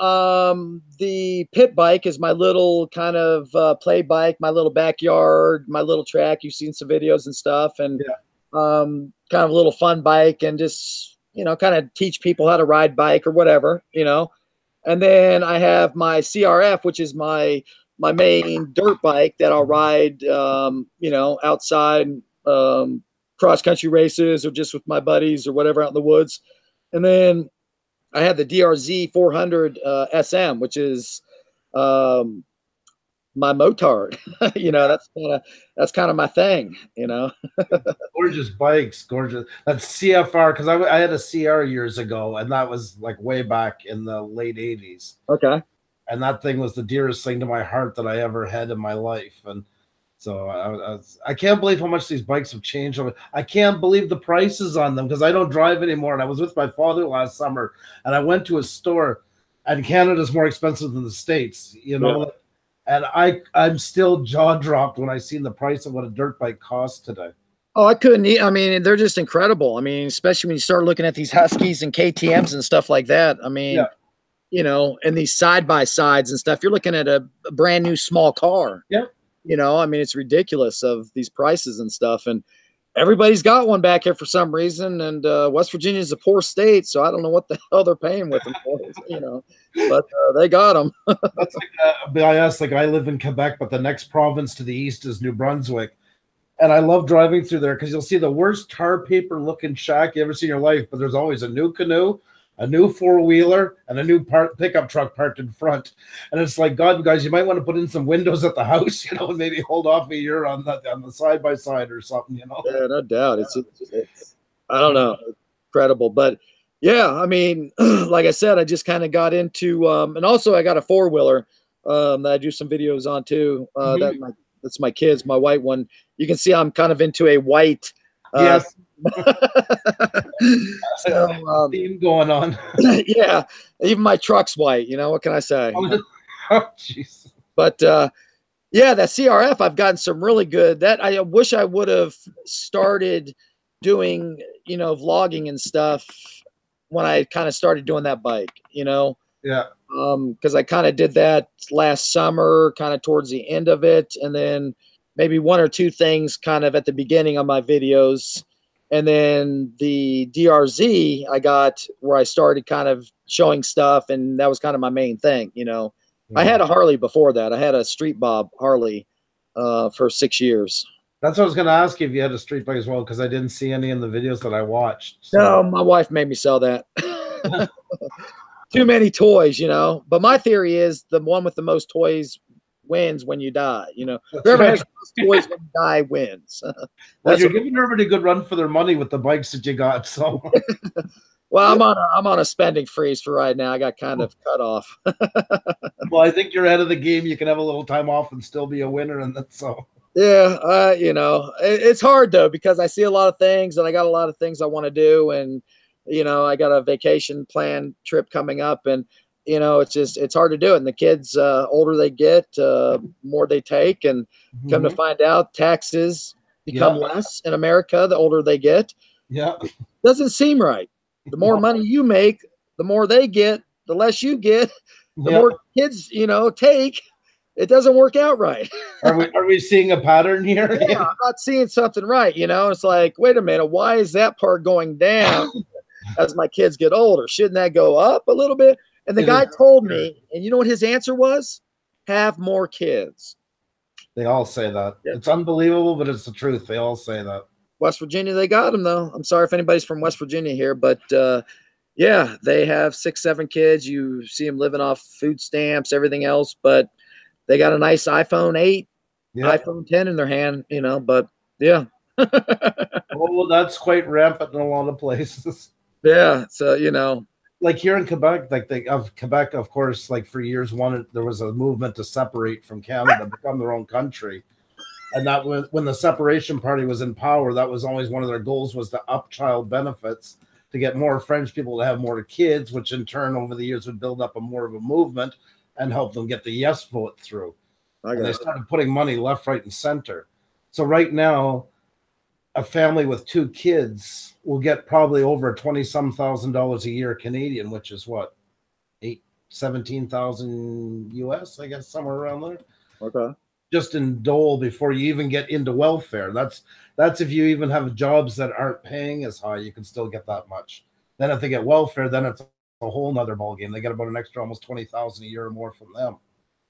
the pit bike is my little kind of play bike, my little backyard, my little track. You've seen some videos and stuff, and kind of a little fun bike, and just, you know, kind of teach people how to ride bike or whatever, you know. And then I have my CRF, which is my main dirt bike that I'll ride, you know, outside, cross country races or just with my buddies or whatever out in the woods. And then I had the DRZ 400 SM, which is my motard. You know, that's kind of my thing. You know, gorgeous bikes, gorgeous. That's CFR because I had a CR years ago, and that was like way back in the late '80s. Okay, and that thing was the dearest thing to my heart that I ever had in my life, and so I can't believe how much these bikes have changed. I can't believe the prices on them because I don't drive anymore. And I was with my father last summer, and I went to a store, and Canada's more expensive than the States, you know. Yeah. And I'm still jaw dropped when I seen the price of what a dirt bike costs today. Oh, I couldn't. I mean, they're just incredible. I mean, especially when you start looking at these Huskies and KTM's and stuff like that. I mean, you know, and these side by sides and stuff. You're looking at a brand new small car. Yeah. You know, I mean, it's ridiculous of these prices and stuff. And everybody's got one back here for some reason. And West Virginia is a poor state, so I don't know what the hell they're paying with them for, you know. But they got them. That's like I asked, like I live in Quebec, but the next province to the east is New Brunswick. And I love driving through there because you'll see the worst tar paper looking shack you ever see in your life. But there's always a new canoe, a new four-wheeler, and a new pickup truck parked in front. And it's like, God, guys, you might want to put in some windows at the house, you know, and maybe hold off a year on the side-by-side or something, you know. Yeah, no doubt. It's I don't know, incredible. But yeah, I mean, like I said, I just kind of got into, and also I got a four-wheeler that I do some videos on too. That's my kids, my white one. You can see I'm kind of into a white. Yes. So, theme going on. Yeah, even my truck's white. You know, what can I say? Oh, jeez. But yeah, that CRF, I've gotten some really good. That I wish I would have started doing, you know, vlogging and stuff when I kind of started doing that bike. You know. Yeah. Because I kind of did that last summer, kind of towards the end of it, and then maybe one or two things kind of at the beginning of my videos. And then the DRZ I got where I started kind of showing stuff, and that was kind of my main thing, you know. I had a Harley before that. I had a Street Bob Harley for 6 years. That's what I was going to ask you if you had a street bike as well, because I didn't see any in the videos that I watched. So. No, my wife made me sell that. Too many toys, you know. But my theory is the one with the most toys wins when you die. You know, whoever has the most toys when you die wins. Well, you're giving everybody a good run for their money with the bikes that you got. So, well, I'm on a spending freeze for right now. I got kind of cut off. Well, I think you're ahead of the game. You can have a little time off and still be a winner, and that's so. Yeah, you know, it's hard though because I see a lot of things and I got a lot of things I want to do, and you know, I got a vacation plan trip coming up, and you know, it's hard to do it. And the kids, older they get, more they take, and come to find out, taxes become less in America the older they get. Yeah, doesn't seem right. The more money you make, the more they get. The less you get, the more kids, you know, take. It doesn't work out right. Are we seeing a pattern here? Yeah, I'm not seeing something right. You know, it's like, wait a minute, why is that part going down as my kids get older? Shouldn't that go up a little bit? And the guy told me, and you know what his answer was? Have more kids. They all say that. Yeah. It's unbelievable, but it's the truth. They all say that. West Virginia, they got them though. I'm sorry if anybody's from West Virginia here, but Yeah, they have 6, 7 kids. You see them living off food stamps, everything else, but they got a nice iPhone 8, iPhone 10 in their hand, you know, but yeah. Well, that's quite rampant in a lot of places. Yeah, so, you know. Like here in Quebec, Quebec, of course, like for years, there was a movement to separate from Canada, become their own country. And that was when the separation party was in power, that was always one of their goals, was to up child benefits, to get more French people to have more kids, which in turn over the years would build up more of a movement and help them get the yes vote through. And they started putting money left, right, and center. So right now, a family with 2 kids will get probably over $20,000 a year Canadian, which is what, 17,000 US, I guess, somewhere around there. Okay. Just in dole before you even get into welfare. That's if you even have jobs that aren't paying as high, you can still get that much. Then if they get welfare, then it's a whole nother ballgame. They get about an extra almost 20,000 a year or more from them.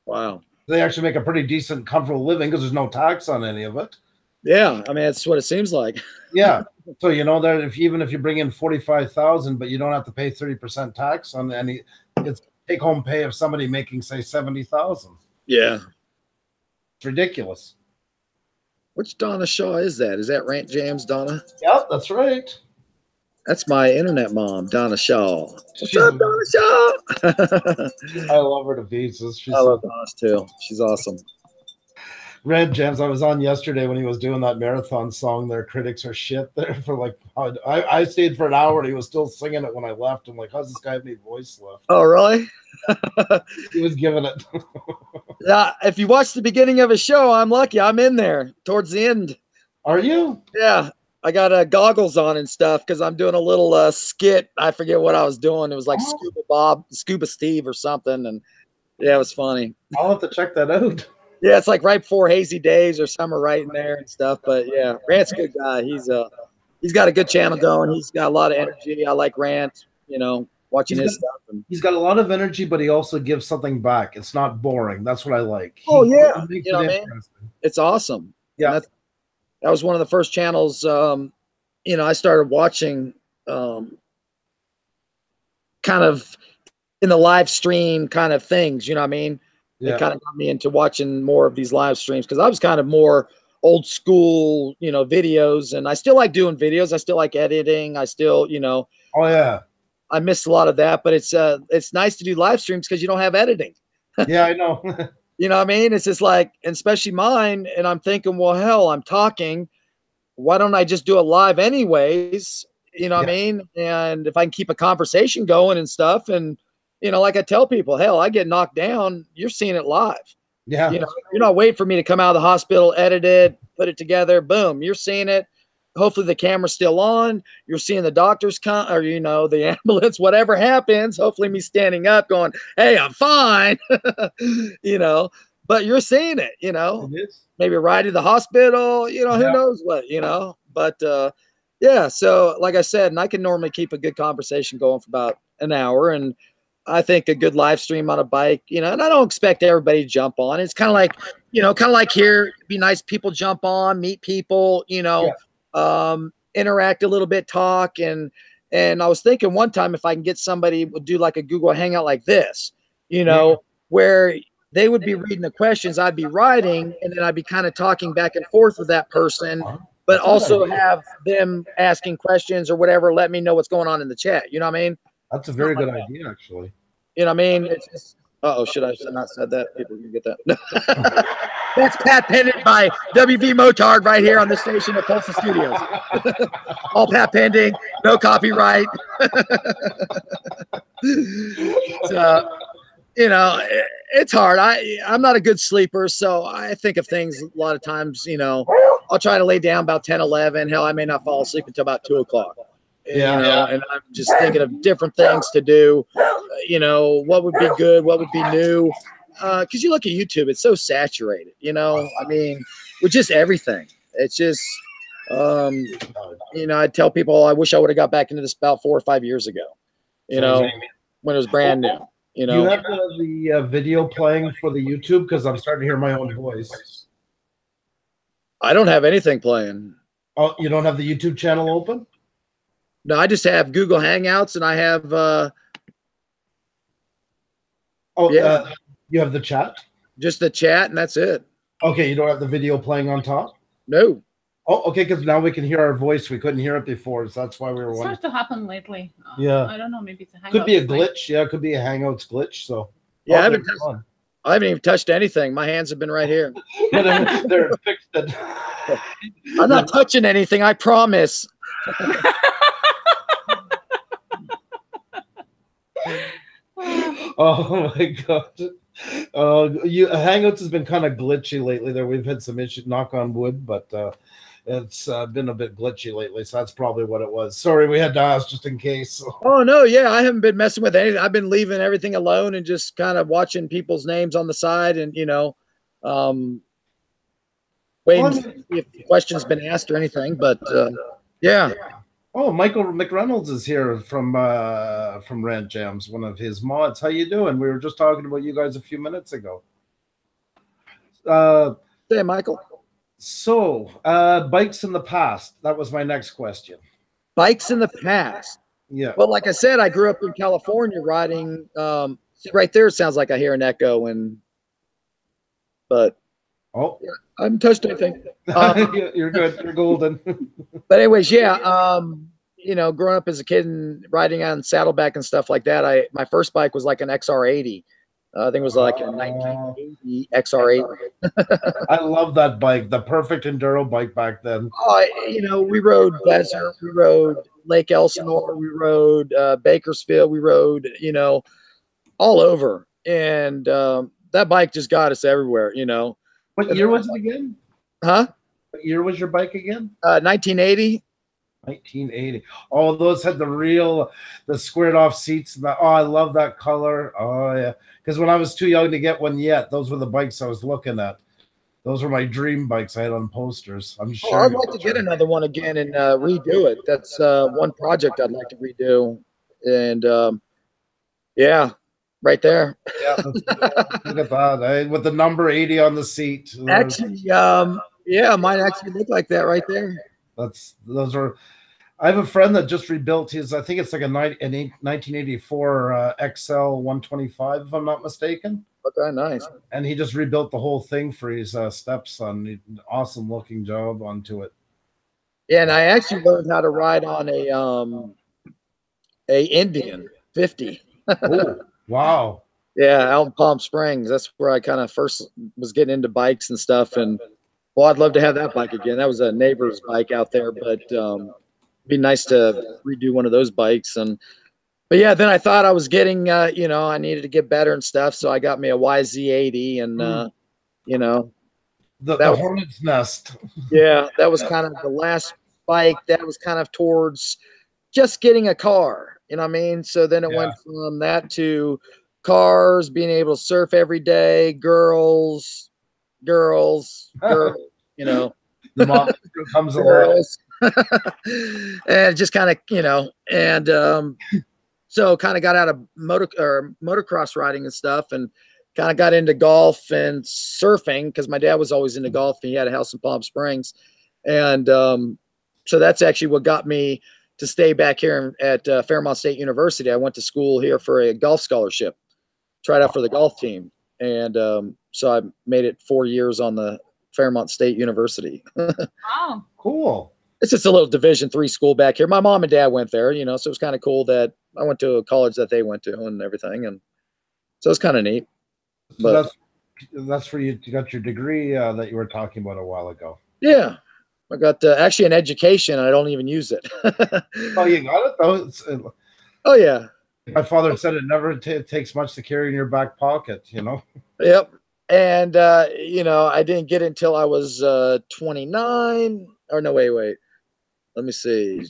Wow. They actually make a pretty decent, comfortable living because there's no tax on any of it. Yeah, I mean, that's what it seems like. Yeah. So you know that even if you bring in 45,000, but you don't have to pay 30% tax on any, it's take home pay of somebody making say 70,000. Yeah. It's ridiculous. Which Donna Shaw is that? Is that Rant Jams Donna? Yep, that's right. That's my internet mom, Donna Shaw. What's up, Donna Shaw? I love her to pieces. I love Donna too. She's awesome. Red Jams, I was on yesterday when he was doing that marathon song. Their critics are shit there for like, I stayed for an hour and he was still singing it when I left. I'm like, how's this guy have any voice left? Oh, really? He was giving it. Yeah, if you watch the beginning of his show, I'm lucky. I'm in there towards the end. Are you? Yeah. I got goggles on and stuff because I'm doing a little skit. I forget what I was doing. It was like Scuba Steve or something. And yeah, it was funny. I'll have to check that out. Yeah, it's like right before Hazy Days or Summer right in there and stuff. But yeah, Rant's a good guy. He's got a good channel going. He's got a lot of energy. I like Rant, you know, watching his stuff. And he's got a lot of energy, but he also gives something back. It's not boring. That's what I like. Oh, yeah. You know what I mean? It's awesome. Yeah. That was one of the first channels, you know, I started watching kind of in the live stream kind of things, you know what I mean? Yeah. It kind of got me into watching more of these live streams because I was kind of more old school, you know, videos. And I still like doing videos. I still like editing. I still, you know. Oh, yeah. I miss a lot of that. But it's nice to do live streams because you don't have editing. Yeah, I know. You know what I mean? It's just like, and especially mine. And I'm thinking, well, hell, I'm talking. Why don't I just do it live anyways? You know what I mean? And if I can keep a conversation going and stuff and, you know, like I tell people, hell, I get knocked down. You're seeing it live. Yeah. You know, you're not waiting for me to come out of the hospital, edit it, put it together. Boom. You're seeing it. Hopefully the camera's still on. You're seeing the doctors come or, you know, the ambulance, whatever happens. Hopefully me standing up going, hey, I'm fine. You know, but you're seeing it, you know, maybe ride to the hospital, you know, who knows what, you know, but yeah. So like I said, and I can normally keep a good conversation going for about an hour. And I think a good live stream on a bike, you know, and I don't expect everybody to jump on. It's kind of like, you know, kind of like here, it'd be nice people jump on, meet people, you know, interact a little bit, talk. And I was thinking one time if I can get somebody would do like a Google Hangout like this, you know, where they would be reading the questions, I'd be writing, and then I'd be kind of talking back and forth with that person, but also have them asking questions or whatever, let me know what's going on in the chat. You know what I mean? That's a very good idea, actually. You know what I mean? It's just, should I have not said that? People can get that. That's patented by VW MOTARD right here on the station at Pusa Studios. All patent pending, no copyright. So, you know, it's hard. I'm not a good sleeper, so I think of things a lot of times, you know, I'll try to lay down about 10, 11. Hell, I may not fall asleep until about 2 o'clock. Yeah, you know, and I'm just thinking of different things to do. You know, what would be good, what would be new. Because you look at YouTube, it's so saturated. You know, I mean, with just everything. It's just, you know, I tell people I wish I would have got back into this about 4 or 5 years ago. You know, when it was brand new. You know, do you have the video playing for the YouTube? Because I'm starting to hear my own voice. I don't have anything playing. Oh, you don't have the YouTube channel open? No, I just have Google Hangouts, and I have. You have the chat. Just the chat, and that's it. Okay, you don't have the video playing on top? No. Oh, okay, because now we can hear our voice. We couldn't hear it before, so that's why we were wondering. It starts to happen lately. Yeah. I don't know, maybe it's a Hangouts. Could be a glitch. Yeah, it could be a Hangouts glitch. So yeah, I haven't even touched anything. My hands have been right here. They're fixed. I'm not touching anything, I promise. Oh my god. Hangouts has been kind of glitchy lately there. We've had some issues, knock on wood, but it's been a bit glitchy lately, so that's probably what it was. Sorry, we had to ask just in case. Oh no, yeah, I haven't been messing with anything. I've been leaving everything alone and just kind of watching people's names on the side, and waiting to see if the question's been asked or anything. But yeah. Oh, Michael McReynolds is here from Rant Jams, one of his mods. How you doing? We were just talking about you guys a few minutes ago. Hey, Michael. So, bikes in the past. That was my next question. Bikes in the past. Yeah. Well, like I said, I grew up in California riding. See, right there, it sounds like I hear an echo, but oh, yeah, I haven't touched anything. You're good. You're golden. But anyways, yeah. Growing up as a kid and riding on saddleback and stuff like that, my first bike was like an XR80. I think it was like a 1980 XR80. I love that bike. The perfect enduro bike back then. Oh, we rode desert, we rode Lake Elsinore, we rode Bakersfield, we rode, all over. And that bike just got us everywhere, What year was it again? Huh? What year was your bike again? 1980. 1980. Oh, those had the squared off seats. I love that color. Oh yeah, because when I was too young to get one yet, those were the bikes I was looking at. Those were my dream bikes I had on posters. I'm sure. I'd like to get another one again and redo it. That's one project I'd like to redo. And yeah, right there. Yeah, look at that. With the number 80 on the seat. Actually, yeah, mine actually look like that right there. I have a friend that just rebuilt his, I think it's like an 1984 XL 125, if I'm not mistaken. Okay, nice. And he just rebuilt the whole thing for his stepson. Awesome looking job onto it. Yeah, and I actually learned how to ride on a Indian 50. Oh, wow. Yeah, out in Palm Springs. That's where I kind of first was getting into bikes and stuff. And well, I'd love to have that bike again. That was a neighbor's bike out there, but it'd be nice to redo one of those bikes. But yeah, then I thought I was getting, I needed to get better and stuff. So I got me a YZ80 and, the Hornet's Nest. Yeah, that was kind of the last bike that was kind of towards just getting a car. You know what I mean? So then it went from that to cars, being able to surf every day, girls, the mom comes girls. And just kind of, and so kind of got out of motocross riding and stuff, and kind of got into golf and surfing because my dad was always into golf and he had a house in Palm Springs. And so that's actually what got me to stay back here at Fairmont State University. I went to school here for a golf scholarship, tried out for the golf team. And so I made it 4 years on the Fairmont State University. Wow, cool. It's just a little Division III school back here. My mom and dad went there, so it was kind of cool that I went to a college that they went to and everything. And so it's kind of neat. But so that's where you got your degree that you were talking about a while ago. Yeah. I got actually an education. And I don't even use it. Oh, you got it though? Oh, yeah. My father said it never takes much to carry in your back pocket, Yep. And, I didn't get it until I was 29. Or no, wait. Let me see.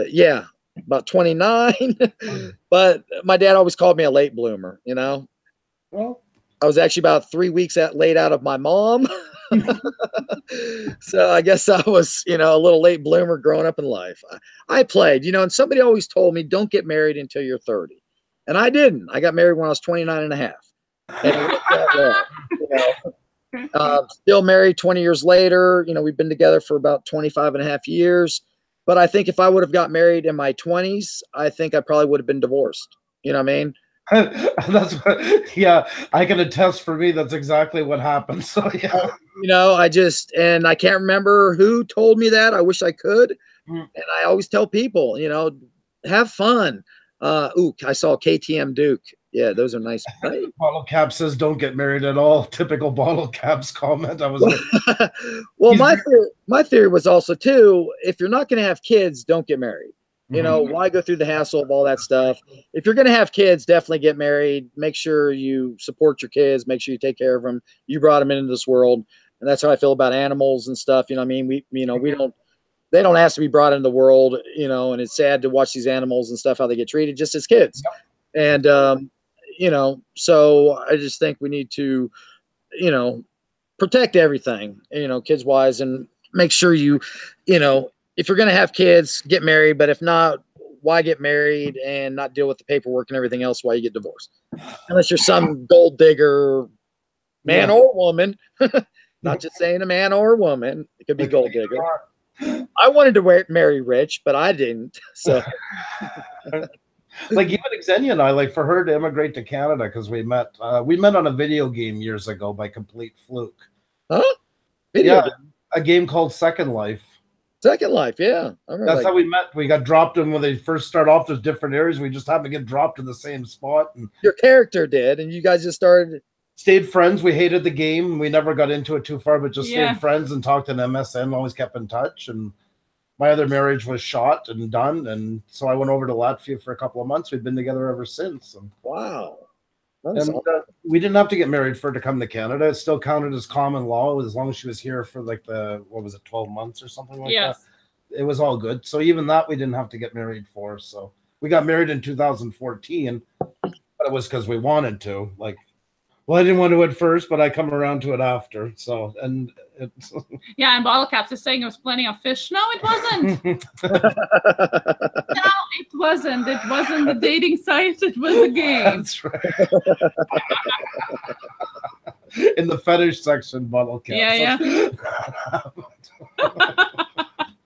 Yeah, about 29. But my dad always called me a late bloomer, Well, I was actually about 3 weeks late out of my mom. So I guess I was, a little late bloomer growing up in life. I played, and somebody always told me, don't get married until you're 30. And I didn't. I got married when I was 29 and a half. And still married 20 years later. We've been together for about 25 and a half years. But I think if I would have got married in my 20s, I think I probably would have been divorced. You know what I mean? That's what, yeah, I can attest for me. That's exactly what happened. So yeah, you know, I can't remember who told me that. I wish I could. And I always tell people, you know, have fun. Ooh, I saw KTM Duke. Yeah, those are nice. Bottle Cap says don't get married at all. Typical Bottle Cap's comment. I was like, well, my theory was also too, if you're not going to have kids, don't get married. You know, why go through the hassle of all that stuff? If you're going to have kids, definitely get married. Make sure you support your kids. Make sure you take care of them. You brought them into this world. And that's how I feel about animals and stuff. You know what I mean? They don't ask to be brought into the world, you know, and it's sad to watch these animals and stuff, how they get treated just as kids. And, you know, so I just think we need to, you know, protect everything, you know, kids wise, and make sure you know, if you're going to have kids, get married. But if not, why get married and not deal with the paperwork and everything else while you get divorced? Unless you're some gold digger, man or woman. Not just saying a man or a woman. It could be gold digger. I wanted to marry rich, but I didn't. So, like even Xenia and I, like for her to immigrate to Canada, because we met on a video game years ago by complete fluke. Huh? A game called Second Life. Second Life, yeah. That's how we met. We got dropped in when they first start off. There's different areas. We just happened to get dropped in the same spot. And your character did, and you guys just stayed friends. We hated the game. We never got into it too far, but just stayed friends and talked in MSN. Always kept in touch. And my other marriage was shot and done, and so I went over to Latvia for a couple of months. We've been together ever since. And, wow. And we didn't have to get married for her to come to Canada. It still counted as common law as long as she was here for like 12 months or something like that. It was all good. So even that we didn't have to get married for. So we got married in 2014, but it was because we wanted to. Like, well, I didn't want to at first, but I come around to it after. So, and it's yeah, and Bottle Caps is saying it was plenty of fish. No, it wasn't. No, it wasn't. It wasn't the dating site. It was a game. That's right. In the fetish section, Bottle Caps. Yeah.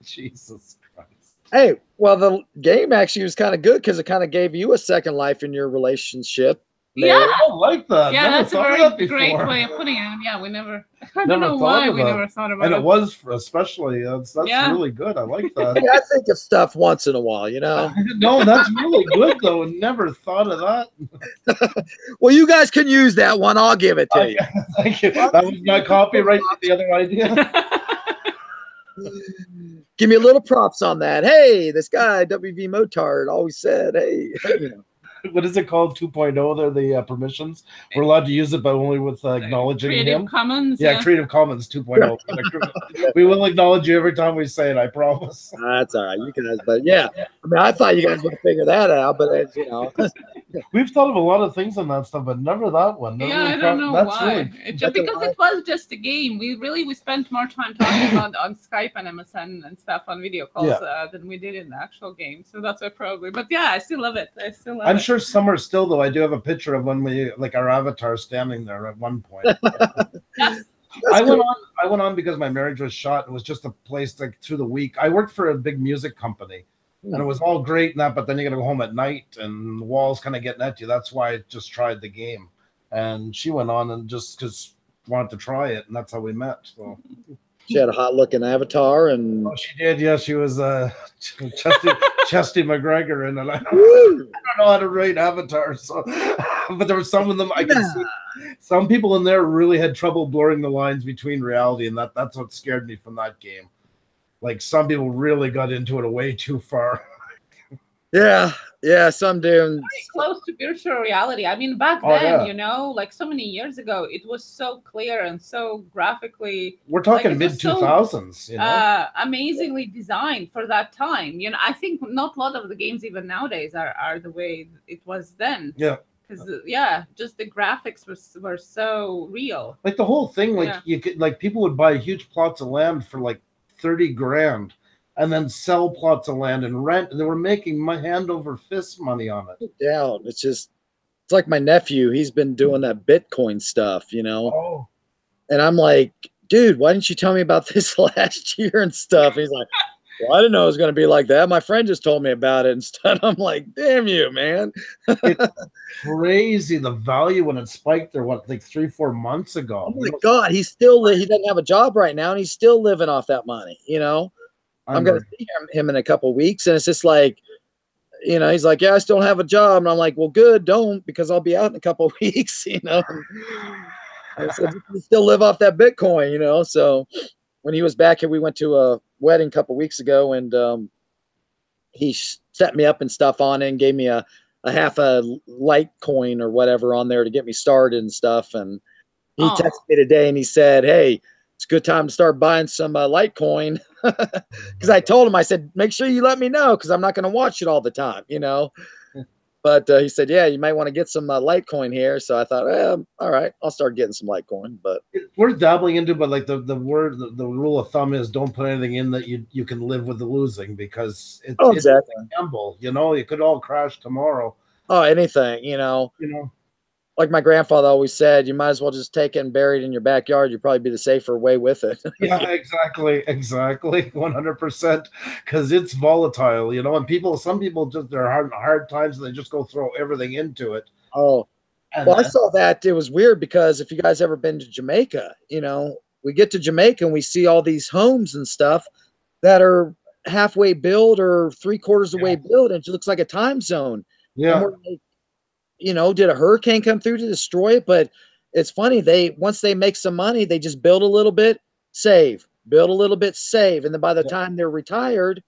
Jesus Christ. Hey, well, the game actually was kind of good because it kind of gave you a second life in your relationship. Yeah, I like that. Yeah, that's a very great way of putting it. Yeah, we never. I don't know why we never thought about it. And it was especially that's really good. I like that. Yeah, I think of stuff once in a while, you know. No, that's really good though. Never thought of that. Well, you guys can use that one. I'll give it to you. Thank you. That was my copyright to the other idea. Give me a little props on that. Hey, this guy WV MOTARD always said, "Hey." You know. What is it called? 2.0. They're the permissions. We're allowed to use it, but only with acknowledging Creative him. Commons. Yeah, Creative Commons 2.0. We will acknowledge you every time we say it. I promise. That's all right. You guys, but yeah, I mean, I thought you guys would figure that out, but it's, you know, we've thought of a lot of things on that stuff, but never that one. I don't know why. Because it was just a game. We spent more time talking about on Skype and MSN and stuff on video calls than we did in the actual game. So that's why probably. But yeah, I still love it. I'm sure some are still, though. I do have a picture of when we like our avatar standing there at one point. Yes. I went on because my marriage was shot. It was just a place like through the week. I worked for a big music company, and it was all great and that, but then you got to go home at night and the walls kind of getting at you. That's why I just tried the game. And she went on and just because wanted to try it, and that's how we met. So she had a hot looking avatar, and she did. Yeah, she was Chesty McGregor, and I don't know how to rate avatars. So, but there were some of them I could see. Some people in there really had trouble blurring the lines between reality, and that's what scared me from that game. Like some people really got into it way too far. Yeah, some do. Very close to virtual reality. I mean, back then, you know, like so many years ago, it was so clear and so graphically. We're talking mid-2000s, you know, amazingly designed for that time. You know, I think not a lot of the games even nowadays are the way it was then. Yeah. Because just the graphics were so real. Like the whole thing, like you could, like people would buy huge plots of land for like 30 grand. And then sell plots of land and rent. And they were making my hand over fist money on it. Yeah, it's like my nephew. He's been doing that Bitcoin stuff, you know. Oh. And I'm like, dude, why didn't you tell me about this last year and stuff? He's like, Well, I didn't know it was going to be like that. My friend just told me about it instead. I'm like, damn you, man. It's crazy the value when it spiked there, what, like 3-4 months ago. Oh my God, he doesn't have a job right now, and he's still living off that money. I'm going to see him in a couple of weeks, and it's just like, he's like, yeah, I still have a job, and I'm like, well, good, don't, because I'll be out in a couple of weeks. I said, you can still live off that Bitcoin. So when he was back here, we went to a wedding a couple of weeks ago, and he set me up and stuff on it and gave me a half a Litecoin or whatever on there to get me started and stuff. And he texted me today and he said, hey, it's a good time to start buying some Litecoin. Because I told him, I said, make sure you let me know, because I'm not going to watch it all the time, But he said, yeah, you might want to get some Litecoin here. So I thought, all right, I'll start getting some Litecoin. But we're dabbling into, but like the rule of thumb is don't put anything in that you can live with the losing, because it's exactly. a gamble. It could all crash tomorrow. Oh, anything, Like my grandfather always said, you might as well just take it and bury it in your backyard. You'd probably be the safer way with it. Yeah, exactly. 100%. Because it's volatile, and some people just, they're hard times and they just go throw everything into it. Oh, well, I saw that. It was weird because if you guys ever been to Jamaica, we get to Jamaica and we see all these homes and stuff that are halfway built or 3/4 of the way built, and it looks like a time zone. Yeah. Did a hurricane come through to destroy it? But it's funny, once they make some money, they just build a little bit, save, build a little bit, save, and then by the time they're retired,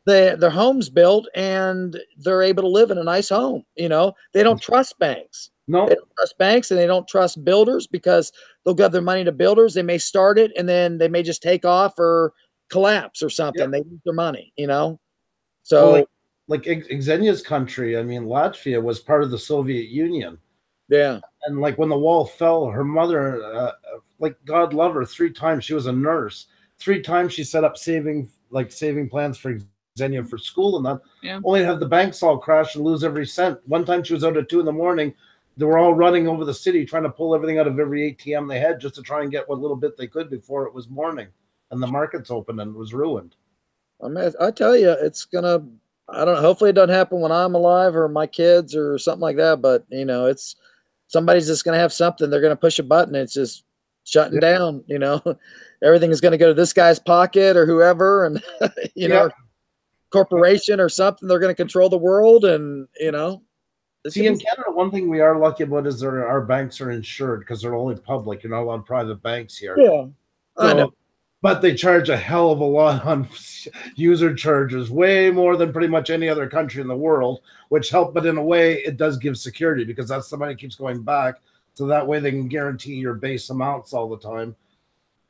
their home's built and they're able to live in a nice home. They don't trust banks. No, they don't trust banks, and they don't trust builders, because they'll give their money to builders. They may start it and then they may just take off or collapse or something. They lose their money. So. Well, like Xenia's country, Latvia was part of the Soviet Union. Yeah. And like when the wall fell, her mother, like God love her, 3 times, she was a nurse. 3 times she set up saving plans for Xenia for school, and that only have the banks all crash and lose every cent. One time she was out at 2 a.m. They were all running over the city trying to pull everything out of every ATM they had just to try and get what little bit they could before it was morning. And the markets opened and it was ruined. I tell you, it's going to, I don't know. Hopefully it doesn't happen when I'm alive or my kids or something like that. But, it's somebody's just going to have something. They're going to push a button. And it's just shutting down, everything is going to go to this guy's pocket or whoever. And, corporation or something. They're going to control the world. And, See, in Canada, one thing we are lucky about is our banks are insured because they're only public. You're not allowed private banks here. Yeah. I know. But they charge a hell of a lot on user charges, way more than pretty much any other country in the world, which help. But in a way, it does give security because that's the money keeps going back. So that way they can guarantee your base amounts all the time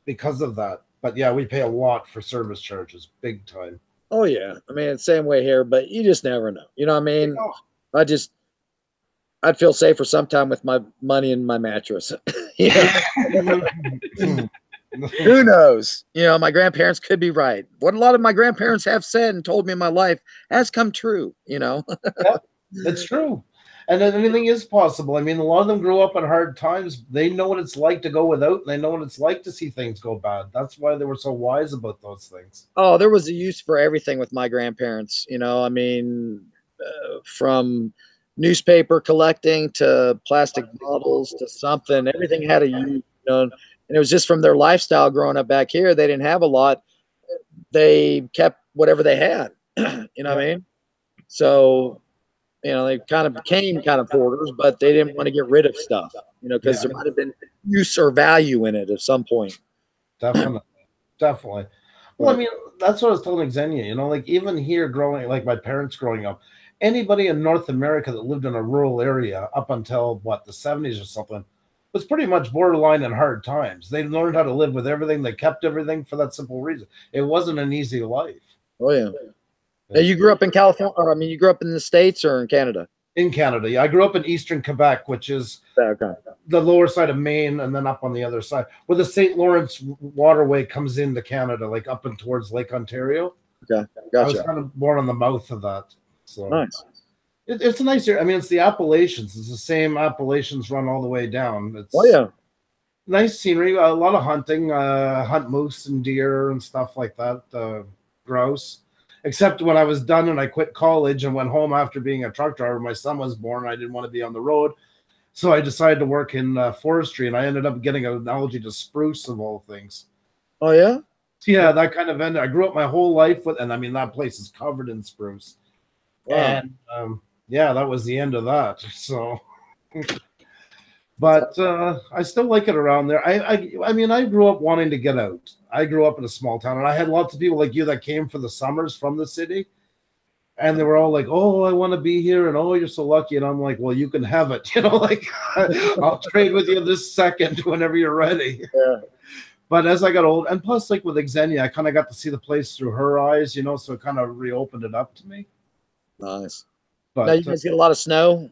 because of that. But yeah, we pay a lot for service charges, big time. Oh, yeah. It's the same way here, but you just never know. You know what I mean? Oh. I'd feel safer sometime with my money in my mattress. Who knows? My grandparents could be right. What a lot of my grandparents have said and told me in my life has come true, Yeah, it's true. And then anything is possible. A lot of them grew up in hard times. They know what it's like to go without, and they know what it's like to see things go bad. That's why they were so wise about those things. Oh, there was a use for everything with my grandparents, from newspaper collecting to plastic bottles to something. Everything had a use, and it was just from their lifestyle growing up back here. They didn't have a lot. They kept whatever they had, what I mean? So, they kind of became kind of hoarders, but they didn't want to get rid of stuff, because there might have been use or value in it at some point. Definitely. Well, that's what I was telling Xenia, like even here like my parents growing up, anybody in North America that lived in a rural area up until the 70s or something was pretty much borderline in hard times. They learned how to live with everything. They kept everything for that simple reason. It wasn't an easy life. Oh, yeah. Now, you grew up in California, or you grew up in the States or in Canada? In Canada, yeah. I grew up in eastern Quebec, which is the lower side of Maine, and then up on the other side, where the St. Lawrence waterway comes into Canada, like up and towards Lake Ontario. Okay, gotcha. I was kind of born on the mouth of that. So nice. It's a nice area. It's the Appalachians. It's the same Appalachians run all the way down. It's nice scenery. A lot of hunting, hunt moose and deer and stuff like that. grouse. Except when I was done and I quit college and went home after being a truck driver, my son was born. I didn't want to be on the road. So I decided to work in forestry, and I ended up getting an analogy to spruce of all things. Oh, yeah? Yeah, that kind of ended. I grew up my whole life with, and I mean, that place is covered in spruce. Wow. And yeah, that was the end of that. So, but I still like it around there. I mean, I grew up wanting to get out. I grew up in a small town, and I had lots of people like you that came for the summers from the city. And they were all like, "Oh, I want to be here," and "Oh, you're so lucky." And I'm like, "Well, you can have it, you know. Like, I'll trade with you this second whenever you're ready." Yeah. But as I got old, and plus, like with Xenia, I kind of got to see the place through her eyes, you know, so it kind of reopened it up to me. Nice. But now you guys get a lot of snow.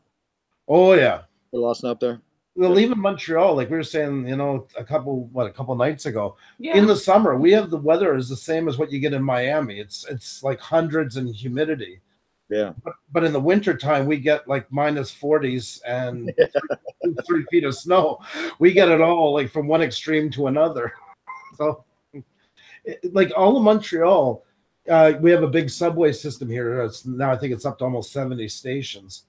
Oh yeah, a lot of snow up there. Well, even Montreal, like we were saying, you know, a couple nights ago, Yeah. in the summer, we have the weather is the same as what you get in Miami. It's like hundreds and humidity. Yeah. But in the wintertime, we get like minus 40s and 3 feet of snow. We get it all like from one extreme to another. So like all of Montreal, we have a big subway system here. Now I think it's up to almost 70 stations.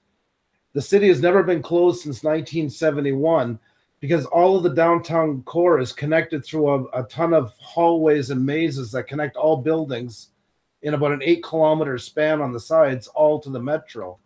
The city has never been closed since 1971 because all of the downtown core is connected through a ton of hallways and mazes that connect all buildings in about an 8-kilometer span on the sides, all to the metro.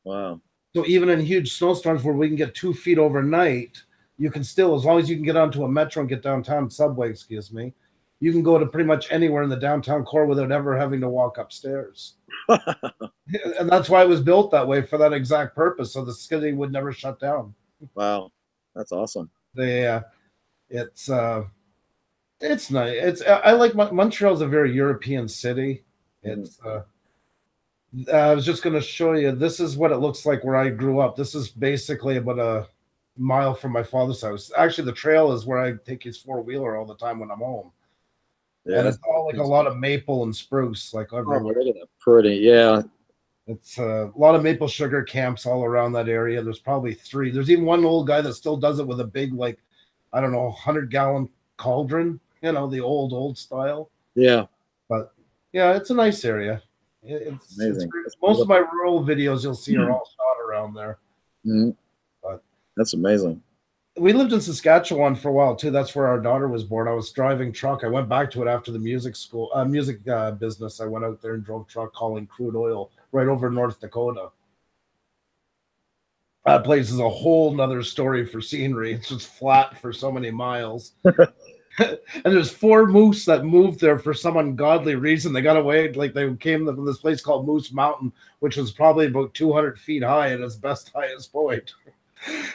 Wow. So even in huge snowstorms where we can get 2 feet overnight, you can still, as long as you can get onto a metro and get downtown subway, excuse me, you can go to pretty much anywhere in the downtown core without ever having to walk upstairs. And that's why it was built that way, for that exact purpose, so the city would never shut down. Wow, that's awesome. It's nice. I like Montreal's a very European city. It's I was just going to show you. This is what it looks like where I grew up. This is basically about a mile from my father's house. Actually, the trail is where I take his 4-wheeler all the time when I'm home. Yeah, and it's all like a lot of maple and spruce, like everywhere. Oh, look at that pretty, yeah. It's a lot of maple sugar camps all around that area. There's probably 3. There's even one old guy that still does it with a big, like, I don't know, 100-gallon cauldron. You know, the old style. Yeah. But yeah, it's a nice area. It's amazing. Most of my rural videos you'll see are all shot around there. Mm-hmm. But that's amazing. We lived in Saskatchewan for a while too. That's where our daughter was born. I was driving truck. I went back to it after the music business. I went out there and drove truck hauling crude oil right over North Dakota. That place is a whole nother story for scenery. It's just flat for so many miles. And there's 4 moose that moved there for some ungodly reason. They got away, like they came from this place called Moose Mountain, which was probably about 200 feet high at its best highest point.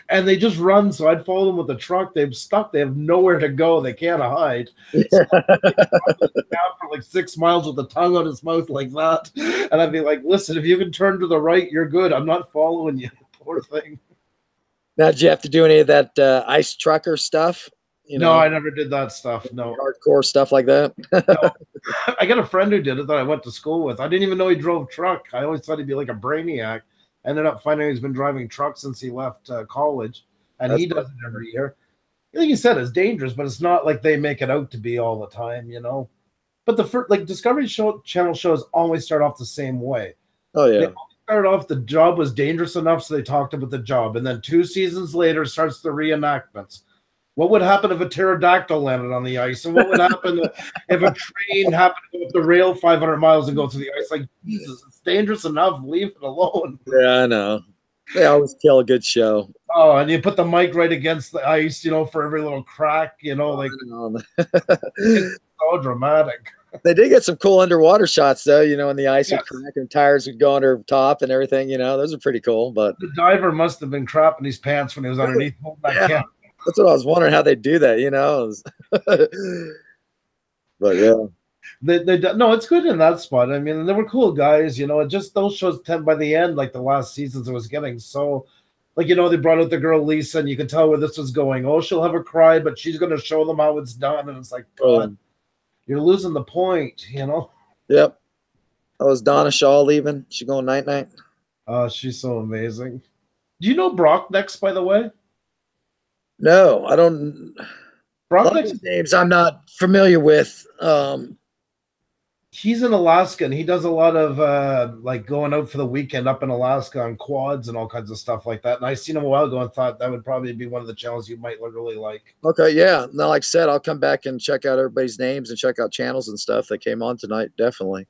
And they just run, so I'd follow them with the truck. They've stuck. They have nowhere to go. They can't hide. So for like 6 miles with the tongue out his mouth like that. And I'd be like, listen, if you can turn to the right, you're good. I'm not following you. Poor thing. Now, did you have to do any of that ice trucker stuff? You know, no, I never did that stuff. No. Hardcore stuff like that? No. I got a friend who did it that I went to school with. I didn't even know he drove truck. I always thought he'd be like a brainiac. Ended up finding he's been driving truck since he left college, and he does it every year. Like you said, it's dangerous, but it's not like they make it out to be all the time, you know. But the first, like Discovery Channel shows always start off the same way. Oh yeah. They always started off the job was dangerous enough, so they talked about the job, and then 2 seasons later starts the reenactments. What would happen if a pterodactyl landed on the ice? And what would happen if a train happened to go up the rail 500 miles and go through the ice? Like, Jesus, it's dangerous enough. Leave it alone. Yeah, I know. They always kill a good show. Oh, and you put the mic right against the ice, you know, for every little crack, you know, like it's so dramatic. They did get some cool underwater shots, though, you know, when the ice would crack and tires would go under top and everything, you know. Those are pretty cool. But the diver must have been crapping his pants when he was underneath holding that camera. That's what I was wondering, how they do that, you know. But yeah, no, it's good in that spot. I mean, they were cool guys, you know. It just those shows tend by the end, like the last seasons, it was getting so, like, you know, they brought out the girl Lisa, and you could tell where this was going. Oh, she'll have a cry, but she's going to show them how it's done, and it's like, God, you're losing the point, you know. Yep. Oh, is Donna Shaw leaving? She going night? Oh, she's so amazing. Do you know Brock next, by the way? No, I don't. Brock names I'm not familiar with. He's in Alaska, and he does a lot of like going out for the weekend up in Alaska on quads and all kinds of stuff like that. And I seen him a while ago and thought that would probably be one of the channels you might really like. Okay, yeah. Now, like I said, I'll come back and check out everybody's names and check out channels and stuff that came on tonight, definitely,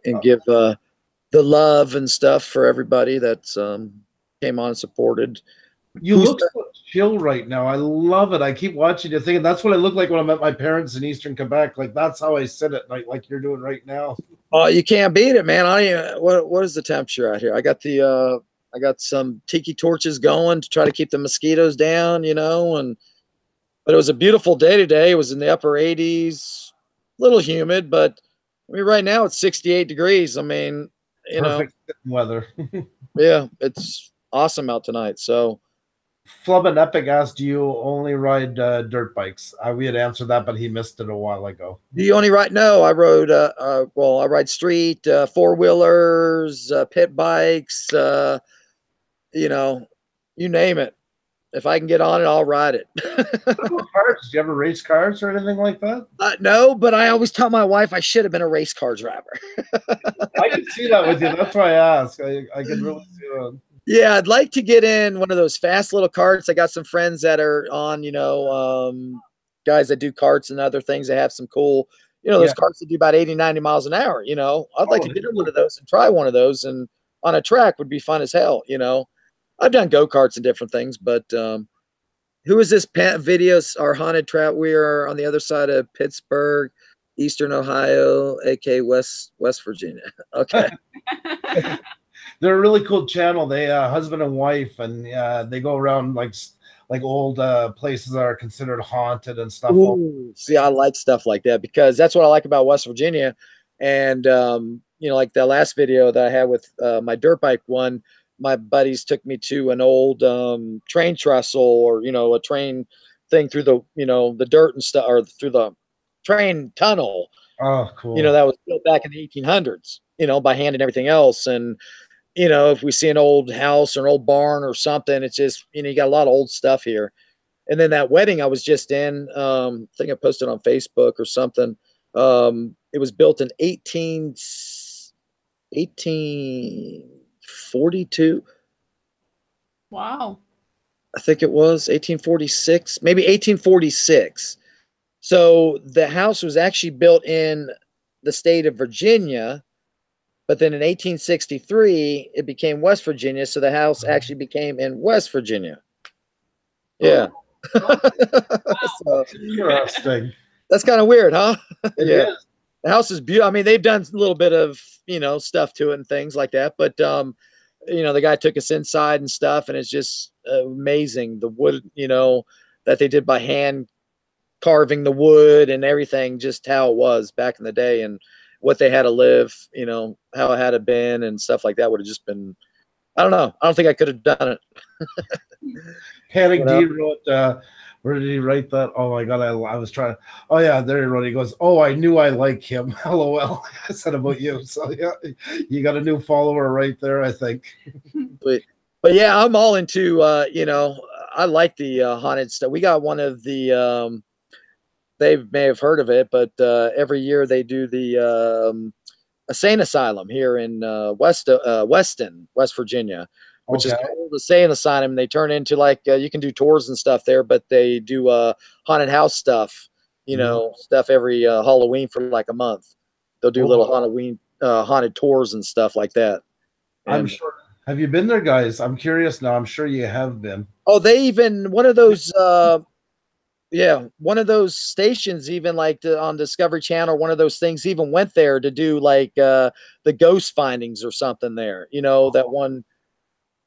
and give the love and stuff for everybody that's came on and supported. You look so chill right now. I love it. I keep watching you thinking that's what I look like when I'm at my parents in Eastern Quebec. Like that's how I sit at night, like you're doing right now. Oh, you can't beat it, man. What is the temperature out here? I got I got some tiki torches going to try to keep the mosquitoes down, you know, but it was a beautiful day today. It was in the upper 80s, a little humid, but I mean right now it's 68 degrees. I mean, you Perfect weather. Yeah, it's awesome out tonight. So Flub and Epic asked, do you only ride dirt bikes? We had answered that, but he missed it a while ago. Do you only ride? No, I rode, well, I ride street, four-wheelers, pit bikes, you know, you name it. If I can get on it, I'll ride it. Cars? Do you ever race cars or anything like that? No, but I always tell my wife I should have been a race car driver. I can see that with you. That's why I ask. I can really see that. Yeah, I'd like to get in one of those fast little carts. I got some friends that are on, you know, guys that do carts and other things. They have some cool, you know, those carts that do about 80, 90 miles an hour, you know. I'd like to get in one of those and try one of those, and on a track would be fun as hell, you know. I've done go-karts and different things, but who is this videos? Our haunted trap. We are on the other side of Pittsburgh, Eastern Ohio, aka West Virginia. Okay. They're a really cool channel. They husband and wife, and they go around like old places that are considered haunted and stuff. Ooh, see, I like stuff like that because that's what I like about West Virginia. And you know, like the last video that I had with my dirt bike one, my buddies took me to an old train trestle, or you know, a train thing through the, you know, the dirt and stuff, or through the train tunnel. Oh, cool. You know, that was built back in the 1800s, you know, by hand and everything else. And you know, if we see an old house or an old barn or something, it's just, you know, you got a lot of old stuff here. And then that wedding I was just in, I think I posted on Facebook or something. It was built in 1842. Wow. I think it was 1846, maybe 1846. So the house was actually built in the state of Virginia. But then in 1863, it became West Virginia, so the house actually became in West Virginia. Yeah. Wow. So, interesting. That's kind of weird, huh? Yeah. The house is beautiful. I mean, they've done a little bit of, you know, stuff to it and things like that. But, you know, the guy took us inside and stuff, and it's just amazing. The wood, you know, that they did by hand, carving the wood and everything, just how it was back in the day. And what they had to live, you know, how it had to been and stuff like that would have just been, I don't know. I don't think I could have done it. Panic D wrote, where did he write that? Oh my God, I was trying. Oh yeah, there he wrote. He goes, oh, I knew I like him. LOL. I said about you. So yeah, you got a new follower right there, I think. But yeah, I'm all into, you know, I like the haunted stuff. We got one of the, they may have heard of it, but every year they do the insane asylum here in Weston, West Virginia, which is called the insane asylum. They turn into like you can do tours and stuff there, but they do haunted house stuff, you know, stuff every Halloween for like a month. They'll do little Halloween haunted tours and stuff like that. And I'm sure. Have you been there, guys? I'm curious now. I'm sure you have been. Oh, they even one of those. Yeah, one of those stations, even like on Discovery Channel, one of those things even went there to do like the ghost findings or something there. You know, that one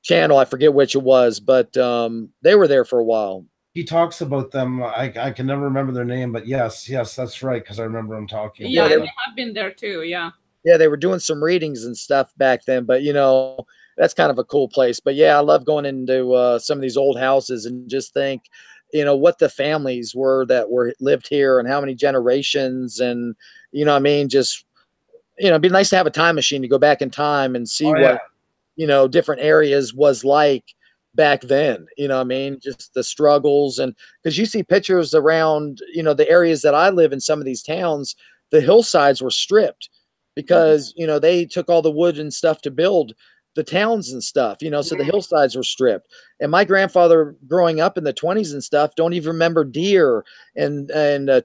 channel, I forget which it was, but they were there for a while. He talks about them. I can never remember their name, but yes, that's right, because I remember him talking. Yeah, they have been there too, yeah. Yeah, they were doing some readings and stuff back then, but you know, that's kind of a cool place. But yeah, I love going into some of these old houses and just think, you know, what the families were that were lived here and how many generations, and you know what I mean, just, you know, it'd be nice to have a time machine to go back in time and see what, you know, different areas was like back then, you know what I mean, just the struggles. And because you see pictures around, you know, the areas that I live in, some of these towns, the hillsides were stripped because, you know, they took all the wood and stuff to build the towns and stuff, you know, so the hillsides were stripped. And my grandfather growing up in the 20s and stuff don't even remember deer and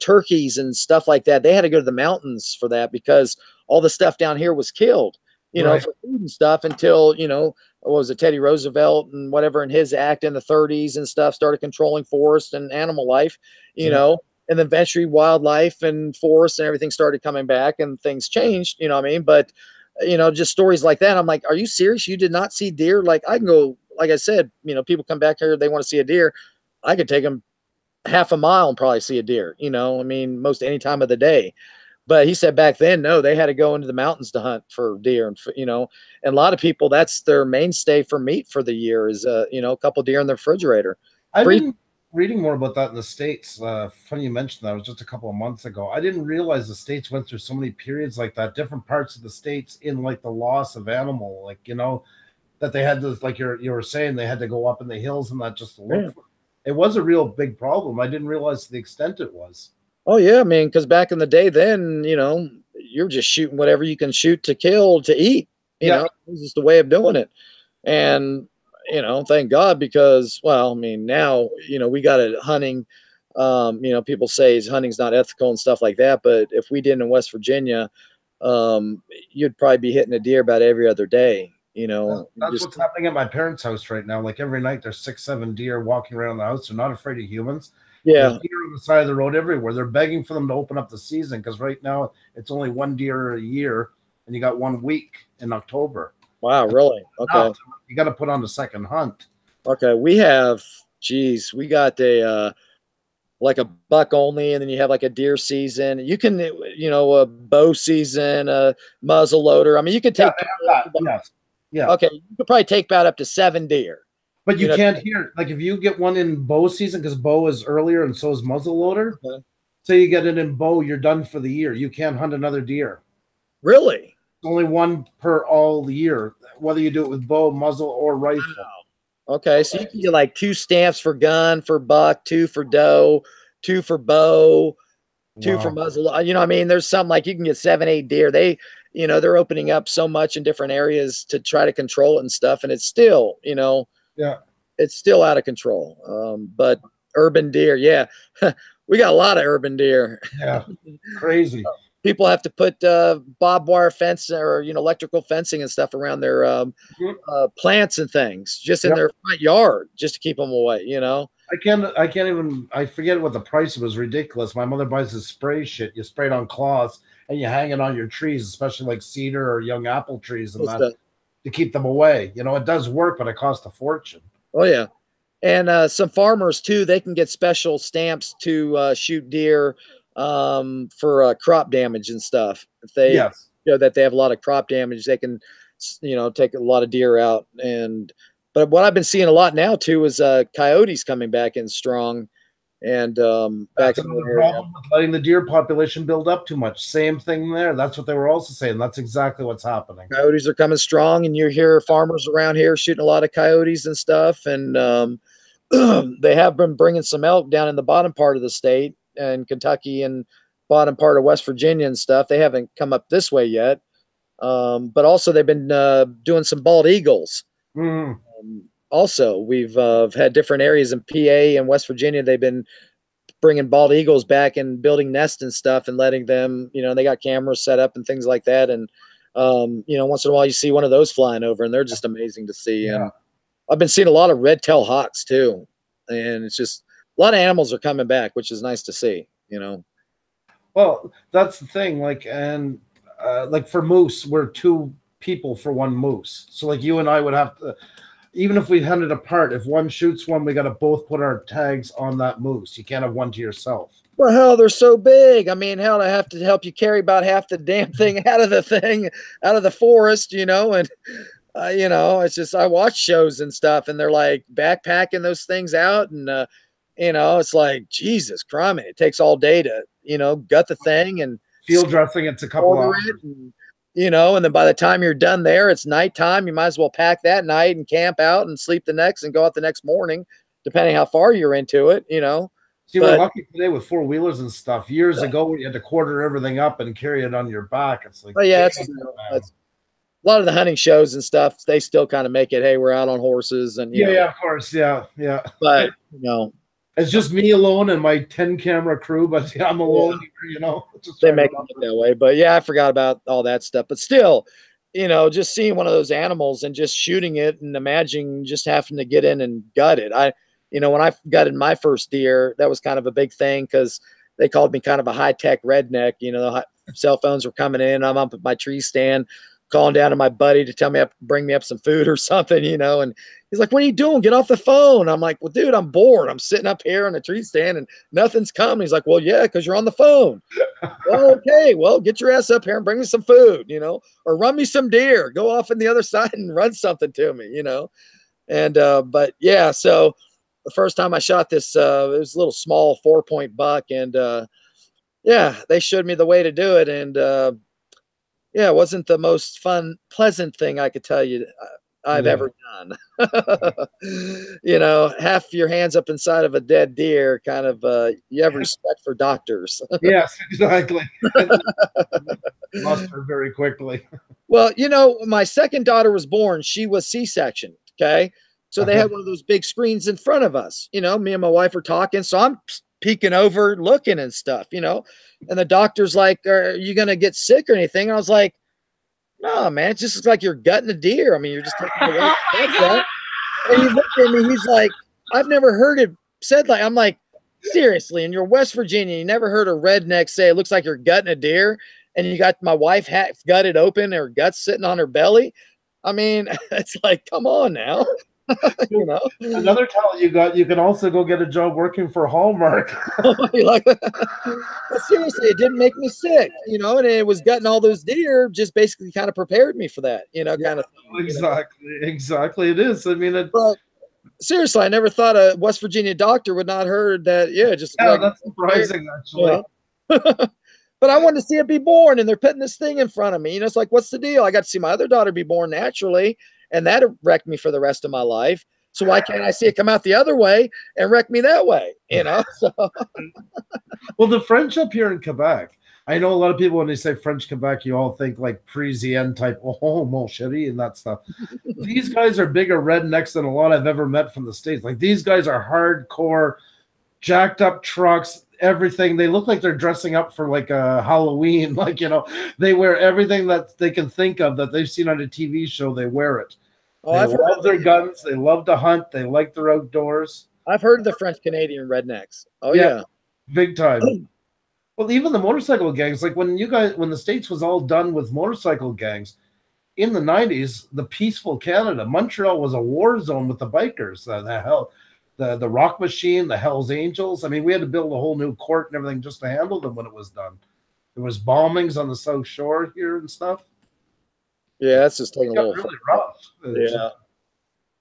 turkeys and stuff like that. They had to go to the mountains for that because all the stuff down here was killed, you know, for food and stuff until, you know, what was it, Teddy Roosevelt and whatever in his act in the 30s and stuff started controlling forest and animal life, you know, and then eventually wildlife and forests and everything started coming back and things changed, you know what I mean? But, you know, just stories like that. I'm like, are you serious? You did not see deer? Like I can go, like I said, you know, people come back here, they want to see a deer. I could take them half a mile and probably see a deer, you know, I mean, most any time of the day. But he said back then, no, they had to go into the mountains to hunt for deer. And, you know, and a lot of people, that's their mainstay for meat for the year is, you know, a couple deer in the refrigerator. I've been reading more about that in the States. Funny you mentioned that. It was just a couple of months ago. I didn't realize the States went through so many periods like that, different parts of the States in like the loss of animal, like, you know, that they had to, like you were saying, they had to go up in the hills and that just to look for it. It was a real big problem. I didn't realize the extent it was. Oh yeah, I mean, because back in the day, then, you know, you're just shooting whatever you can shoot to kill to eat. You know, this is the way of doing it. And, you know, thank God, because, well, I mean, now, you know, we got it hunting. You know, people say hunting's not ethical and stuff like that. But if we did in West Virginia, you'd probably be hitting a deer about every other day. You know, that's what's happening at my parents' house right now. Like every night, there's 6-7 deer walking around the house. They're not afraid of humans. Yeah, there's deer on the side of the road everywhere. They're begging for them to open up the season because right now it's only one deer a year, and you got 1 week in October. Wow, really? Okay, you got to put on the second hunt. Okay, we have, geez, we got a like a buck only, and then you have like a deer season. You can, you know, a bow season, a muzzle loader. I mean, you could take. Yeah. Okay, you could probably take about up to 7 deer. But you can't hear, like if you get one in bow season, because bow is earlier and so is muzzleloader. Okay. So you get it in bow, you're done for the year. You can't hunt another deer. Really? Only one per all year, whether you do it with bow, muzzle, or rifle. Wow. Okay, so you can get like 2 stamps for gun, for buck, 2 for doe, 2 for bow, 2 for muzzle. You know what I mean? There's some like you can get 7, 8 deer. They, you know, they're opening up so much in different areas to try to control it and stuff. And it's still, you know, it's still out of control. But urban deer, we got a lot of urban deer. Yeah, crazy. People have to put barbed wire fence or, you know, electrical fencing and stuff around their plants and things just in their front yard just to keep them away, you know. I can't even, I forget what the price was. Ridiculous. My mother buys this spray shit. You spray it on cloths and you hang it on your trees, especially like cedar or young apple trees and that, to keep them away. You know, it does work, but it costs a fortune. Oh yeah. And some farmers too, they can get special stamps to shoot deer for crop damage and stuff. If they know that they have a lot of crop damage, they can, you know, take a lot of deer out. And but what I've been seeing a lot now too is coyotes coming back in strong. And back in the problem with letting the deer population build up too much. Same thing there. That's what they were also saying. That's exactly what's happening. Coyotes are coming strong, and you hear farmers around here shooting a lot of coyotes and stuff. And they have been bringing some elk down in the bottom part of the state and Kentucky and bottom part of West Virginia and stuff. They haven't come up this way yet. But also they've been doing some bald eagles. Also, we've had different areas in PA and West Virginia. They've been bringing bald eagles back and building nests and stuff and letting them, you know, they got cameras set up and things like that. And, you know, once in a while you see one of those flying over and they're just amazing to see. And I've been seeing a lot of red-tailed hawks too. And it's just a lot of animals are coming back, which is nice to see, you know. Well, that's the thing. Like, and like for moose, we're 2 people for 1 moose. So like you and I would have to, even if we hunted apart, if one shoots one, we got to both put our tags on that moose. You can't have one to yourself. Well, hell, they're so big. I mean, hell, I have to help you carry about half the damn thing out of the forest, you know. And you know, it's just I watch shows and stuff, and they're like backpacking those things out, and you know, it's like Jesus Christ, it takes all day to, you know, gut the thing and field dressing. It's a couple hours. You know, and then by the time you're done there, it's nighttime. You might as well pack that night and camp out and sleep the next and go out the next morning, depending how far you're into it, you know. See, we're lucky today with 4-wheelers and stuff. Years ago, when you had to quarter everything up and carry it on your back, it's like, oh yeah, that's a lot of the hunting shows and stuff. They still kind of make it, hey, we're out on horses, and you know. Yeah, of course, yeah. But you know, it's just me alone and my 10-camera crew, but I'm alone here, you know. They make it that way. But yeah, I forgot about all that stuff. But still, you know, just seeing one of those animals and just shooting it and imagining just having to get in and gut it. You know, when I gutted my first deer, that was kind of a big thing because they called me kind of a high-tech redneck. You know, the cell phones were coming in. I'm up at my tree stand calling down to my buddy to tell me bring me up some food or something, you know, and he's like, what are you doing? Get off the phone. I'm like, well, dude, I'm bored. I'm sitting up here on a tree stand and nothing's coming. He's like, well, yeah, because you're on the phone. Well, okay, well, get your ass up here and bring me some food, you know, or run me some deer. Go off on the other side and run something to me, you know. And but yeah, so the first time I shot this, it was a little small 4-point buck, and yeah, they showed me the way to do it, and yeah, it wasn't the most pleasant thing I could tell you I've ever done. You know, half your hands up inside of a dead deer, kind of, you have respect for doctors. Yes, exactly. Lost her very quickly. Well, you know, my second daughter was born. She was C-section, okay? So they had one of those big screens in front of us. You know, me and my wife are talking, so I'm peeking over, looking and stuff, you know, and the doctor's like, are you going to get sick or anything? And I was like, no, man, it just looks like you're gutting a deer. I mean, you're just taking the right. And he looked at me, he's like, I've never heard it said like, I'm like, seriously, and you're West Virginia, you never heard a redneck say it looks like you're gutting a deer, and you got my wife half gutted open, her guts sitting on her belly. I mean, it's like, come on now. You know, another talent you got, you can also go get a job working for Hallmark. Like, but seriously, it didn't make me sick, you know, and it was gutting all those deer just basically kind of prepared me for that, you know, kind of thing, exactly, you know? Exactly, it is. I mean, but seriously, I never thought a West Virginia doctor would not heard that. Yeah, just like, that's surprising, actually. You know? But I wanted to see it be born, and they're putting this thing in front of me. You know, it's like, what's the deal? I got to see my other daughter be born naturally, and that wrecked me for the rest of my life. So why can't I see it come out the other way and wreck me that way? You know? So. Well, the French up here in Quebec, I know a lot of people, when they say French Quebec, you all think like Parisienne type, oh, mon chéri, and that stuff. These guys are bigger rednecks than a lot I've ever met from the States. Like, these guys are hardcore, jacked up trucks, everything. They look like they're dressing up for like a Halloween. Like, you know, they wear everything that they can think of that they've seen on a TV show. They wear it. They love their guns. They love to hunt. They like their outdoors. I've heard of the French Canadian rednecks. Oh yeah. Big time. Well, even the motorcycle gangs, like when the States was all done with motorcycle gangs in the 90s, the peaceful Canada, Montreal was a war zone with the bikers. The Rock Machine, the Hells Angels. I mean, we had to build a whole new court and everything just to handle them when it was done. There was bombings on the South Shore here and stuff. Yeah, that's just taking a little really rough. Yeah,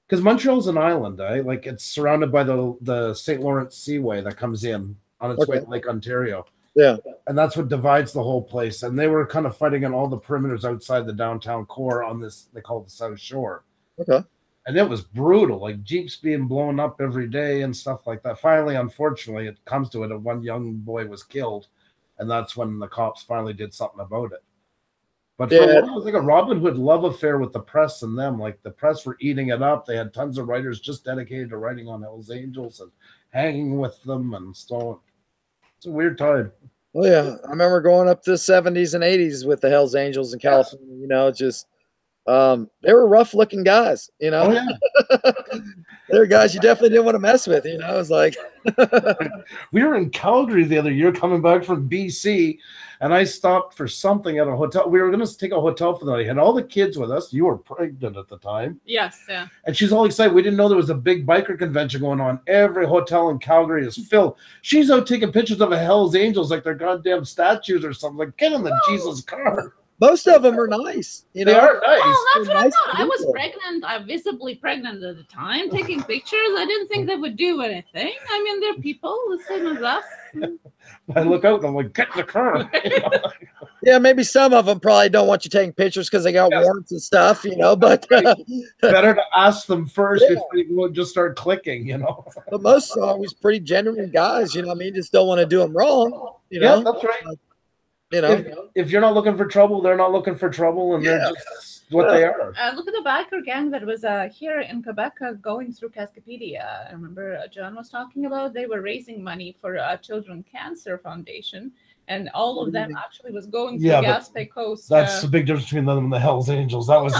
because Montreal's an island, like it's surrounded by the St. Lawrence Seaway that comes in on its way to Lake Ontario. Yeah, and that's what divides the whole place. And they were kind of fighting on all the perimeters outside the downtown core on this, they call it the South Shore. Okay. And it was brutal, like Jeeps being blown up every day and stuff like that. Finally, unfortunately, it comes to it, and one young boy was killed, and that's when the cops finally did something about it. But for a while, it was like a Robin Hood love affair with the press and them. Like, the press were eating it up. They had tons of writers just dedicated to writing on Hells Angels and hanging with them and so on. It's a weird time. Oh yeah, I remember going up to the 70s and 80s with the Hells Angels in California. Yes. You know, just they were rough looking guys, you know. Oh, yeah. They were guys you definitely didn't want to mess with, you know. It was like we were in Calgary the other year coming back from BC, and I stopped for something at a hotel. We were going to take a hotel for the night. We had all the kids with us. You were pregnant at the time. Yes, yeah. And she's all excited. We didn't know there was a big biker convention going on. Every hotel in Calgary is filled. She's out taking pictures of the Hells Angels like they're goddamn statues or something. Like, get in the Jesus car. Most of them are nice. You know? They are nice. Oh, that's what I thought. I was pregnant. I was visibly pregnant at the time, taking pictures. I didn't think they would do anything. I mean, they're people the same as us. I look out and I'm like, get in the car. Yeah, maybe some of them probably don't want you taking pictures because they got warrants and stuff, you know, but better to ask them first before you just start clicking, you know. But most are always pretty genuine guys, you know what I mean? Just don't want to do them wrong, you know. Yeah, that's right. You know, if you're not looking for trouble, they're not looking for trouble, and they're just what they are. Look at the biker gang that was here in Quebec going through Cascapedia. I remember John was talking about they were raising money for Children Cancer Foundation, and all of them actually was going through Gaspé Coast. That's the big difference between them and the Hells Angels. That was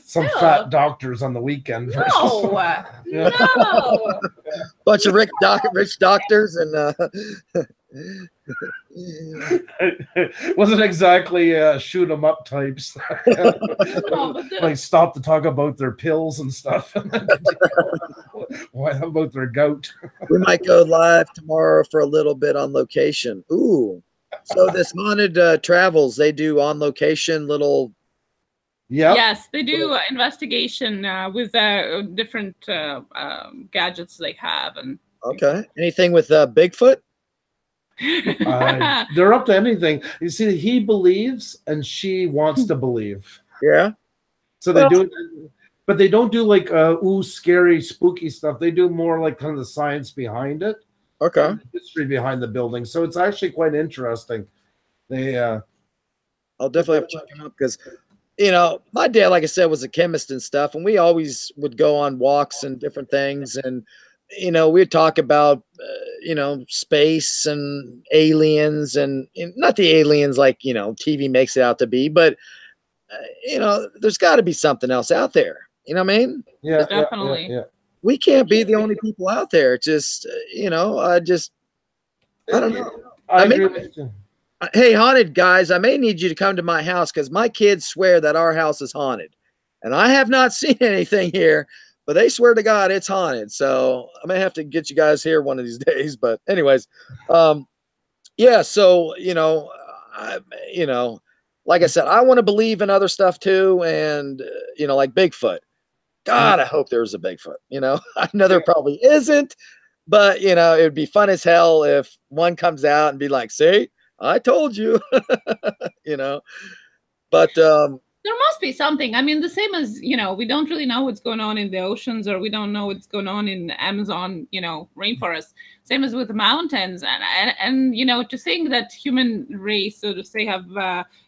some fat doctors on the weekend. No, no. Bunch of rich doctors and wasn't exactly shoot 'em up types. Like stop to talk about their pills and stuff. What about their gout? We might go live tomorrow for a little bit on location. Ooh, so this Haunted Travels, they do on location little. Yeah. Yes, they do investigation with different gadgets they have and. Okay. Anything with Bigfoot? They're up to anything. You see, he believes and she wants to believe. Yeah. So they do it, but they don't do like scary, spooky stuff. They do more like kind of the science behind it. Okay. The history behind the building. So it's actually quite interesting. They I'll definitely have to check them out because you know, my dad, like I said, was a chemist and stuff, and we always would go on walks and different things and you know, we'd talk about, you know, space and aliens and not the aliens like, you know, TV makes it out to be, but, you know, there's got to be something else out there. You know what I mean? Yeah, definitely. Yeah. We can't be the only people out there. Just, you know, I don't know. I agree with you. Hey, haunted guys, I may need you to come to my house because my kids swear that our house is haunted. And I have not seen anything here. But they swear to God it's haunted. So I may have to get you guys here one of these days. But anyways, yeah. So, you know, like I said, I want to believe in other stuff too. And, you know, like Bigfoot. God, I hope there's a Bigfoot. You know, I know there probably isn't. But, you know, it would be fun as hell if one comes out and be like, see, I told you, you know. But there must be something. I mean, the same as, you know, we don't really know what's going on in the oceans or we don't know what's going on in Amazon, you know, rainforest. Same as with the mountains. And you know, to think that human race, so to say, have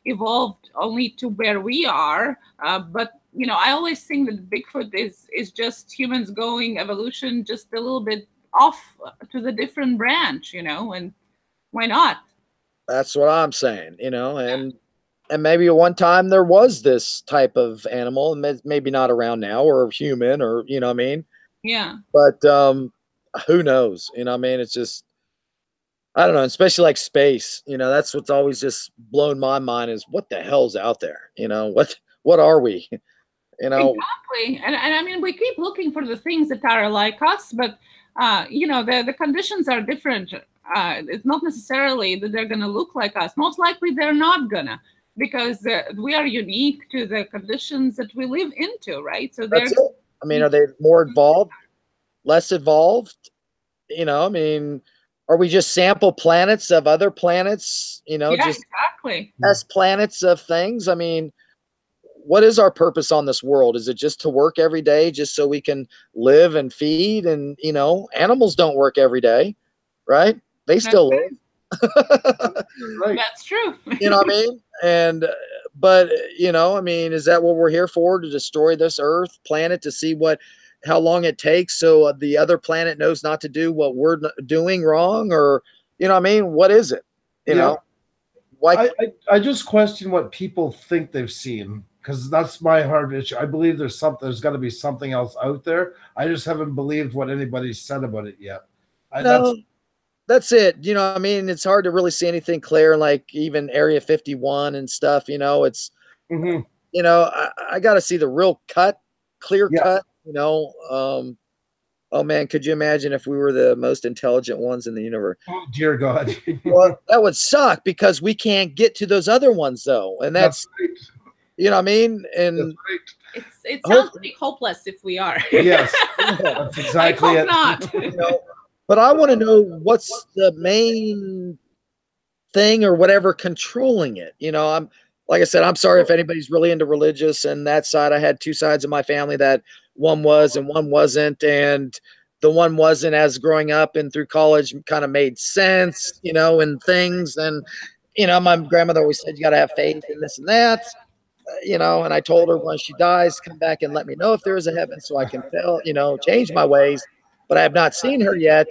evolved only to where we are. But, you know, I always think that Bigfoot is just humans going evolution just a little bit off to the different branch, you know, and why not? That's what I'm saying, you know, and maybe at one time there was this type of animal, maybe not around now or human or, you know what I mean? Yeah. But who knows? You know what I mean? It's just, I don't know, especially like space, you know, that's what's always just blown my mind is what the hell's out there? You know, what are we? You know? Exactly. And I mean, we keep looking for the things that are like us, but, you know, the conditions are different. It's not necessarily that they're going to look like us. Most likely they're not gonna. Because we are unique to the conditions that we live into, right? So that's it. I mean, are they more involved, less evolved? You know, I mean, are we just sample planets of other planets? You know, yeah, just exactly. test planets of things. I mean, what is our purpose on this world? Is it just to work every day, just so we can live and feed? And you know, animals don't work every day, right? They still live. Right. That's true. You know what I mean? And but you know, I mean, is that what we're here for, to destroy this earth planet, to see how long it takes so the other planet knows not to do what we're doing wrong? Or you know what I mean? What is it? You know, why I just question what people think they've seen, because that's my hard issue. I believe there's got to be something else out there. I just haven't believed what anybody's said about it yet. That's it. You know, I mean, it's hard to really see anything clear, like even Area 51 and stuff, you know, it's, you know, I got to see the real clear cut, you know. Oh man, could you imagine if we were the most intelligent ones in the universe? Oh, dear God. Well, that would suck because we can't get to those other ones though. And that's right. You know what I mean? And right. It sounds pretty hopeless if we are. Yes. That's exactly I hope not. You know, but I want to know what's the main thing or whatever controlling it. You know, like I said, I'm sorry if anybody's really into religious and that side. I had two sides of my family that one was and one wasn't. And the one wasn't, as growing up and through college kind of made sense, you know, and things. And, you know, my grandmother always said, you got to have faith in this and that, you know, and I told her when she dies, come back and let me know if there is a heaven so I can tell, you know, change my ways. But I have not seen her yet.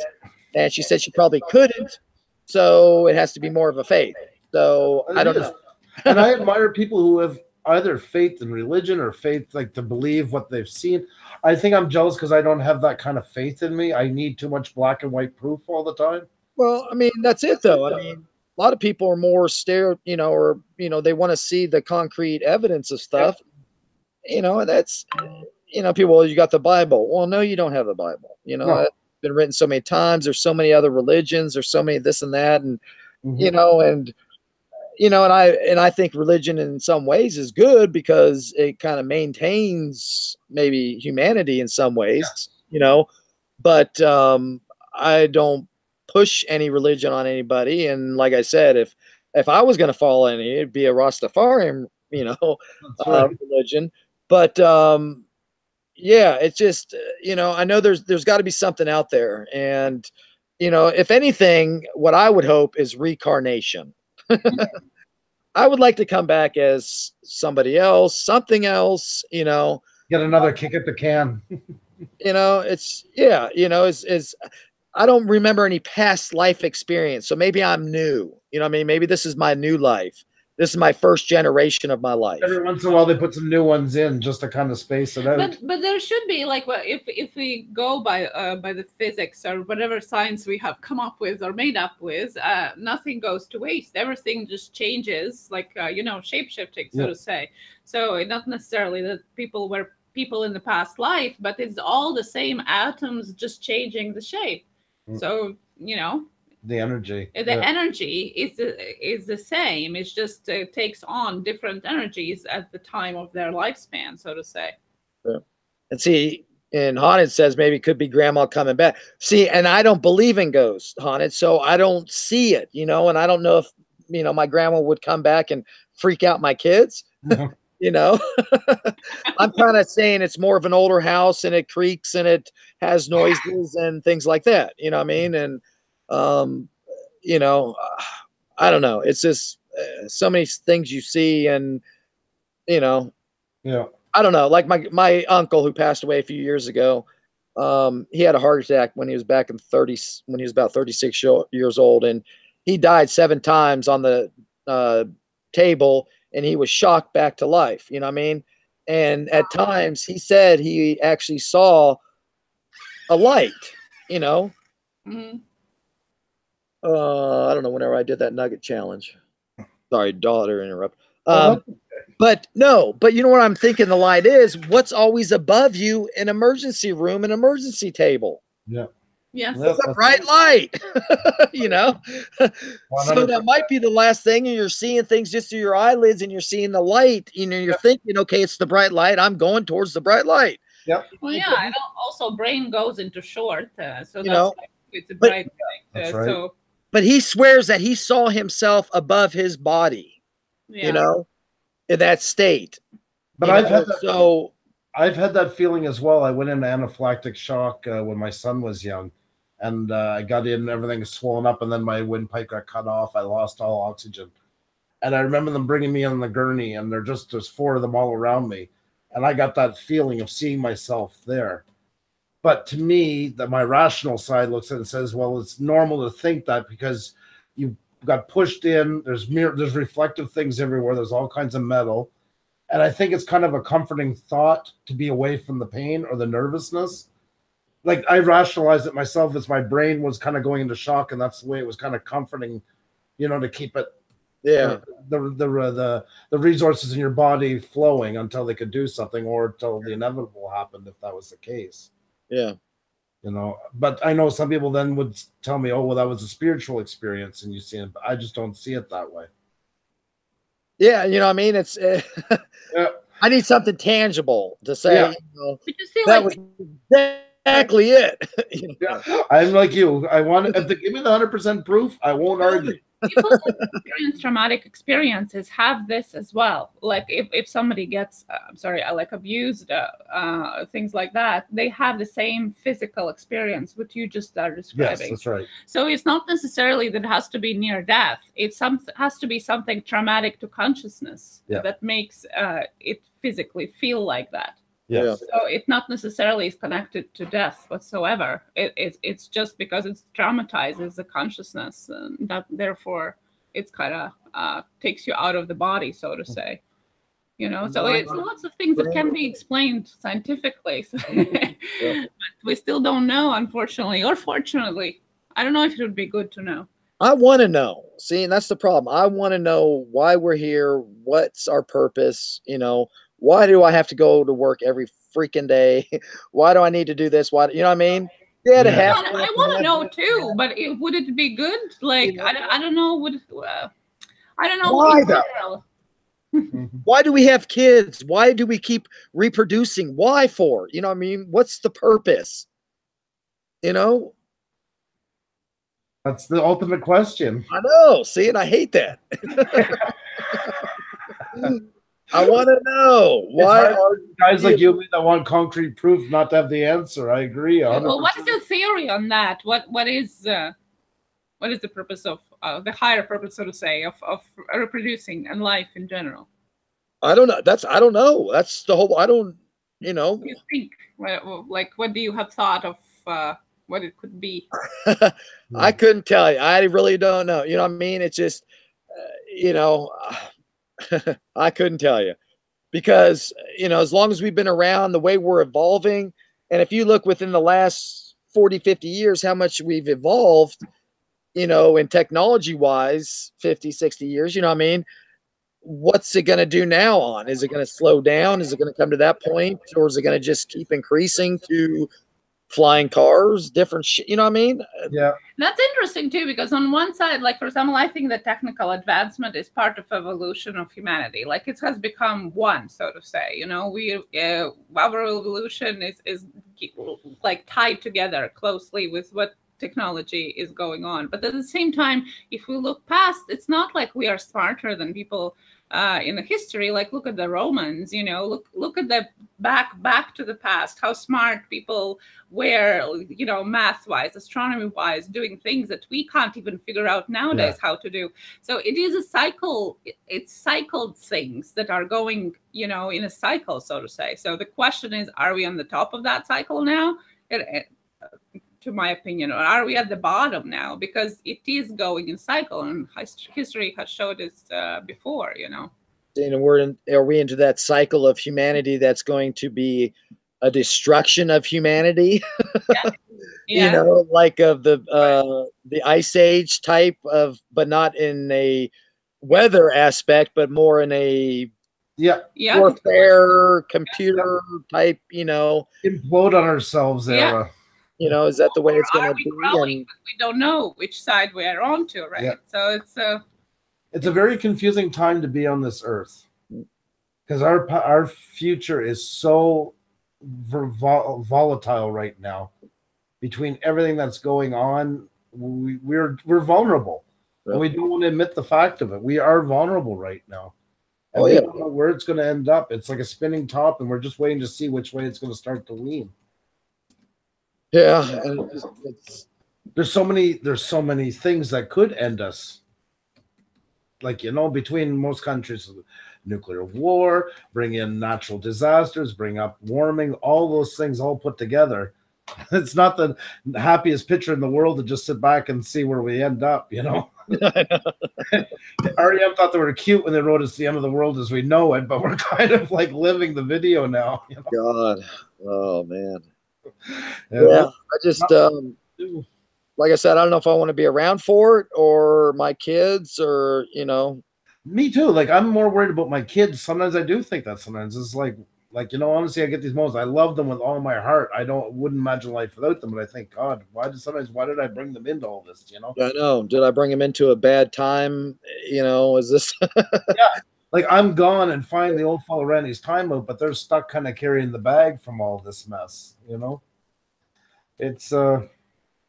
And she said she probably couldn't. So it has to be more of a faith. So I don't know. And I admire people who have either faith in religion or faith like to believe what they've seen. I think I'm jealous because I don't have that kind of faith in me. I need too much black and white proof all the time. Well, I mean, that's it though. I mean, a lot of people are more you know, or, you know, they want to see the concrete evidence of stuff. Yeah. You know, that's, you know, people, well, you got the Bible. Well, no, you don't have the Bible. You know, it's been written so many times. There's so many other religions. There's so many this and that. And, you know, and I think religion in some ways is good because it kind of maintains maybe humanity in some ways, you know, but I don't push any religion on anybody. And like I said, if I was going to follow any, it'd be a Rastafarian, you know, religion. But yeah, it's just, you know, I know there's got to be something out there. And, you know, if anything, what I would hope is reincarnation. I would like to come back as somebody else, something else, you know. Get another kick at the can. You know, it's, yeah, you know, I don't remember any past life experience. So maybe I'm new. You know what I mean? Maybe this is my new life. This is my first generation of my life. Every once in a while, they put some new ones in just to kind of space it out. But there should be, like, if we go by the physics or whatever science we have come up with or made up with, nothing goes to waste. Everything just changes, like you know, shape-shifting, so to say. So not necessarily that people were people in the past life, but it's all the same atoms just changing the shape. So you know. The energy. The energy is the same. It's just takes on different energies at the time of their lifespan, so to say. Yeah. And see, and Haunted says maybe it could be grandma coming back. See, and I don't believe in ghosts, Haunted, so I don't see it, you know, and I don't know if, you know, my grandma would come back and freak out my kids. You know, I'm kind of saying it's more of an older house and it creaks and it has noises and things like that. You know what I mean? And you know, I don't know. It's just so many things you see, and you know, I don't know. Like my uncle who passed away a few years ago, he had a heart attack when he was back in when he was about 36 years old, and he died 7 times on the table, and he was shocked back to life. You know what I mean? And at times he said he actually saw a light. You know. Mm-hmm. I don't know, whenever I did that nugget challenge. Sorry, daughter interrupt. But no, but you know what I'm thinking the light is? What's always above you in emergency room, an emergency table? Yeah. Yes. It's a bright light, you know? 100%. So that might be the last thing, and you're seeing things just through your eyelids, and you're seeing the light, you know, you're thinking, okay, it's the bright light. I'm going towards the bright light. Yep. Well, yeah, and also brain goes into short, so you know, it's a bright light. That's right. So. But he swears that he saw himself above his body, you know, in that state. But I've had that feeling as well. I went into anaphylactic shock when my son was young, and I got in, everything was swollen up, and then my windpipe got cut off. I lost all oxygen. And I remember them bringing me on the gurney, and there's 4 of them all around me. And I got that feeling of seeing myself there. But to me, that my rational side looks at it and says, well, it's normal to think that because you got pushed in, there's reflective things everywhere, there's all kinds of metal. And I think it's kind of a comforting thought to be away from the pain or the nervousness. Like I rationalized it myself as my brain was kind of going into shock, and that's the way it was kind of comforting, you know, to keep it, the resources in your body flowing until they could do something, or until the inevitable happened, if that was the case. Yeah. You know, but I know some people then would tell me, oh, well, that was a spiritual experience and you see it, but I just don't see it that way. Yeah. You know what I mean? It's, I need something tangible to say, you know, that was exactly it. I'm like you. I want, if they give me the 100% proof, I won't argue. People that experience traumatic experiences have this as well. Like if somebody gets, I'm sorry, like abused, things like that, they have the same physical experience, which you just are describing. Yes, that's right. So it's not necessarily that it has to be near death. It has to be something traumatic to consciousness that makes it physically feel like that. Yes. So it not necessarily is connected to death whatsoever. It's just because it traumatizes the consciousness, and that therefore it's kind of takes you out of the body, so to say. You know, so it's lots of things that can be explained scientifically, but we still don't know, unfortunately, or fortunately. I don't know if it would be good to know. I want to know. See, and that's the problem. I want to know why we're here. What's our purpose? You know, why do I have to go to work every freaking day? Why do I need to do this? Why, you know what I mean? Yeah, I want to know too, but would it be good? Like, I don't know. I don't know. Why though? Why do we have kids? Why do we keep reproducing? Why for? You know what I mean? What's the purpose? You know? That's the ultimate question. I know. See, and I hate that. I want to know why are guys like you that want concrete proof not to have the answer. I agree. 100%. Well, what is your theory on that? What is the purpose of the higher purpose, so to say, of reproducing and life in general? I don't know. I don't know. That's the whole. I don't. You know. What do you think? Like, what do you have thought of what it could be? I couldn't tell you. I really don't know. You know what I mean? It's just, you know. I couldn't tell you, because, you know, as long as we've been around, the way we're evolving, and if you look within the last 40, 50 years, how much we've evolved, you know, in technology wise, 50, 60 years, you know what I mean? What's it going to do now on? Is it going to slow down? Is it going to come to that point? Or is it going to just keep increasing to flying cars, different shit, you know what I mean? Yeah. That's interesting too, because on one side, like for example, I think that technical advancement is part of evolution of humanity. Like it has become one, so to say, you know, our evolution is like tied together closely with what technology is going on. But at the same time, if we look past, it's not like we are smarter than people in the history. Like look at the Romans, you know, look at the back to the past, how smart people were, you know, math wise, astronomy wise, doing things that we can't even figure out nowadays how to do. So it is a cycle. It's cycled things that are going, you know, in a cycle, so to say. So the question is, are we on the top of that cycle now? To my opinion, or are we at the bottom now? Because it is going in cycle, and history has showed us before, you know. And are we into that cycle of humanity that's going to be a destruction of humanity? You know, like of the Ice Age type of, but not in a weather aspect, but more in a warfare computer type, you know, implode on ourselves era. You know, is that the way it's going to be? We don't know which side we're on to, right? Yeah. So it's a very confusing time to be on this earth, because our future is so volatile right now. Between everything that's going on, we're vulnerable, and we don't want to admit the fact of it. We are vulnerable right now, and we don't know where it's going to end up. It's like a spinning top, and we're just waiting to see which way it's going to start to lean. Yeah, and there's so many things that could end us. Like, you know, between most countries, nuclear war, bring in natural disasters, bring up warming, all those things all put together. It's not the happiest picture in the world to just sit back and see where we end up, you know. REM thought they were cute when they wrote "It's the end of the world as we know it," but we're kind of like living the video now. You know? God, oh man. Yeah, I just like I said, I don't know if I want to be around for it or my kids, or, you know. Me too. Like, I'm more worried about my kids. Sometimes I do think that. Sometimes it's like, you know, honestly, I get these moments. I love them with all my heart. Wouldn't imagine life without them. But I think, God, why did I bring them into all this? You know. I know. Did I bring them into a bad time? You know, is this? Yeah. Like, I'm gone and find the old fellow ran his time out, but they're stuck kind of carrying the bag from all this mess, you know? It's, I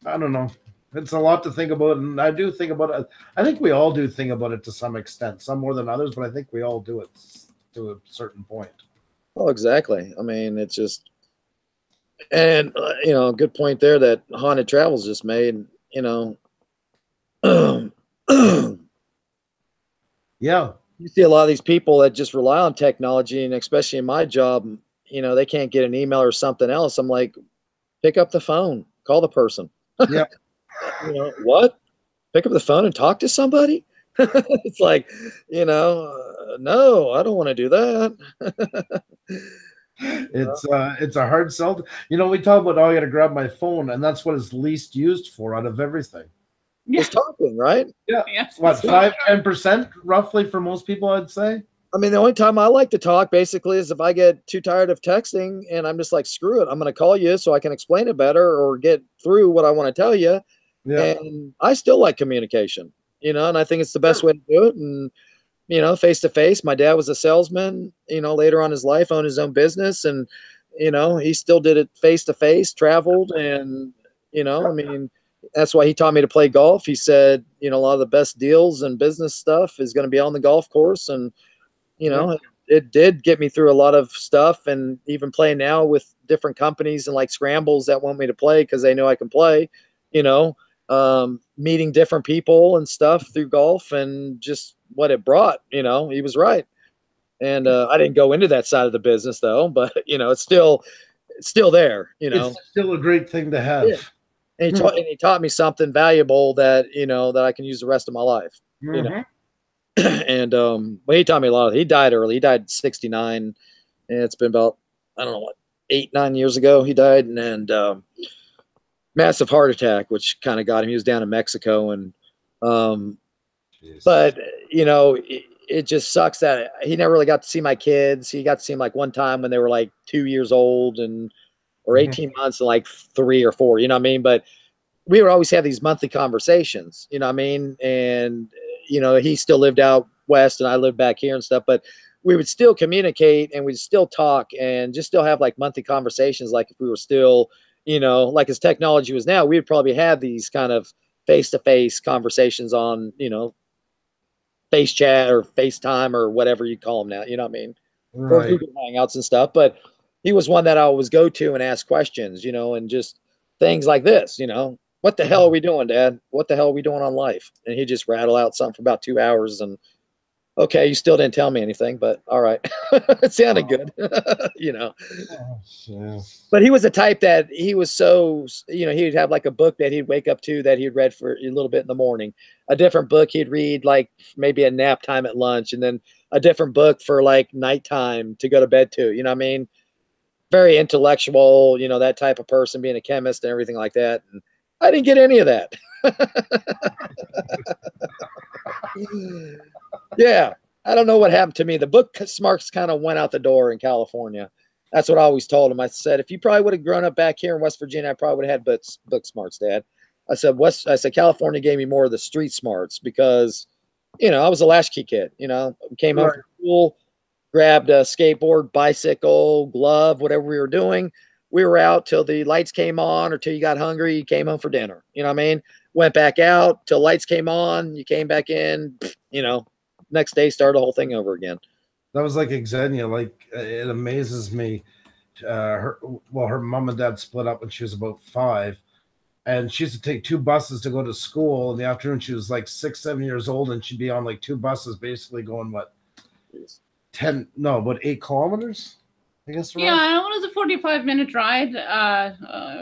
don't know. It's a lot to think about, and I do think about it. I think we all do think about it to some extent, some more than others, but I think we all do it to a certain point. Oh, exactly. I mean, it's just, and you know, good point there that Haunted Travels just made. You know, yeah, you see a lot of these people that just rely on technology, and especially in my job, you know, they can't get an email or something else. I'm like, pick up the phone, call the person. yeah. You know what? Pick up the phone and talk to somebody. It's like, you know, no, I don't want to do that. It's a hard sell. You know, we talk about, oh, I got to grab my phone, and that's what it's least used for out of everything. It's talking, right? Yeah. What, 5-10% roughly for most people, I'd say. I mean, the only time I like to talk basically is if I get too tired of texting and I'm just like, screw it, I'm going to call you so I can explain it better or get through what I want to tell you. Yeah. And I still like communication, you know, and I think it's the best way to do it. And, you know, face to face. My dad was a salesman, you know, later on in his life, owned his own business. And, you know, he still did it face to face, traveled. And, you know, I mean, that's why he taught me to play golf. He said, you know, a lot of the best deals and business stuff is going to be on the golf course. And, you know, it did get me through a lot of stuff, and even playing now with different companies and like scrambles that want me to play because they know I can play, you know, meeting different people and stuff through golf and just what it brought, you know, he was right. And I didn't go into that side of the business though, but you know, it's still there, you know. It's still a great thing to have. Yeah. And he taught me something valuable that, you know, that I can use the rest of my life, you know. And but he taught me a lot. He died early. He died 69, and it's been about, I don't know what, 8-9 years ago he died, and massive heart attack, which kind of got him. He was down in Mexico, and but you know, it just sucks that he never really got to see my kids. He got to see them like one time when they were like 2 years old and or 18 months and like 3 or 4. You know what I mean? But we would always have these monthly conversations. You know what I mean? And you know, he still lived out west and I lived back here and stuff, but we would still communicate and we'd still talk and just still have like monthly conversations. Like if we were still, you know, like as technology was now, we'd probably have these kind of face-to-face conversations on, you know, face chat or FaceTime or whatever you call them now, you know what I mean? Right. Or Google Hangouts and stuff. But he was one that I always go to and ask questions, you know, and just things like this, you know. What the hell are we doing, Dad? What the hell are we doing on life? And he just rattle out something for about 2 hours. And okay, you still didn't tell me anything, but all right. It sounded good, you know. But he was the type that he was so, you know, he'd have like a book that he'd wake up to that he'd read for a little bit in the morning, a different book he'd read like maybe a nap time at lunch, and then a different book for like nighttime to go to bed to, you know what I mean? Very intellectual, you know, that type of person, being a chemist and everything like that. And I didn't get any of that. Yeah. I don't know what happened to me. The book smarts kind of went out the door in California. That's what I always told him. I said, if you probably would have grown up back here in West Virginia, I probably would have had book smarts, Dad. I said, California gave me more of the street smarts because, you know, I was a latchkey kid, you know, came home from school, grabbed a skateboard, bicycle, glove, whatever we were doing. We were out till the lights came on or till you got hungry, you came home for dinner. You know what I mean? Went back out till lights came on, you came back in, you know, next day started the whole thing over again. That was like Xenia. Like, it amazes me. Her mom and dad split up when she was about 5. And she used to take 2 buses to go to school in the afternoon. She was like 6-7 years old, and she'd be on like 2 buses basically going, what, 8 kilometers? I guess. Yeah, it was a 45-minute ride.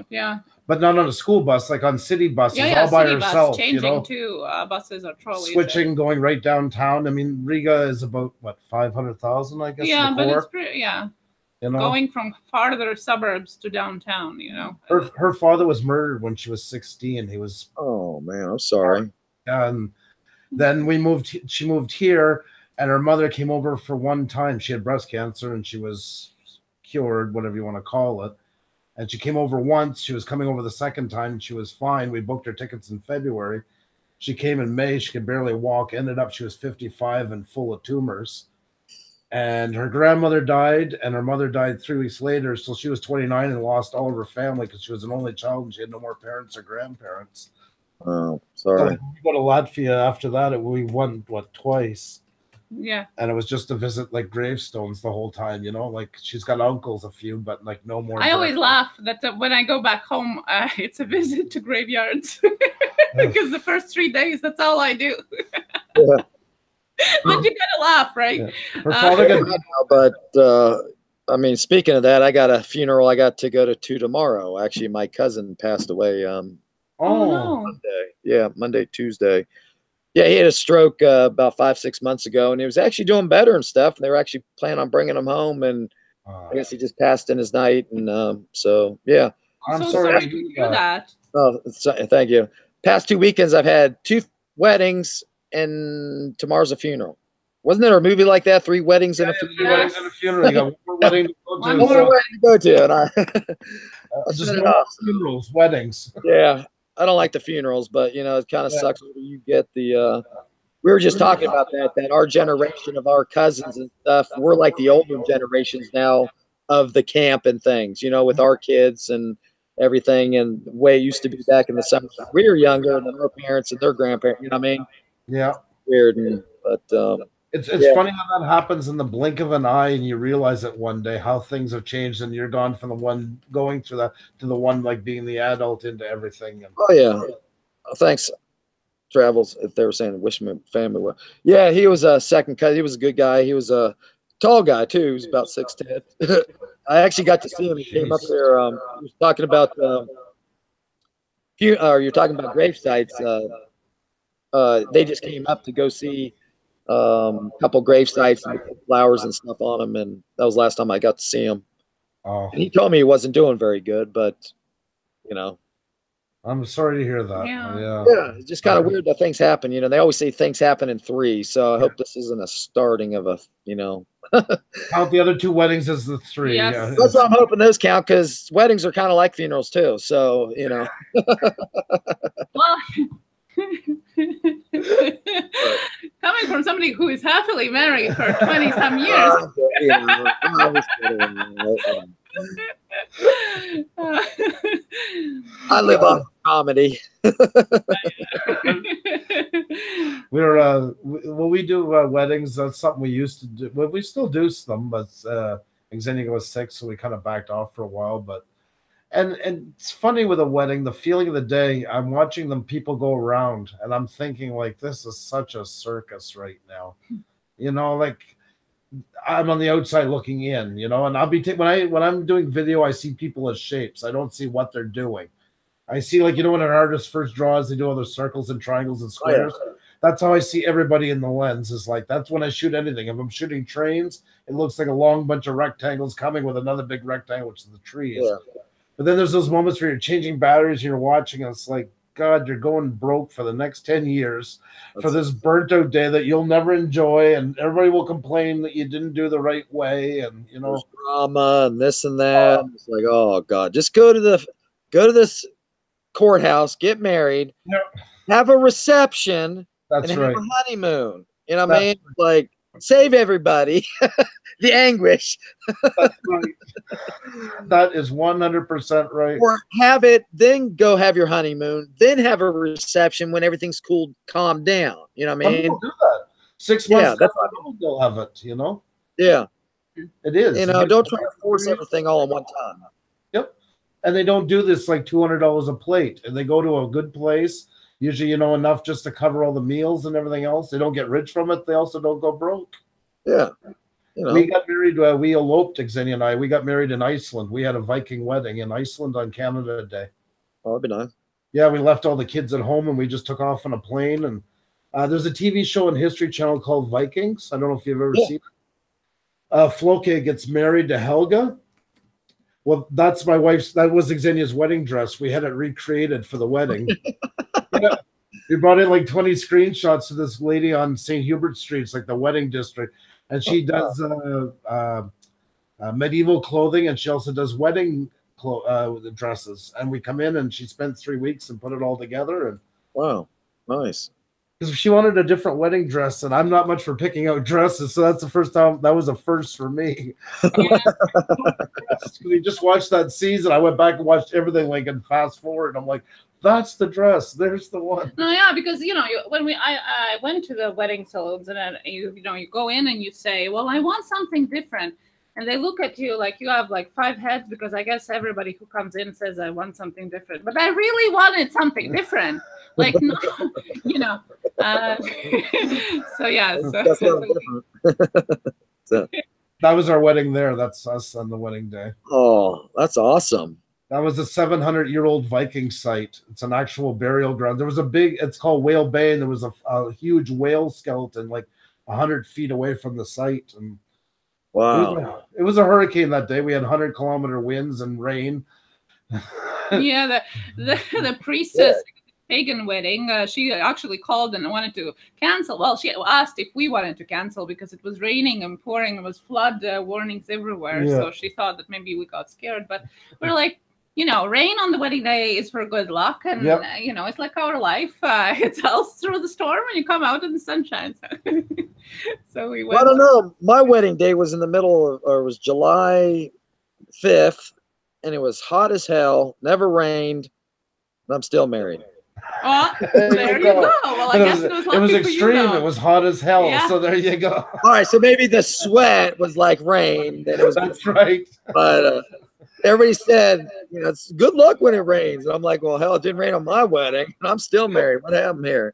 Yeah. But not on a school bus, like on city buses, all by herself. Changing, you know, to buses or trolleys. Switching, going right downtown. I mean, Riga is about what, 500,000, I guess. Yeah, but it's pretty. Yeah. You know, going from farther suburbs to downtown. You know, her father was murdered when she was 16. He was. Oh man, I'm sorry. And then she moved here, and her mother came over for one time. She had breast cancer, and she was cured, whatever you want to call it. And she came over once. She was coming over the second time. She was fine. We booked her tickets in February. She came in May. She could barely walk. Ended up she was 55 and full of tumors. And her grandmother died, and her mother died 3 weeks later. So she was 29 and lost all of her family because she was an only child and she had no more parents or grandparents. Oh, sorry. So we go to Latvia after that. We won, what, twice? Yeah. And it was just to visit like gravestones the whole time, you know, like she's got uncles, a few, but like no more. I always laugh that when I go back home, it's a visit to graveyards because the first 3 days, that's all I do. Yeah. But you gotta laugh, right? Yeah. Her father but I mean, speaking of that, I got a funeral I got to go to tomorrow. Actually, my cousin passed away. Oh no. Monday. Yeah, Monday, Tuesday. Yeah, he had a stroke about 5-6 months ago, and he was actually doing better and stuff. And they were actually planning on bringing him home, and I guess he just passed in his night. And so, yeah. I'm so sorry to hear that. Oh, thank you. Past 2 weekends, I've had 2 weddings, and tomorrow's a funeral. Wasn't there a movie like that? 3 weddings and a funeral. 3 weddings and a funeral. You got one more wedding to go to. One more wedding to go to, and just no funerals, weddings. Yeah. I don't like the funerals, but you know, it kind of sucks when you get the we were just talking about that our generation of our cousins and stuff, we're like the older generations now of the camp and things, you know, with our kids and everything, and the way it used to be back in the summer. We were younger than our parents and their grandparents, you know what I mean? Yeah. Weird, but it's funny how that happens in the blink of an eye, and you realize it one day how things have changed, and you're gone from the one going through that to the one like being the adult into everything. And, oh yeah, thanks. Travels, if they were saying wish my family well. Yeah, he was a second cousin. He was a good guy. He was a tall guy too. He was about 6'10". I actually got to see him. He came up there. He was talking about you're talking about grave sites. They just came up to go see a couple grave sites and flowers and stuff on them, and that was the last time I got to see him. Oh. And he told me he wasn't doing very good, but you know, I'm sorry to hear that. Yeah, it's just kind of weird that things happen. You know, they always say things happen in 3, so I hope this isn't a starting of a, you know. Count the other 2 weddings as the 3. Yes. Yeah. That's why I'm hoping those count, because weddings are kind of like funerals too. So you know. Well, coming from somebody who is happily married for 20-some years. I live on comedy. We do weddings. That's something we used to do. Well, we still do some, but Xenia was sick, so we kind of backed off for a while. But and it's funny with a wedding, the feeling of the day. I'm watching them people go around, and I'm thinking like, this is such a circus right now. You know, like I'm on the outside looking in. You know, and I'll be when I'm doing video, I see people as shapes. I don't see what they're doing. I see, like, you know, when an artist first draws, they do all those circles and triangles and squares. Oh, yeah. That's how I see everybody in the lens. Is like, that's when I shoot anything. If I'm shooting trains, it looks like a long bunch of rectangles coming with another big rectangle, which is the trees. Yeah. But then there's those moments where you're changing batteries and you're watching, and it's like, God, you're going broke for the next 10 years for this burnt out day that you'll never enjoy, and everybody will complain that you didn't do the right way, and you know, there's drama and this and that. It's like, oh God, just go to this courthouse, get married, have a reception, have a honeymoon. You know what I mean? Like, save everybody the anguish. That's right. That is 100% right. Or have it, then go have your honeymoon, then have a reception when everything's cool, calm down. You know what I mean? People do that. 6 months, that's how they'll have it. You know? Yeah, it is. You know, don't try to force everything all at one time. Yep. And they don't do this like $200 a plate, and they go to a good place. Usually, you know, enough just to cover all the meals and everything else. They don't get rich from it. They also don't go broke. Yeah. You know. We got married. We eloped, Xenia and I. We got married in Iceland. We had a Viking wedding in Iceland on Canada Day. Oh, that'd be nice. Yeah, we left all the kids at home, and we just took off on a plane. And there's a TV show on History Channel called Vikings. I don't know if you've ever seen it. Floke gets married to Helga. Well, that's my wife's. That was Xenia's wedding dress. We had it recreated for the wedding. We brought in like 20 screenshots to this lady on St. Hubert Street. It's like the wedding district, and she does medieval clothing, and she also does wedding dresses. And we come in, and she spent 3 weeks and put it all together. And wow, nice. Because she wanted a different wedding dress, and I'm not much for picking out dresses, so that's the first time. That was a first for me. We just watched that season. I went back and watched everything like in fast forward. I'm like, That's the dress. There's the one. No, yeah, because you know, when I went to the wedding salons, and then you go in and you say, well, I want something different, and they look at you like you have like 5 heads, because I guess everybody who comes in says I want something different, but I really wanted something different, like no, you know. So yeah, so. That was our wedding there. That's us on the wedding day. Oh, that's awesome. That was a 700-year-old Viking site. It's an actual burial ground. There was a big, it's called Whale Bay, and there was a huge whale skeleton like 100 feet away from the site. And wow. It was a hurricane that day. We had 100-kilometer winds and rain. Yeah, the priestess pagan wedding, she actually called and wanted to cancel. Well, she asked if we wanted to cancel because it was raining and pouring. It was flood warnings everywhere. Yeah. So she thought that maybe we got scared, but we're like, you know, rain on the wedding day is for good luck, and you know, it's like our life. It tells through the storm, and you come out in the sunshine. So we went. Well, I don't know. My wedding day was in the middle of, or it was July 5th, and it was hot as hell. Never rained. And I'm still married. Oh, there you go. Well, I guess it was extreme. It was hot as hell. Yeah. So there you go. All right, so maybe the sweat was like rain. Then it was. That's right. But everybody said, you know, it's good luck when it rains. And I'm like, well, hell, it didn't rain on my wedding, and I'm still married. What happened here?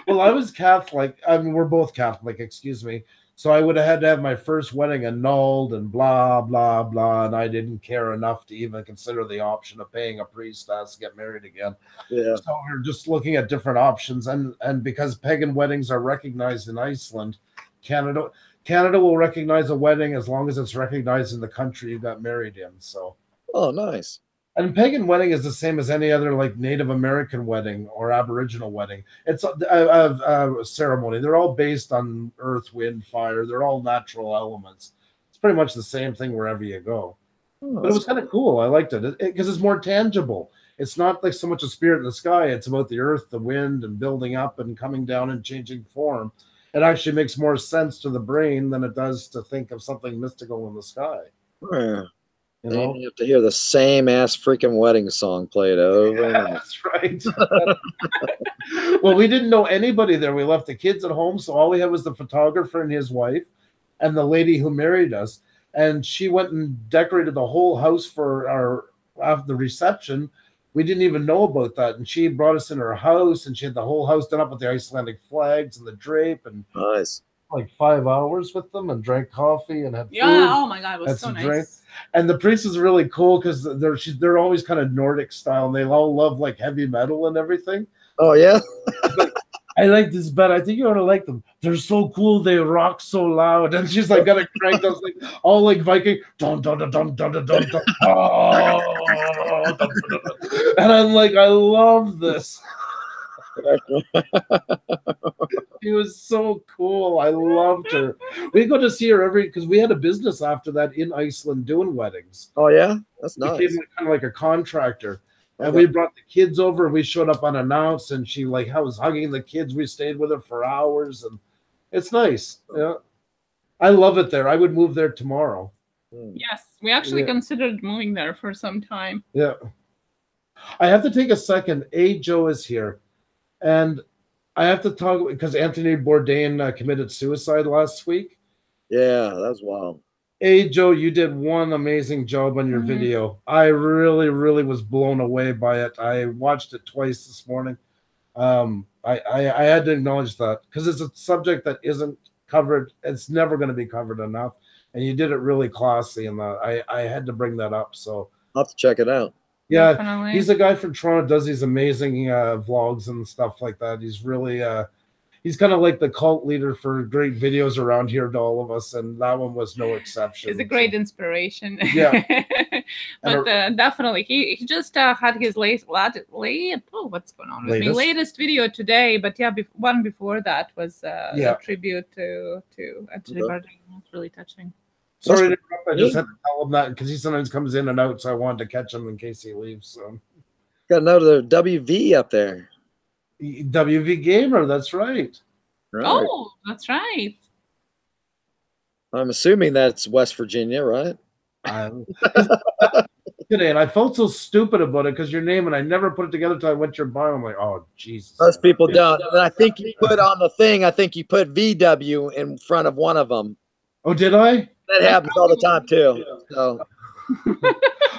Well, I was Catholic. I mean, we're both Catholic. Excuse me. So I would have had to have my first wedding annulled and blah, blah, blah. And I didn't care enough to even consider the option of paying a priest to get married again. Yeah. So we're just looking at different options. And because pagan weddings are recognized in Iceland, Canada will recognize a wedding as long as it's recognized in the country you got married in. So. Oh, nice. And pagan wedding is the same as any other like Native American wedding or Aboriginal wedding. It's a ceremony. They're all based on earth, wind, fire. They're all natural elements. It's pretty much the same thing wherever you go. Oh, but it was kind of cool. I liked it because it's more tangible. It's not like so much a spirit in the sky. It's about the earth, the wind, and building up and coming down and changing form. It actually makes more sense to the brain than it does to think of something mystical in the sky. Yeah. You know? You have to hear the same ass freaking wedding song played over. Yeah, that's right. Well, we didn't know anybody there. We left the kids at home, so all we had was the photographer and his wife and the lady who married us. And she went and decorated the whole house for after the reception. We didn't even know about that. And she brought us in her house, and she had the whole house done up with the Icelandic flags and the drape. And nice. Like 5 hours with them and drank coffee and had food. Yeah, oh my God, it was so nice. Drink. And the priest is really cool because they're always kind of Nordic style, and they all love like heavy metal and everything. Oh yeah. Like, I like this band. I think you ought to like them. They're so cool. They rock so loud. And she's like got it cranked. I was like all like Viking. Dun, dun, dun, dun, dun, dun, dun, dun. Oh, dun, dun, dun, dun. And I'm like, I love this. She was so cool. I loved her. We go to see her because we had a business after that in Iceland doing weddings. Oh yeah, that's nice. She became kind of like a contractor, and we brought the kids over. And we showed up unannounced, and she like I was hugging the kids. We stayed with her for hours, and it's nice. Yeah, I love it there. I would move there tomorrow. Yes, we actually considered moving there for some time. Yeah, I have to take a second. Joe is here. And I have to talk because Anthony Bourdain committed suicide last week. Yeah, that's wild. Hey, Joe, you did one amazing job on your video. I really, really was blown away by it. I watched it twice this morning. I had to acknowledge that because it's a subject that isn't covered. It's never going to be covered enough. And you did it really classy. And I had to bring that up. So I'll have to check it out. Yeah, definitely. He's a guy from Toronto, does these amazing vlogs and stuff like that. He's really, he's kind of like the cult leader for great videos around here to all of us, and that one was no exception. He's a great inspiration. Yeah. But definitely, he just had his what's going on with me? Latest video today, but yeah, one before that was a tribute to Anthony Bourdain. It's really touching. Sorry to interrupt. I just had to tell him that because he sometimes comes in and out, so I wanted to catch him in case he leaves. So. Got another WV up there. WV Gamer, that's right. Oh, that's right. I'm assuming that's West Virginia, right? today, and I felt so stupid about it because your name, and I never put it together until I went to your bio. I'm like, oh Jesus. Most people don't. And I think you put on the thing. I think you put VW in front of one of them. Oh, did I? That happens all the time too. So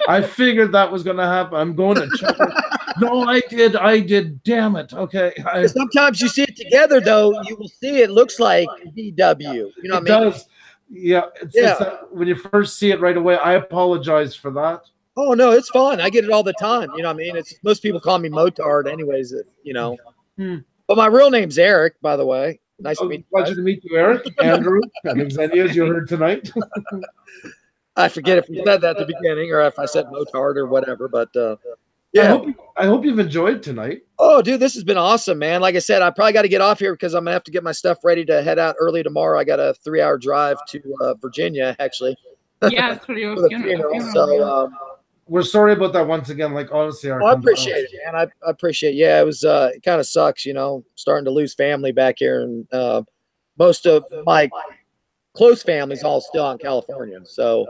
I figured that was going to happen. I'm going to check it. No, I did. Damn it. Okay. Sometimes you see it together, though. You will see it looks like VW. You know what I mean? Does. Yeah. It's when you first see it right away. I apologize for that. Oh no, it's fine. I get it all the time. You know what I mean? It's most people call me Motard, anyways. You know. But my real name's Eric, by the way. Nice to meet you. Pleasure to meet you, Eric. Andrew. I think Xenia, as you heard tonight. I forget if you said that at the beginning or if I said Motard or whatever, but yeah. I hope you've enjoyed tonight. Oh, dude, this has been awesome, man. Like I said, I probably got to get off here because I'm gonna have to get my stuff ready to head out early tomorrow. I got a 3-hour drive to Virginia, actually. Yeah, for your funeral. So we're sorry about that once again. Like honestly, I appreciate it, man. I appreciate it. Yeah, it was it kind of sucks, you know, starting to lose family back here, and most of my close family's all still in California. So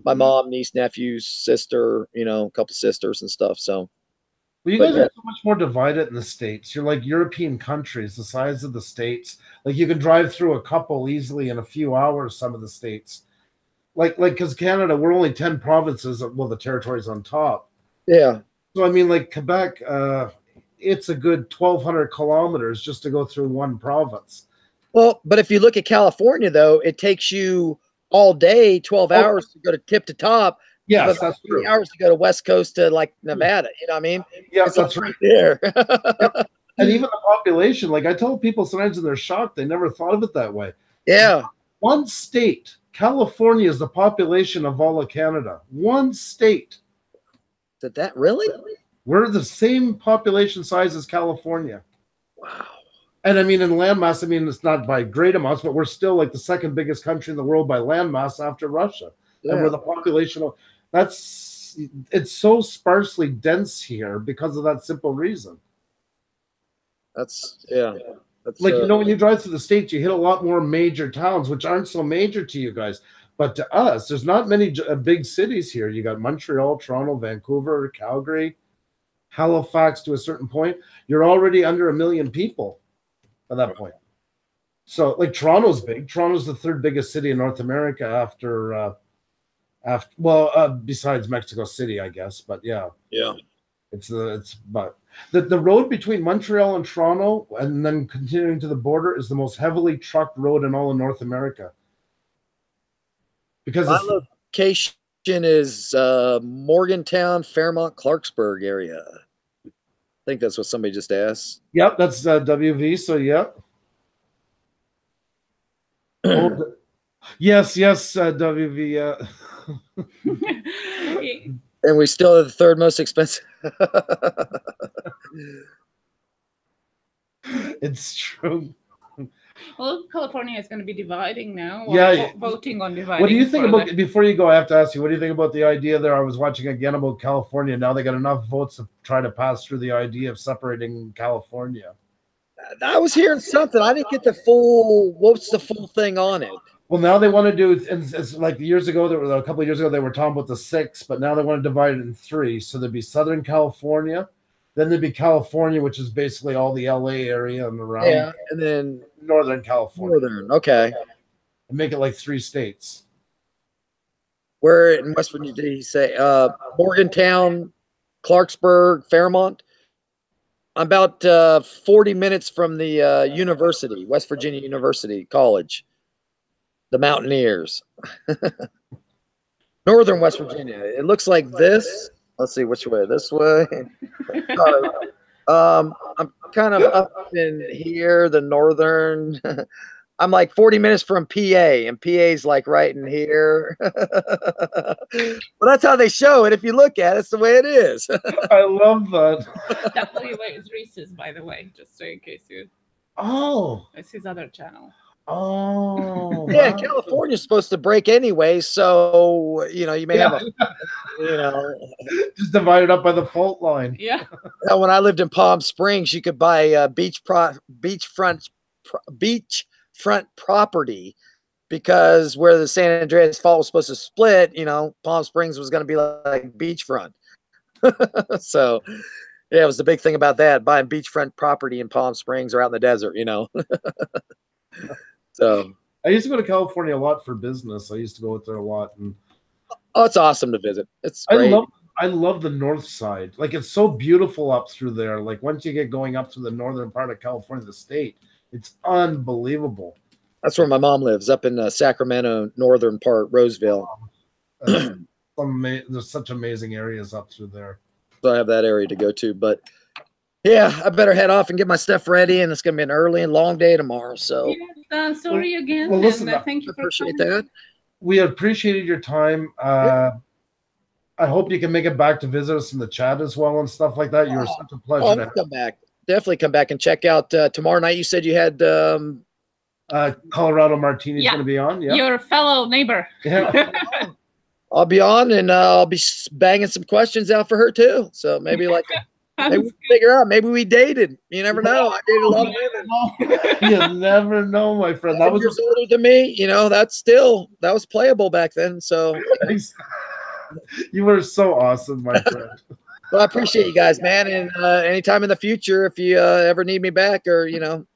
my mom, niece, nephews, sister, you know, a couple sisters and stuff. So well, you guys are so much more divided in the States. You're like European countries, the size of the States. Like you can drive through a couple easily in a few hours, some of the States. Like, because Canada, we're only 10 provinces. Well, the territory's on top. Yeah. So, I mean, like Quebec, it's a good 1,200 kilometers just to go through one province. Well, but if you look at California, though, it takes you all day, 12 hours to go to tip to top. Yes, that's 3 hours to go to West Coast to like Nevada. You know what I mean? Yeah, it's that's right there. Yep. And even the population, like I tell people sometimes and they're shocked. They never thought of it that way. Yeah. One state. California is the population of all of Canada. One state. Did that really? We're the same population size as California. Wow. And I mean, in landmass, I mean, it's not by great amounts, but we're still like the second biggest country in the world by landmass after Russia. Yeah. And we're the population of it's so sparsely dense here because of that simple reason. That's like, you know, when you drive through the States, you hit a lot more major towns, which aren't so major to you guys. But to us, there's not many big cities here. You got Montreal, Toronto, Vancouver, Calgary, Halifax to a certain point. You're already under 1 million people at that point. So, like, Toronto's big. Toronto's the third biggest city in North America after besides Mexico City, I guess. But yeah. Yeah. But the road between Montreal and Toronto and then continuing to the border is the most heavily trucked road in all of North America. Because my location is Morgantown, Fairmont, Clarksburg area. I think that's what somebody just asked. Yep, that's WV. So yep. Yes, WV. And we still are the third most expensive. It's true. Well, California is going to be dividing now. Yeah. Voting on dividing. What do you think about, before you go, I have to ask you, what do you think about the idea there? I was watching again about California. Now they got enough votes to try to pass through the idea of separating California. I was hearing something. I didn't get the full, what's the full thing on it? Well, now they want to do, it's like years ago, there was a couple of years ago, they were talking about the 6, but now they want to divide it in 3. So there'd be Southern California, then there'd be California, which is basically all the LA area and around. Yeah, and then Northern California. Northern, okay. And make it like 3 states. Where in West Virginia did he say? Morgantown, Clarksburg, Fairmont. I'm about 40 minutes from the university, West Virginia University College. The Mountaineers. Northern West Virginia. It looks like this. Let's see which way. This way. I'm kind of up in here, the northern. I'm like 40 minutes from PA, and PA's like right in here. Well, that's how they show it. If you look at it, it's the way it is. I love that. That way is Reese's, by the way, just so in case you. Oh. It's his other channel. Oh, yeah. Wow. California's supposed to break anyway, so you know you may have a, just divided up by the fault line. Yeah. When I lived in Palm Springs, you could buy beachfront property because where the San Andreas Fault was supposed to split, you know, Palm Springs was going to be like beachfront. So yeah, it was the big thing about that, buying beachfront property in Palm Springs or out in the desert, you know. So I used to go to California a lot for business. I used to go out there a lot, and oh, it's awesome to visit. It's great. I love the north side. Like, it's so beautiful up through there. Like, once you get going up to the northern part of California, the state, it's unbelievable. That's where my mom lives, up in Sacramento, northern part, Roseville. There's such amazing areas up through there. So I have that area to go to. But yeah, I better head off and get my stuff ready, and it's going to be an early and long day tomorrow. So sorry again. Well, listen, thank you for appreciate that. We appreciated your time. I hope you can make it back to visit us in the chat as well and stuff like that. You were such a pleasure. I'll come back. Definitely come back and check out tomorrow night. You said you had Colorado Martini's going to be on. Yeah, your fellow neighbor. Yeah. I'll be on, and I'll be banging some questions out for her too. So maybe like maybe we figure out. Maybe we dated. You never know. I dated a lot of women. You never know, my friend. That was older than me. You know, that was playable back then. So you were so awesome, my friend. Well, I appreciate you guys, man. And anytime in the future, if you ever need me back, or you know,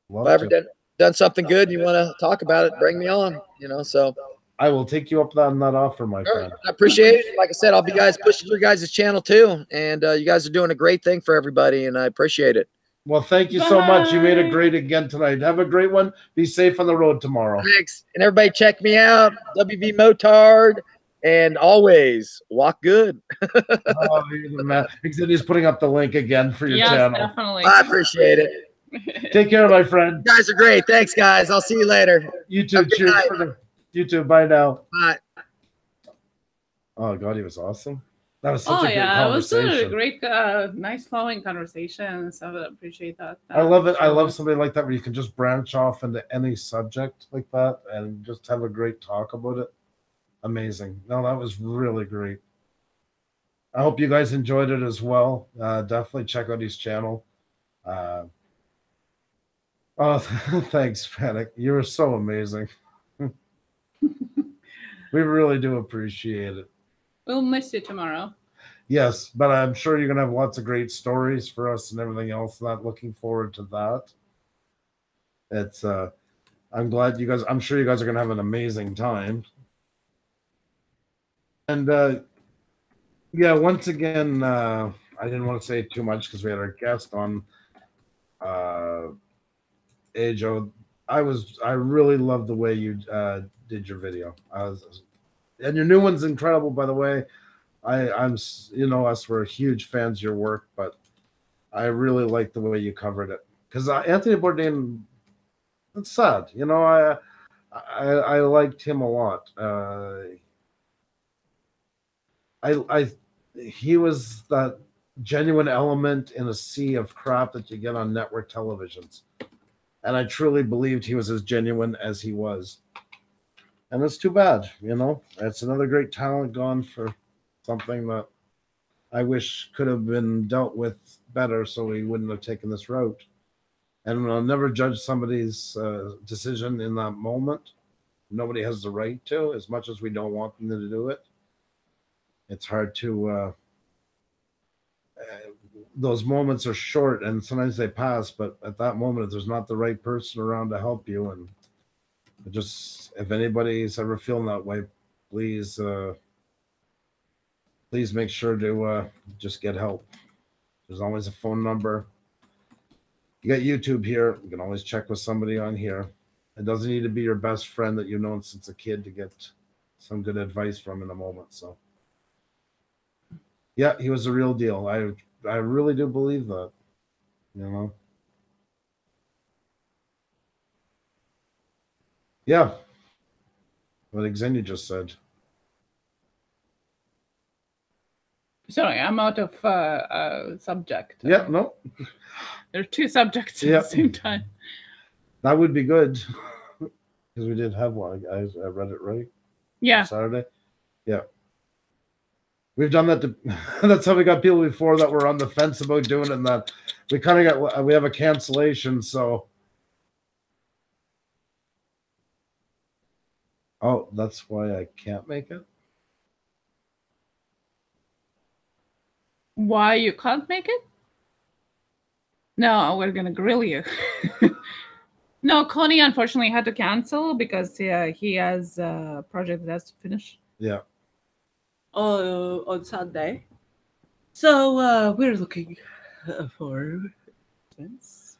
if I ever done something good and you want to talk about it, bring me on. You know, so. I will take you up on that offer, my friend. I appreciate it. Like I said, I'll be pushing your guys' channel too. And you guys are doing a great thing for everybody, and I appreciate it. Well, thank you so much. You made it great again tonight. Have a great one. Be safe on the road tomorrow. Thanks. And everybody check me out, VW MOTARD, and always walk good. He's putting up the link again for your channel. Yes, definitely. I appreciate it. Take care, my friend. You guys are great. Thanks, guys. I'll see you later. You too. Cheers. You too. Bye now. Bye. Oh God, he was awesome. That was such a great conversation. It was a great, nice flowing conversation. So I appreciate that. I love it. I love somebody like that where you can just branch off into any subject like that and just have a great talk about it. Amazing. No, that was really great. I hope you guys enjoyed it as well. Definitely check out his channel. Oh, thanks, Panic. You were so amazing. We really do appreciate it. We'll miss you tomorrow. Yes, but I'm sure you're going to have lots of great stories for us and everything else. Not looking forward to that. It's I'm glad you guys, I'm sure you guys are going to have an amazing time. And yeah, once again, I didn't want to say too much because we had our guest on Ajo. I really loved the way you did your video. And your new one's incredible, by the way. I'm you know us, we're huge fans of your work, but I really like the way you covered it. Because Anthony Bourdain, it's sad, you know. I liked him a lot. He was that genuine element in a sea of crap that you get on network televisions. And I truly believed he was as genuine as he was. And it's too bad, you know. It's another great talent gone for something that I wish could have been dealt with better so he wouldn't have taken this route. And I'll never judge somebody's decision in that moment. Nobody has the right to, as much as we don't want them to do it. It's hard to... those moments are short and sometimes they pass, but at that moment, if there's not the right person around to help you, and just if anybody's ever feeling that way, please please make sure to just get help. There's always a phone number. You got YouTube here. You can always check with somebody on here. It doesn't need to be your best friend that you've known since a kid to get some good advice from in a moment. So yeah, he was a real deal. I really do believe that, you know. Yeah. What Xenia just said. Sorry, I'm out of subject. Yeah, no. There are two subjects at the same time. That would be good. Because we did have one. I read it right. Yeah. Saturday. Yeah. We've done that. That's how we got people before that were on the fence about doing it. And that we kind of got, we have a cancellation. So Oh, that's why I can't make it? Why you can't make it? No, we're gonna grill you. No, Connie unfortunately had to cancel because he has a project that has to finish. Yeah. On Sunday. So we're looking for events.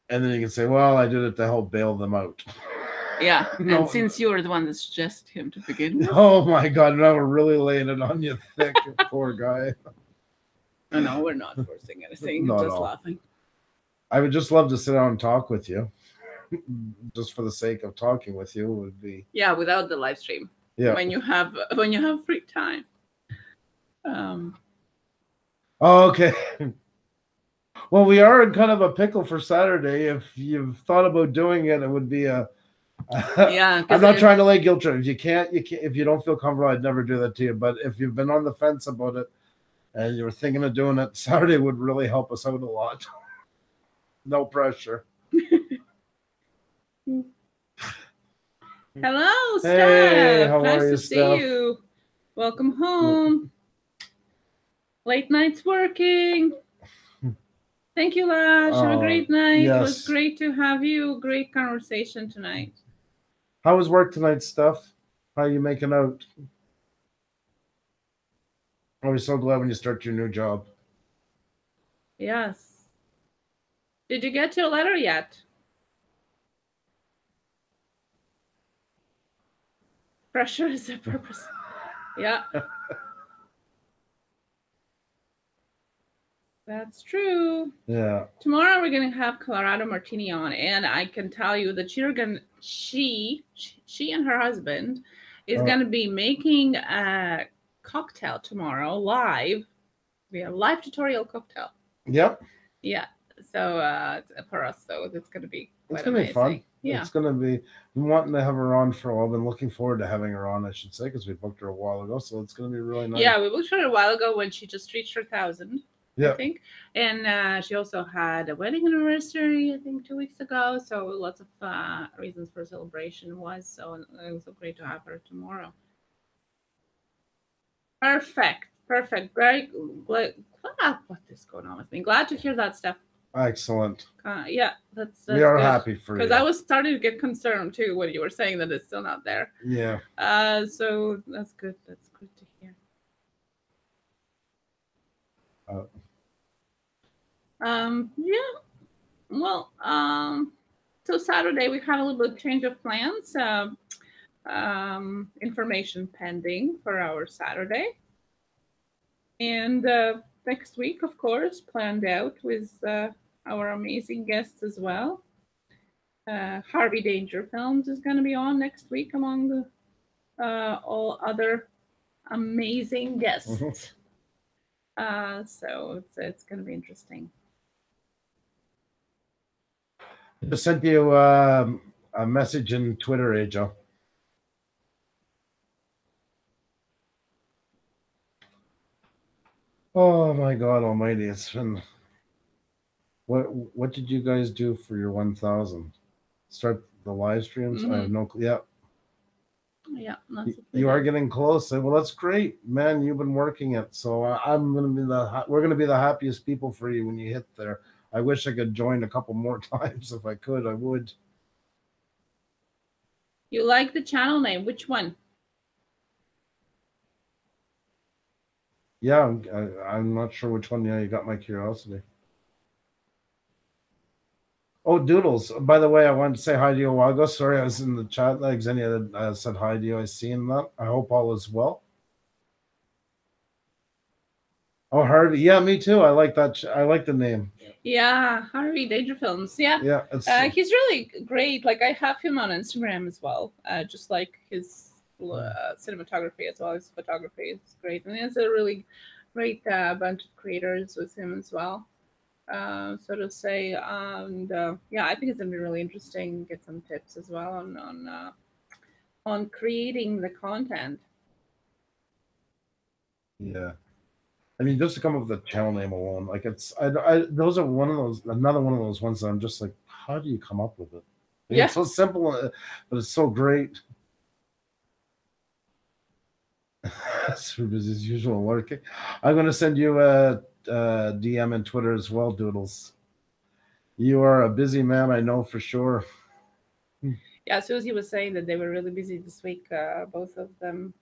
And then you can say, well, I did it to help bail them out. Yeah, No. and since you were the one that suggested him to begin with. Oh my God, now we're really laying it on you thick, poor guy. No, we're not forcing anything. Not Just all. laughing. I would just love to sit down and talk with you. Just for the sake of talking with you would be. Yeah, without the live stream. Yeah. When you have free time. Oh, okay. Well, we are in kind of a pickle for Saturday. If you've thought about doing it, it would be a. Yeah. I'm not trying to lay guilt trip. If you can't. If you don't feel comfortable, I'd never do that to you. But if you've been on the fence about it, and you were thinking of doing it, Saturday would really help us out a lot. No pressure. Hello, Steph. Hey, how nice are you, to Steph? see you. Welcome home. Late nights working. Thank you, Lash. Have a great night. Yes. It was great to have you. Great conversation tonight. How was work tonight, Steph? How are you making out? Are we so glad when you start your new job? Yes. Did you get your letter yet? Pressure is a purpose. Yeah. That's true. Yeah. Tomorrow we're gonna have Colorado Martini on, and I can tell you that she and her husband is gonna be making a cocktail tomorrow live. We have a live tutorial cocktail. Yep. Yeah. So for us, so it's gonna be It's gonna be fun. Yeah. It's gonna be. I'm wanting to have her on for a while. I've been looking forward to having her on, I should say, because we booked her a while ago. So it's gonna be really nice. Yeah, we booked her a while ago when she just reached her 1,000. Yeah. I think. And she also had a wedding anniversary, I think, 2 weeks ago. So lots of reasons for celebration was. So it was so great to have her tomorrow. Perfect. Very glad. What is going on with me? Glad to hear that, Steph. Excellent. Yeah, that's we are good. happy for you. Because I was starting to get concerned too when you were saying that it's still not there. Yeah. So that's good. That's good to hear. Yeah. Well, so Saturday we have a little bit of change of plans. Information pending for our Saturday. And next week, of course, planned out with our amazing guests as well. Harvey Danger Films is going to be on next week among the all other amazing guests. So it's going to be interesting. I just sent you a message in Twitter, Joe. Oh my God Almighty! It's been. What did you guys do for your 1,000? Start the live streams? I have no clue. Yeah. Yeah. You are getting close. Well, that's great, man. You've been working it, so I'm gonna be we're gonna be the happiest people for you when you hit there. I wish I could join a couple more times. If I could, I would. You like the channel name? Which one? Yeah, I'm not sure which one. Yeah, you got my curiosity. Oh, Doodles. By the way, I wanted to say hi to you a while ago. Sorry, I was in the chat. Like Xenia said hi to you. I seen that. I hope all is well. Oh, Harvey. Yeah, me too. I like that. I like the name. Yeah, Harvey Danger Films. Yeah. Yeah. He's really great. Like I have him on Instagram as well. Just like his cinematography as well as photography. It's great, and he has a really great bunch of creators with him as well. So to say, and yeah, I think it's gonna be really interesting. Get some tips as well on creating the content. Yeah. I mean, just to come up with a channel name alone, like those are another one of those ones that I'm just like, how do you come up with it? Yeah. It's so simple, but it's so great. So busy as usual working. I'm going to send you a DM and Twitter as well, Doodles. You are a busy man, I know for sure. Yeah, Susie was saying that they were really busy this week, both of them.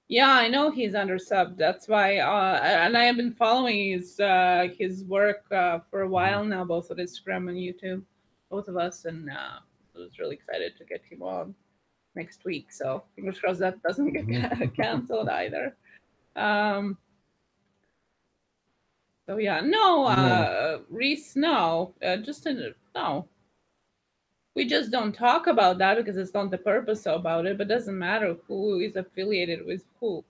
Yeah, I know he's under sub. That's why, and I have been following his work for a while now, both on Instagram and YouTube, both of us, and I was really excited to get him on next week. So fingers crossed that doesn't get canceled either. So yeah, no, Reese, no, no. We just don't talk about that because it's not the purpose about it, but it doesn't matter who is affiliated with who.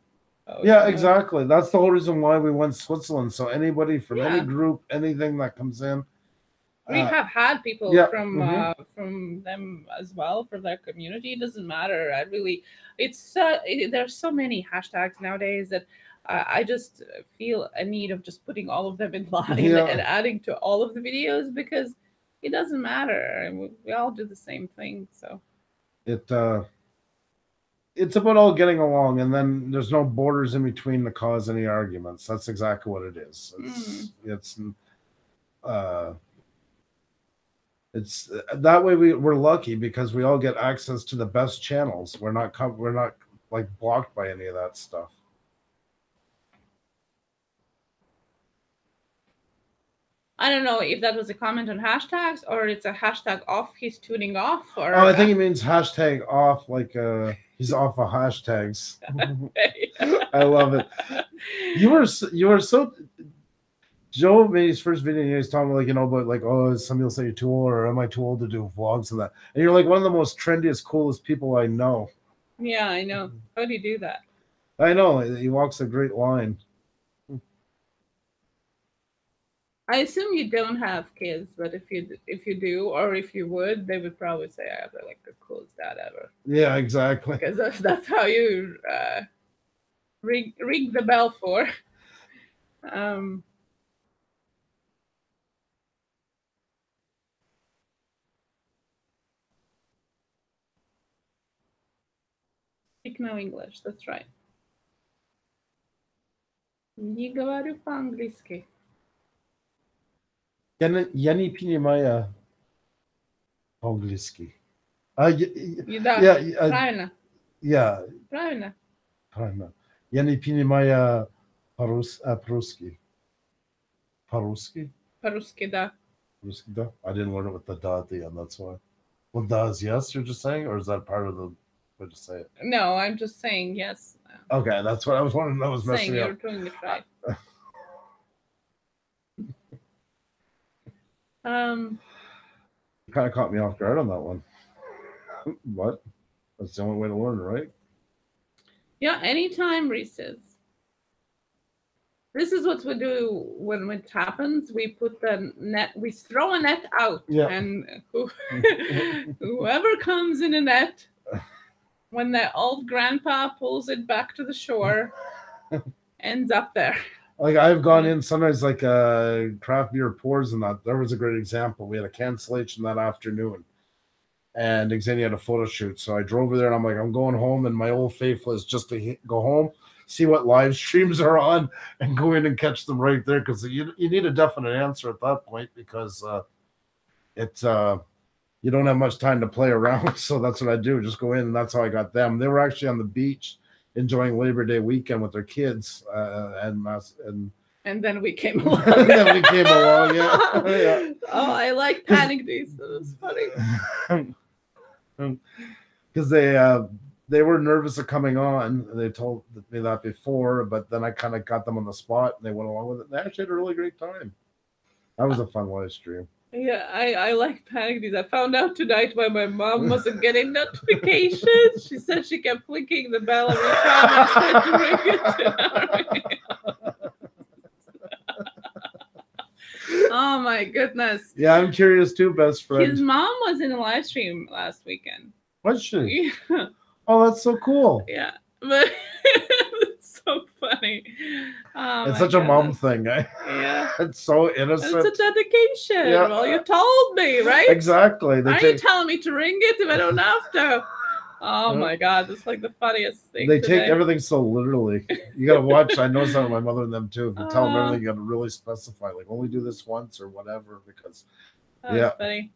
So, yeah, exactly. That's the whole reason why we went Switzerland. So anybody from any group, anything that comes in. We have had people from them as well for their community. It doesn't matter. There's so many hashtags nowadays that I just feel a need of just putting all of them in line and adding to all of the videos because it doesn't matter. We all do the same thing. So it's about all getting along, and then there's no borders in between to cause any arguments. That's exactly what it is. It's that way we're lucky because we all get access to the best channels. We're not like blocked by any of that stuff. I don't know if that was a comment on hashtags or it's a hashtag off. He's tuning off, or I think he means hashtag off, like he's off of hashtags. I love it. You were so. Joe made his first video and he was talking about oh, some people say you're too old, or am I too old to do vlogs and that? And you're like one of the most trendiest, coolest people I know. Yeah, I know. How do you do that? I know. He walks a great line. I assume you don't have kids, but if you do, or if you would, they would probably say I have the coolest dad ever. Yeah, exactly. Because that's how you ring the bell for. Speak no English. That's right. Не говорю по-английски. Я не понимаю по-английски. Да, правильно. Правильно. Правильно. Я не понимаю по-русски. По-русски? По-русски, да. По-русски, да. I didn't learn it with the da at the end, that's why. Well, da is yes, you're just saying? Or is that part of the way to say it? No, I'm just saying yes. Okay, that's what I was wondering. That was messing me up. You're doing it right. You kind of caught me off guard on that one. What? That's the only way to learn, right? Yeah, anytime, Reese says. This is what we do when it happens. We put the net, we throw a net out, and whoever comes in a net, when the old grandpa pulls it back to the shore, ends up there. Like I've gone in sometimes craft beer pours and that. There was a great example. We had a cancellation that afternoon and Xenia had a photo shoot. So I drove over there and I'm like, I'm going home, and my old faithful is just to go home, see what live streams are on and go in and catch them right there. Cause you need a definite answer at that point because you don't have much time to play around. So that's what I do. Just go in, and that's how I got them. They were actually on the beach enjoying Labor Day weekend with their kids, and then we came along. Yeah. Oh, I like panic these. So it's funny. Because they were nervous of coming on. They told me that before, but then I kind of got them on the spot, and they went along with it. They actually had a really great time. That was a fun live stream. Yeah, I like panic these. I found out tonight why my mom wasn't getting notifications. She said she kept clicking the bell every time I said to ring it to her. Oh my goodness. Yeah, I'm curious too, best friend. His mom was in a live stream last weekend. Was she? Yeah. Oh, that's so cool. Yeah, but it's so so funny. Oh, it's such a mom thing, eh? Yeah. It's so innocent. It's a dedication. Yeah. Well, you told me, right? Exactly. Why are you telling me to ring it if I don't have to? Oh my God, it's like the funniest thing. They take everything so literally. You gotta watch. I noticed that with my mother and them too. If you tell them everything, you gotta really specify, like only do this once or whatever, because that's funny.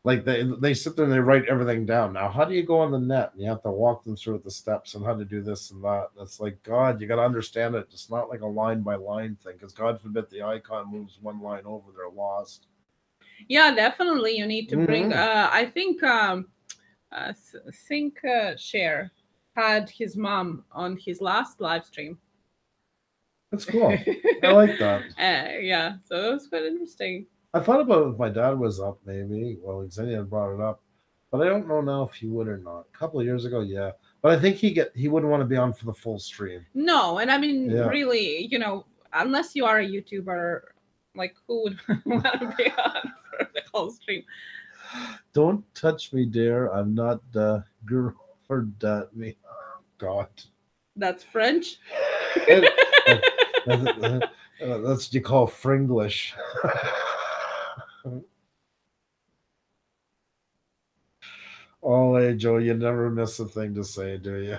Like they sit there and they write everything down. Now, how do you go on the net? And you have to walk them through the steps and how to do this and that. And it's like, God, you got to understand it. It's not like a line by line thing, because God forbid the icon moves one line over, they're lost. Yeah, definitely. You need to bring. I think Share had his mom on his last live stream. That's cool. I like that. Yeah, so it was quite interesting. I thought about it if my dad was up, maybe. Well, Xenia brought it up, but I don't know now if he would or not. A couple of years ago, yeah, but I think he wouldn't want to be on for the full stream. No, and I mean, really, you know, unless you are a YouTuber, like who would want to be on for the whole stream? Don't touch me, dear. I'm not girl for that me. God. That's French. That's what you call Fringlish. Oh, hey, Joe, you never miss a thing to say, do you?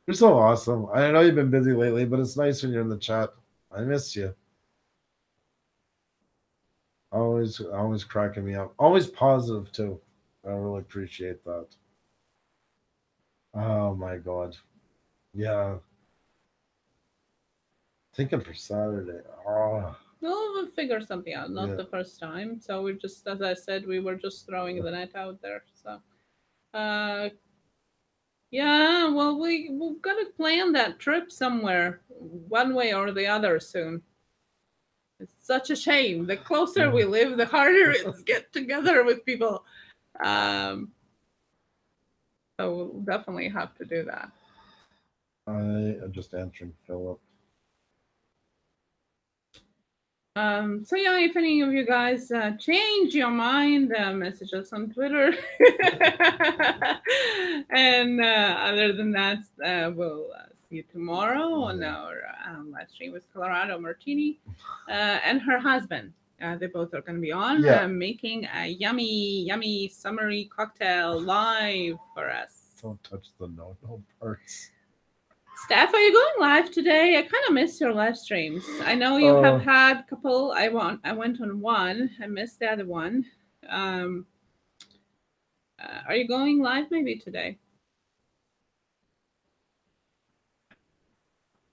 You're so awesome. I know you've been busy lately, but it's nice when you're in the chat. I miss you. Always cracking me up. Always positive, too. I really appreciate that. Oh, my God. Yeah. Thinking for Saturday. Oh. We'll figure something out. Not the first time. So we're just, as I said, we were just throwing the net out there. So, yeah. Well, we've got to plan that trip somewhere, one way or the other, soon. It's such a shame. The closer we live, the harder it is to get together with people. So we'll definitely have to do that. I am just answering Philip. So yeah, if any of you guys change your mind, message us on Twitter. And other than that, we'll see you tomorrow on our live stream with Colorado Martini and her husband. They both are going to be on making a yummy summery cocktail live for us. Don't touch the no parts. Steph, are you going live today? I kind of missed your live streams. I know you have had a couple. I went on one. I missed the other one. Are you going live maybe today?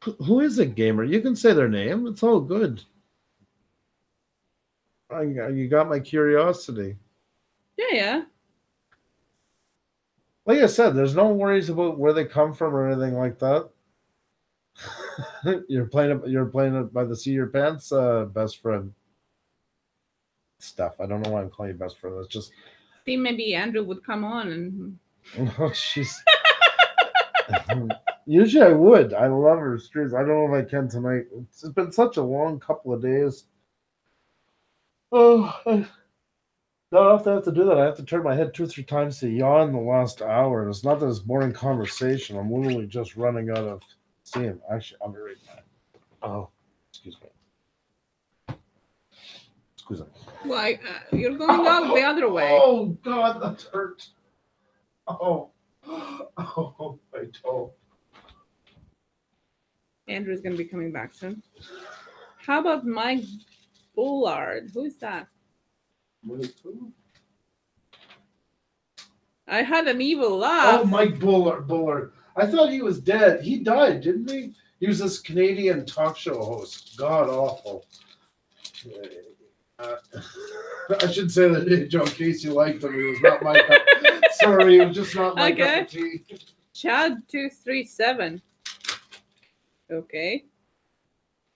Who is a gamer? You can say their name. It's all good. You got my curiosity. Yeah. Like I said, there's no worries about where they come from or anything like that. You're playing it by the seat of your pants, best friend. Steph, I don't know why I'm calling you best friend. It's just see, maybe Andrew would come on and oh jeez. Usually I would. I love her streams. I don't know if I can tonight. It's been such a long couple of days. Oh, I don't often have to do that. I have to turn my head 2 or 3 times to yawn the last hour. It's not that it's boring conversation. I'm literally just running out of steam. Actually, I'll be right back. Oh, excuse me. Excuse me. Why? You're going out the other way. Oh, God, that hurt. Oh, my toe. Andrew's going to be coming back soon. How about Mike Bullard? Who is that? I had an evil laugh. Oh, Mike Bullard. I thought he was dead. He died, didn't he? He was this Canadian talk show host. God awful. I should say that, Joe, in case you liked him, he was not my cup. Sorry, it was just not my cup of tea. Chad 237. Okay.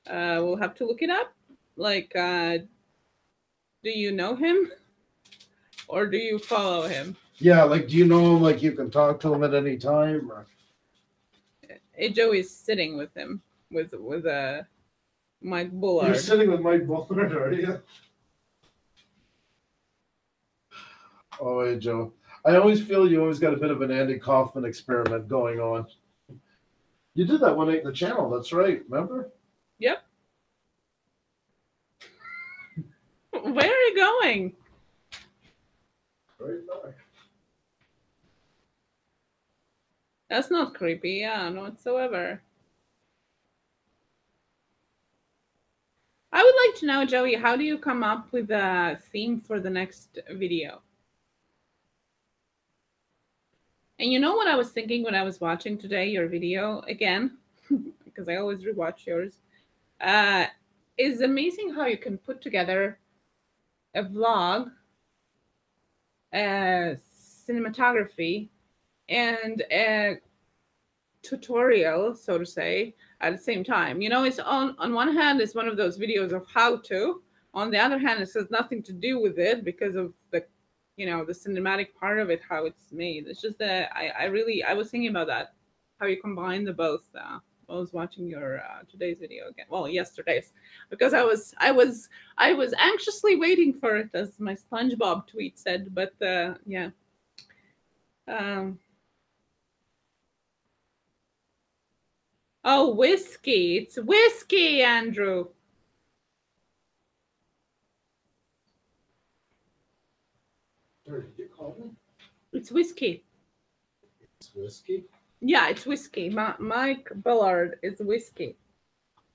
We'll have to look it up. Like, do you know him? Or do you follow him? Yeah, like, do you know him? Like, you can talk to him at any time? Or... Joe is sitting with him, with Mike Bullard. You're sitting with Mike Bullard, are you? Oh, hey, Joe. I always feel you always got a bit of an Andy Kaufman experiment going on. You did that one night in the channel. That's right. Remember? Yep. Where are you going? Right back. That's not creepy. Yeah, no whatsoever. I would like to know, Joey, how do you come up with a theme for the next video? And you know what I was thinking when I was watching today, your video again, because I always rewatch yours, it's amazing how you can put together a vlog, cinematography, and a tutorial, so to say, at the same time. You know, it's on one hand, it's one of those videos of how to. On the other hand, it has nothing to do with it because of the, you know, the cinematic part of it, how it's made. It's just that I was thinking about that, how you combine the both. I was watching your today's video again. Well, yesterday's, because I was anxiously waiting for it, as my SpongeBob tweet said. But yeah. Oh, whiskey! It's whiskey, Andrew. Sorry, did you call me? It's whiskey. It's whiskey? Yeah, it's whiskey. Mike Bullard is whiskey.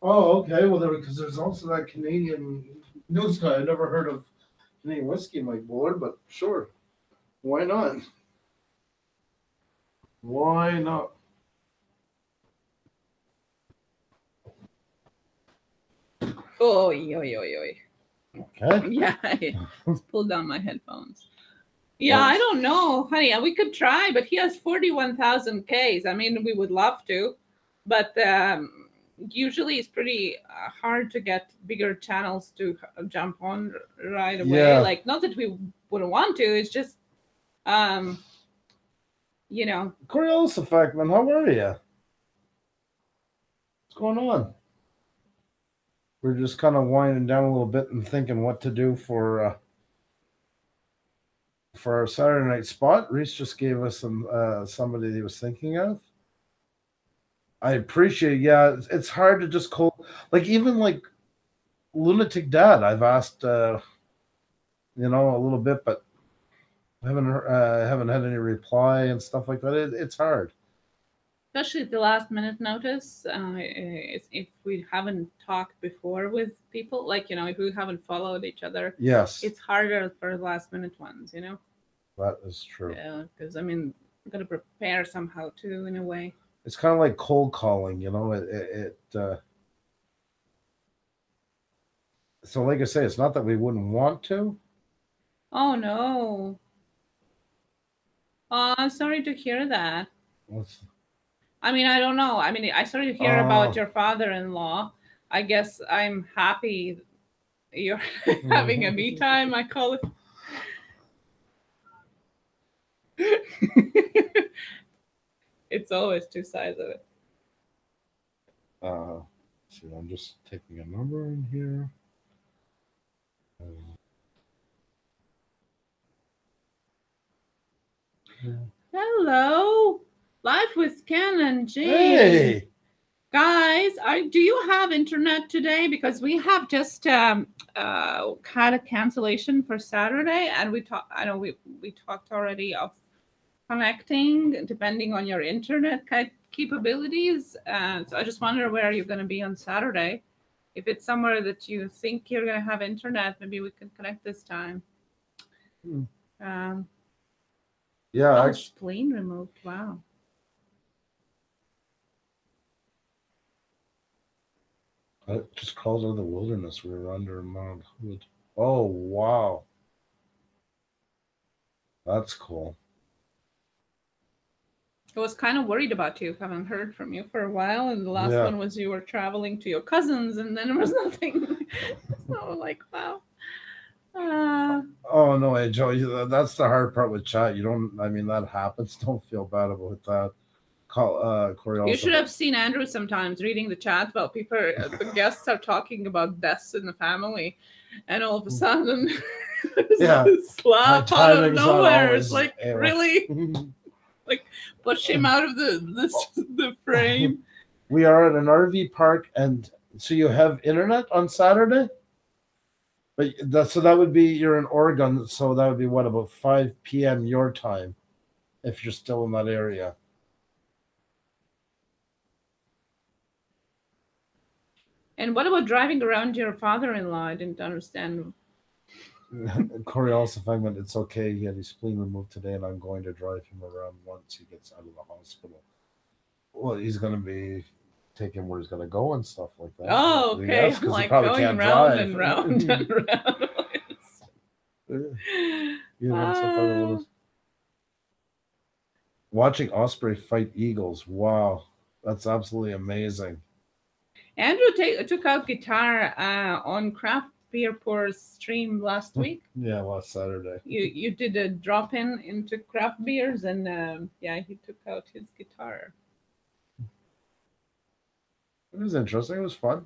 Oh, okay. Well, because there's also that Canadian news guy. I never heard of Canadian whiskey, Mike Bullard, but sure. Why not? Why not? Oi. Okay. Yeah, I just pulled down my headphones. Yeah, I don't know, honey. We could try, but he has 41,000 Ks. I mean, we would love to, but usually it's pretty hard to get bigger channels to jump on right away. Yeah. Like, not that we wouldn't want to. It's just, you know. Coriolis effect, man. How are you? What's going on? We're just kind of winding down a little bit and thinking what to do for our Saturday night spot. Reese just gave us some somebody he was thinking of. I appreciate. Yeah, it's hard to just call, like, even like Lunatic Dad. I've asked, you know, a little bit, but I haven't had any reply and stuff like that. It's hard. Especially at the last minute notice, if we haven't talked before with people, like, you know, if we haven't followed each other, yes, it's harder for the last minute ones, you know. That is true. Yeah, because I mean, I'm gonna prepare somehow too, in a way. It's kind of like cold calling, you know. So, like I say, it's not that we wouldn't want to. Oh no. Oh, I'm sorry to hear that. I mean, I don't know. I mean, I started to hear about your father-in-law. I guess I'm happy you're having a me time, I call it. It's always two sides of it. See, I'm just taking a number in here. Hello. Life with Ken and Jane. Hey. Guys, do you have internet today? Because we have just had a cancellation for Saturday, and I know we talked already of connecting depending on your internet capabilities. So I just wonder where you're going to be on Saturday. If it's somewhere that you think you're going to have internet, maybe we can connect this time. Yeah. Spleen removed. Wow. I just called out the wilderness. We were under Mount Hood. Oh, wow. That's cool. I was kind of worried about you. Haven't heard from you for a while. And the last one was you were traveling to your cousins, and then there was nothing. So like, wow. Oh, no, hey, Joe, that's the hard part with chat. You don't, I mean, that happens. Don't feel bad about that. Corey, you should have seen Andrew sometimes reading the chat about people. The guests are talking about deaths in the family, and all of a sudden, slap out of nowhere. It's like, really, like push him out of the frame. We are at an RV park, and so you have internet on Saturday? But that would be, you're in Oregon, so that would be what, about 5 p.m. your time, if you're still in that area. And what about driving around your father-in-law? I didn't understand. Corey also found it's okay. He had his spleen removed today, and I'm going to drive him around once he gets out of the hospital. Well, he's going to be taking where he's going to go and stuff like that. Oh, okay. Yes, because like he probably going can't round drive. and round and round. Yeah, watching Osprey fight eagles. Wow, that's absolutely amazing. Andrew took out guitar on Craft Beer Pour's stream last week. Yeah, last Saturday. You did a drop-in into craft beers, and yeah, he took out his guitar. It was interesting. It was fun.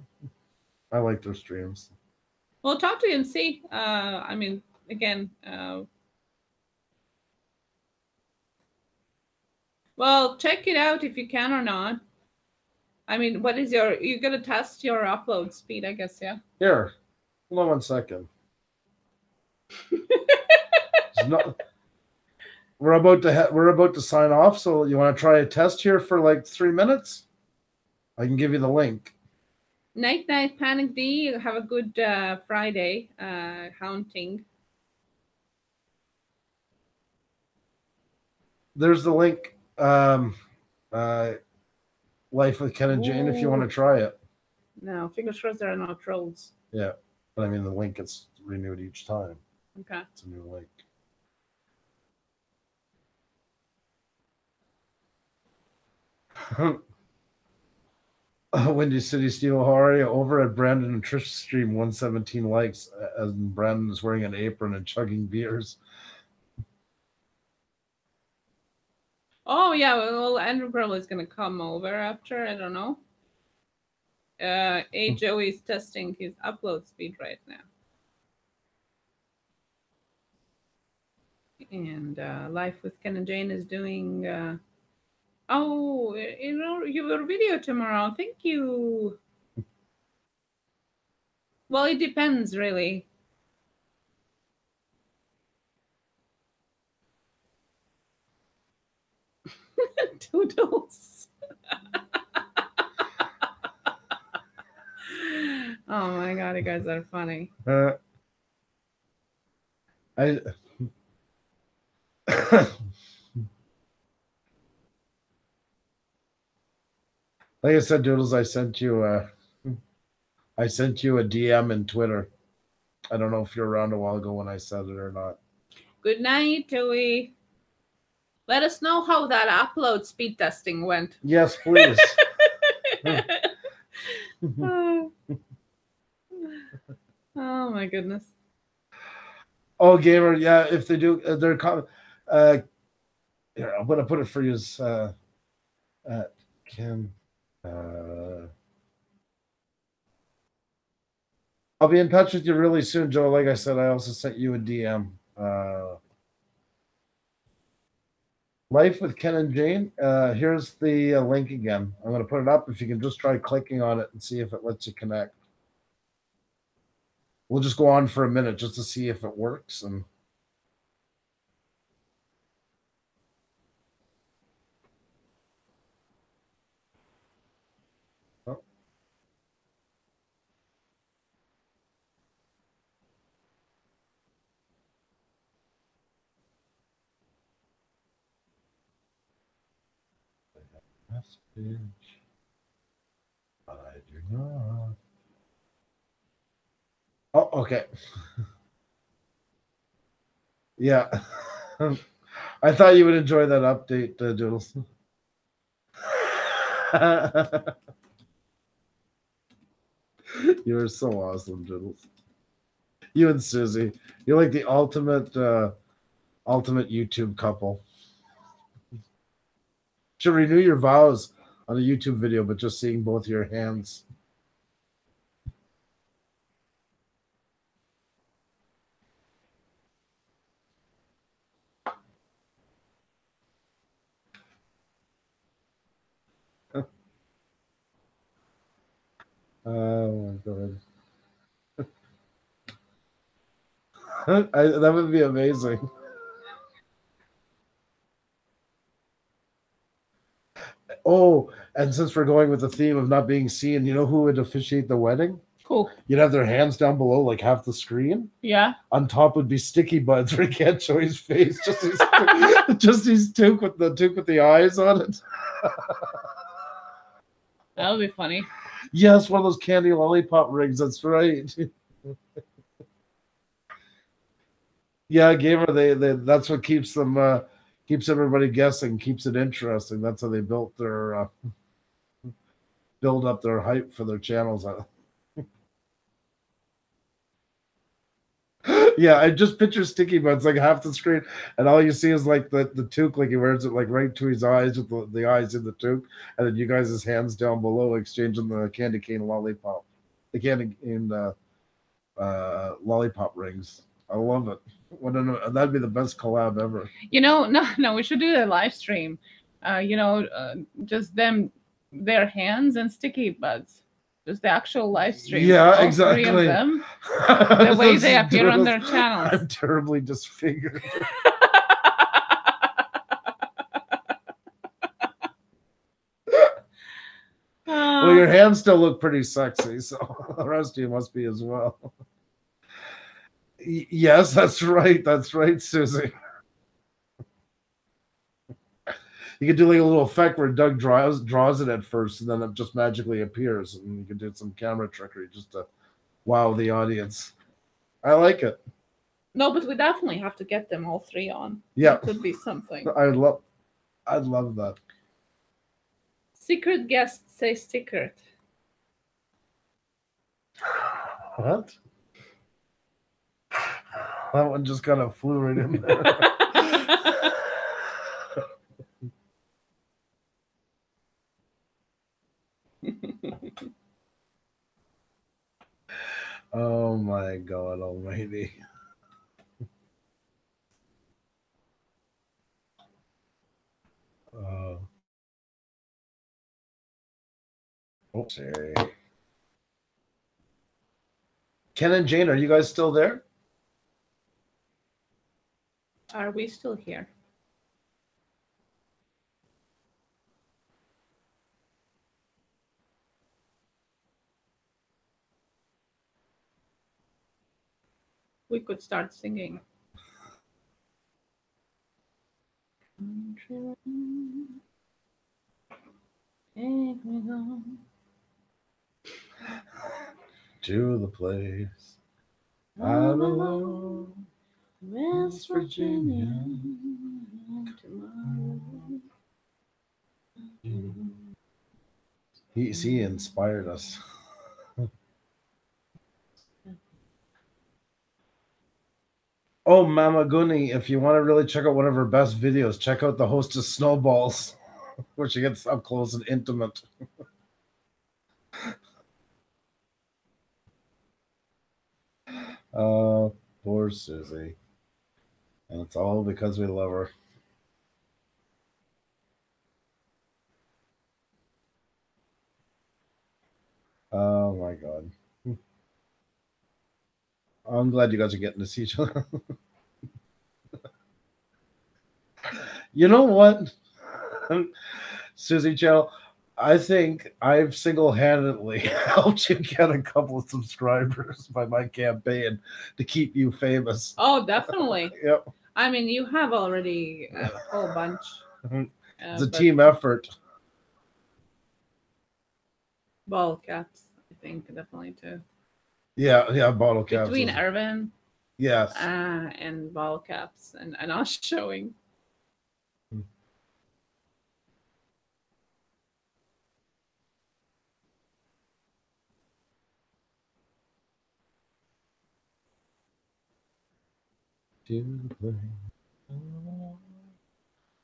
I like their streams. Well, talk to you and see. I mean, again, well, check it out if you can or not. I mean, what is you're going to test your upload speed, I guess, yeah? Here, hold on 1 second. We're about to sign off, so you want to try a test here for like 3 minutes? I can give you the link. Night Panic D. Have a good Friday hunting. There's the link. Life with Ken and Jane, if you want to try it. No, fingers crossed there are no trolls. Yeah, but I mean the link gets renewed each time. Okay. It's a new link. Windy City Steve, how are you? Over at Brandon and Trish's stream, 117 likes, as Brandon is wearing an apron and chugging beers. Oh yeah, well Andrew probably is gonna come over after. I don't know. Joey is testing his upload speed right now, and Life with Ken and Jane is doing. Oh, your video tomorrow. Thank you. Well, it depends, really. Toodles. Oh my god, you guys are funny. Like I said, Doodles, I sent you a DM in Twitter. I don't know if you're around a while ago when I said it or not. Good night, Joey. Let us know how that upload speed testing went. Yes, please. Oh my goodness. Oh, Gamer, yeah, if they do, they're here, I'm gonna put it for you as Ken. I'll be in touch with you really soon, Joe. Like I said, I also sent you a DM. Life with Ken and Jane. Here's the link again. I'm going to put it up. If you can just try clicking on it and see if it lets you connect. We'll just go on for a minute just to see if it works. And message. But I do not. Oh, okay. Yeah. I thought you would enjoy that update, Doodles. You are so awesome, Doodles. You and Susie. You're like the ultimate YouTube couple. Should renew your vows on a YouTube video, but just seeing both your hands. Oh my god. That would be amazing. Oh, and since we're going with the theme of not being seen, you know who would officiate the wedding? Cool. You'd have their hands down below, like half the screen. Yeah. On top would be sticky buds where you can't show his face. Just his toque with the eyes on it. That would be funny. Yes, one of those candy lollipop rings. That's right. Yeah, gamer. They that's what keeps them keeps everybody guessing, keeps it interesting. That's how they built their build up their hype for their channels. Yeah, I just picture sticky buds like half the screen, and all you see is like the toque, like he wears it like right to his eyes with the eyes in the toque, and then you guys' hands down below exchanging the candy cane lollipop, the candy cane lollipop rings. I love it. That'd be the best collab ever. You know, no, we should do a live stream. Just their hands and sticky buds. Just the actual live stream. Yeah, all exactly. Three of them, the way they appear on their channels. I'm terribly disfigured. Well, your hands still look pretty sexy, so the rest of you must be as well. Yes, that's right. That's right, Susie. You could do like a little effect where Doug draws it at first, and then it just magically appears, and you can do some camera trickery just to wow the audience. I like it. No, but we definitely have to get them all three on. Yeah, that could be something. I'd love that. Secret guest say secret. What? That one just kind of flew right in there. Oh my God almighty. Okay. Ken and Jane, are you guys still there? Are we still here? We could start singing. Take me home to the place I belong, West Virginia. He inspired us. Oh, Mama Guni, if you want to really check out one of her best videos, check out the hostess Snowballs, where she gets up close and intimate. Oh, poor Susie. And it's all because we love her. Oh my God. I'm glad you guys are getting to see each other. You know what, Susie Channel, I think I've single-handedly helped you get a couple of subscribers by my campaign to keep you famous. Oh, definitely. Yep. I mean, you have already a whole bunch. It's a team effort. Bottle caps, I think, definitely too. Yeah, bottle caps. Between Irvin, yes, and bottle caps, and us showing.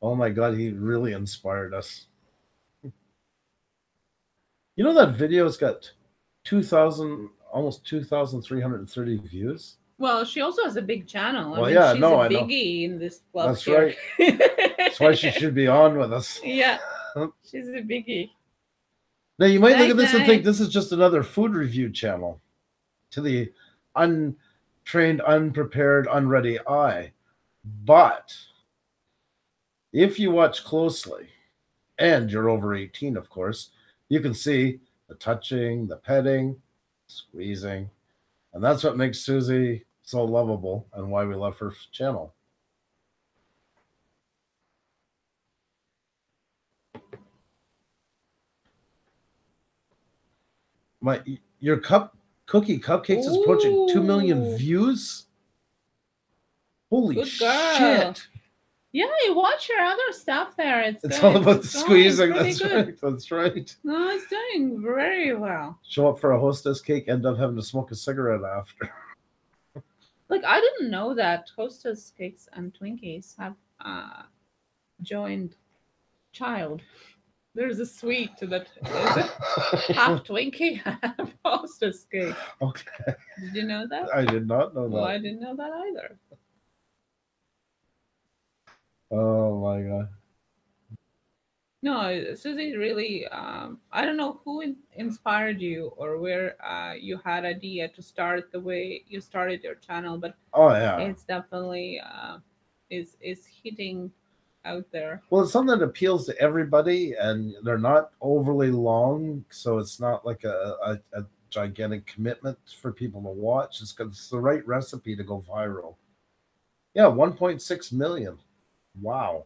Oh my God, he really inspired us. You know that video's got 2,000, almost 2,330 views. Well, she also has a big channel. Well, she's a biggie in this club. That's right. That's why she should be on with us. Yeah, she's a biggie. Now, you might look at this and think this is just another food review channel to the untrained, unprepared, unready eye. But if you watch closely, and you're over 18, of course, you can see the touching, the petting, squeezing. And that's what makes Susie so lovable and why we love her channel. Your cookie cupcakes is approaching 2 million views. Holy Good shit! girl. Yeah, you watch your other stuff there. It's all about the squeezing. That's good. right. That's right. No, it's doing very well. Show up for a hostess cake, end up having to smoke a cigarette after. Like, I didn't know that hostess cakes and Twinkies have joined child. There's a sweet that is half Twinkie, half hostess cake. Okay. Did you know that? I did not know that. Well, I didn't know that either. Oh my god. No, Susie really, I don't know who inspired you or where you had idea to start the way you started your channel, but oh yeah, it's definitely is hitting out there. Well, it's something that appeals to everybody, and they're not overly long, so it's not like a gigantic commitment for people to watch. It's the right recipe to go viral. Yeah, 1.6 million. Wow.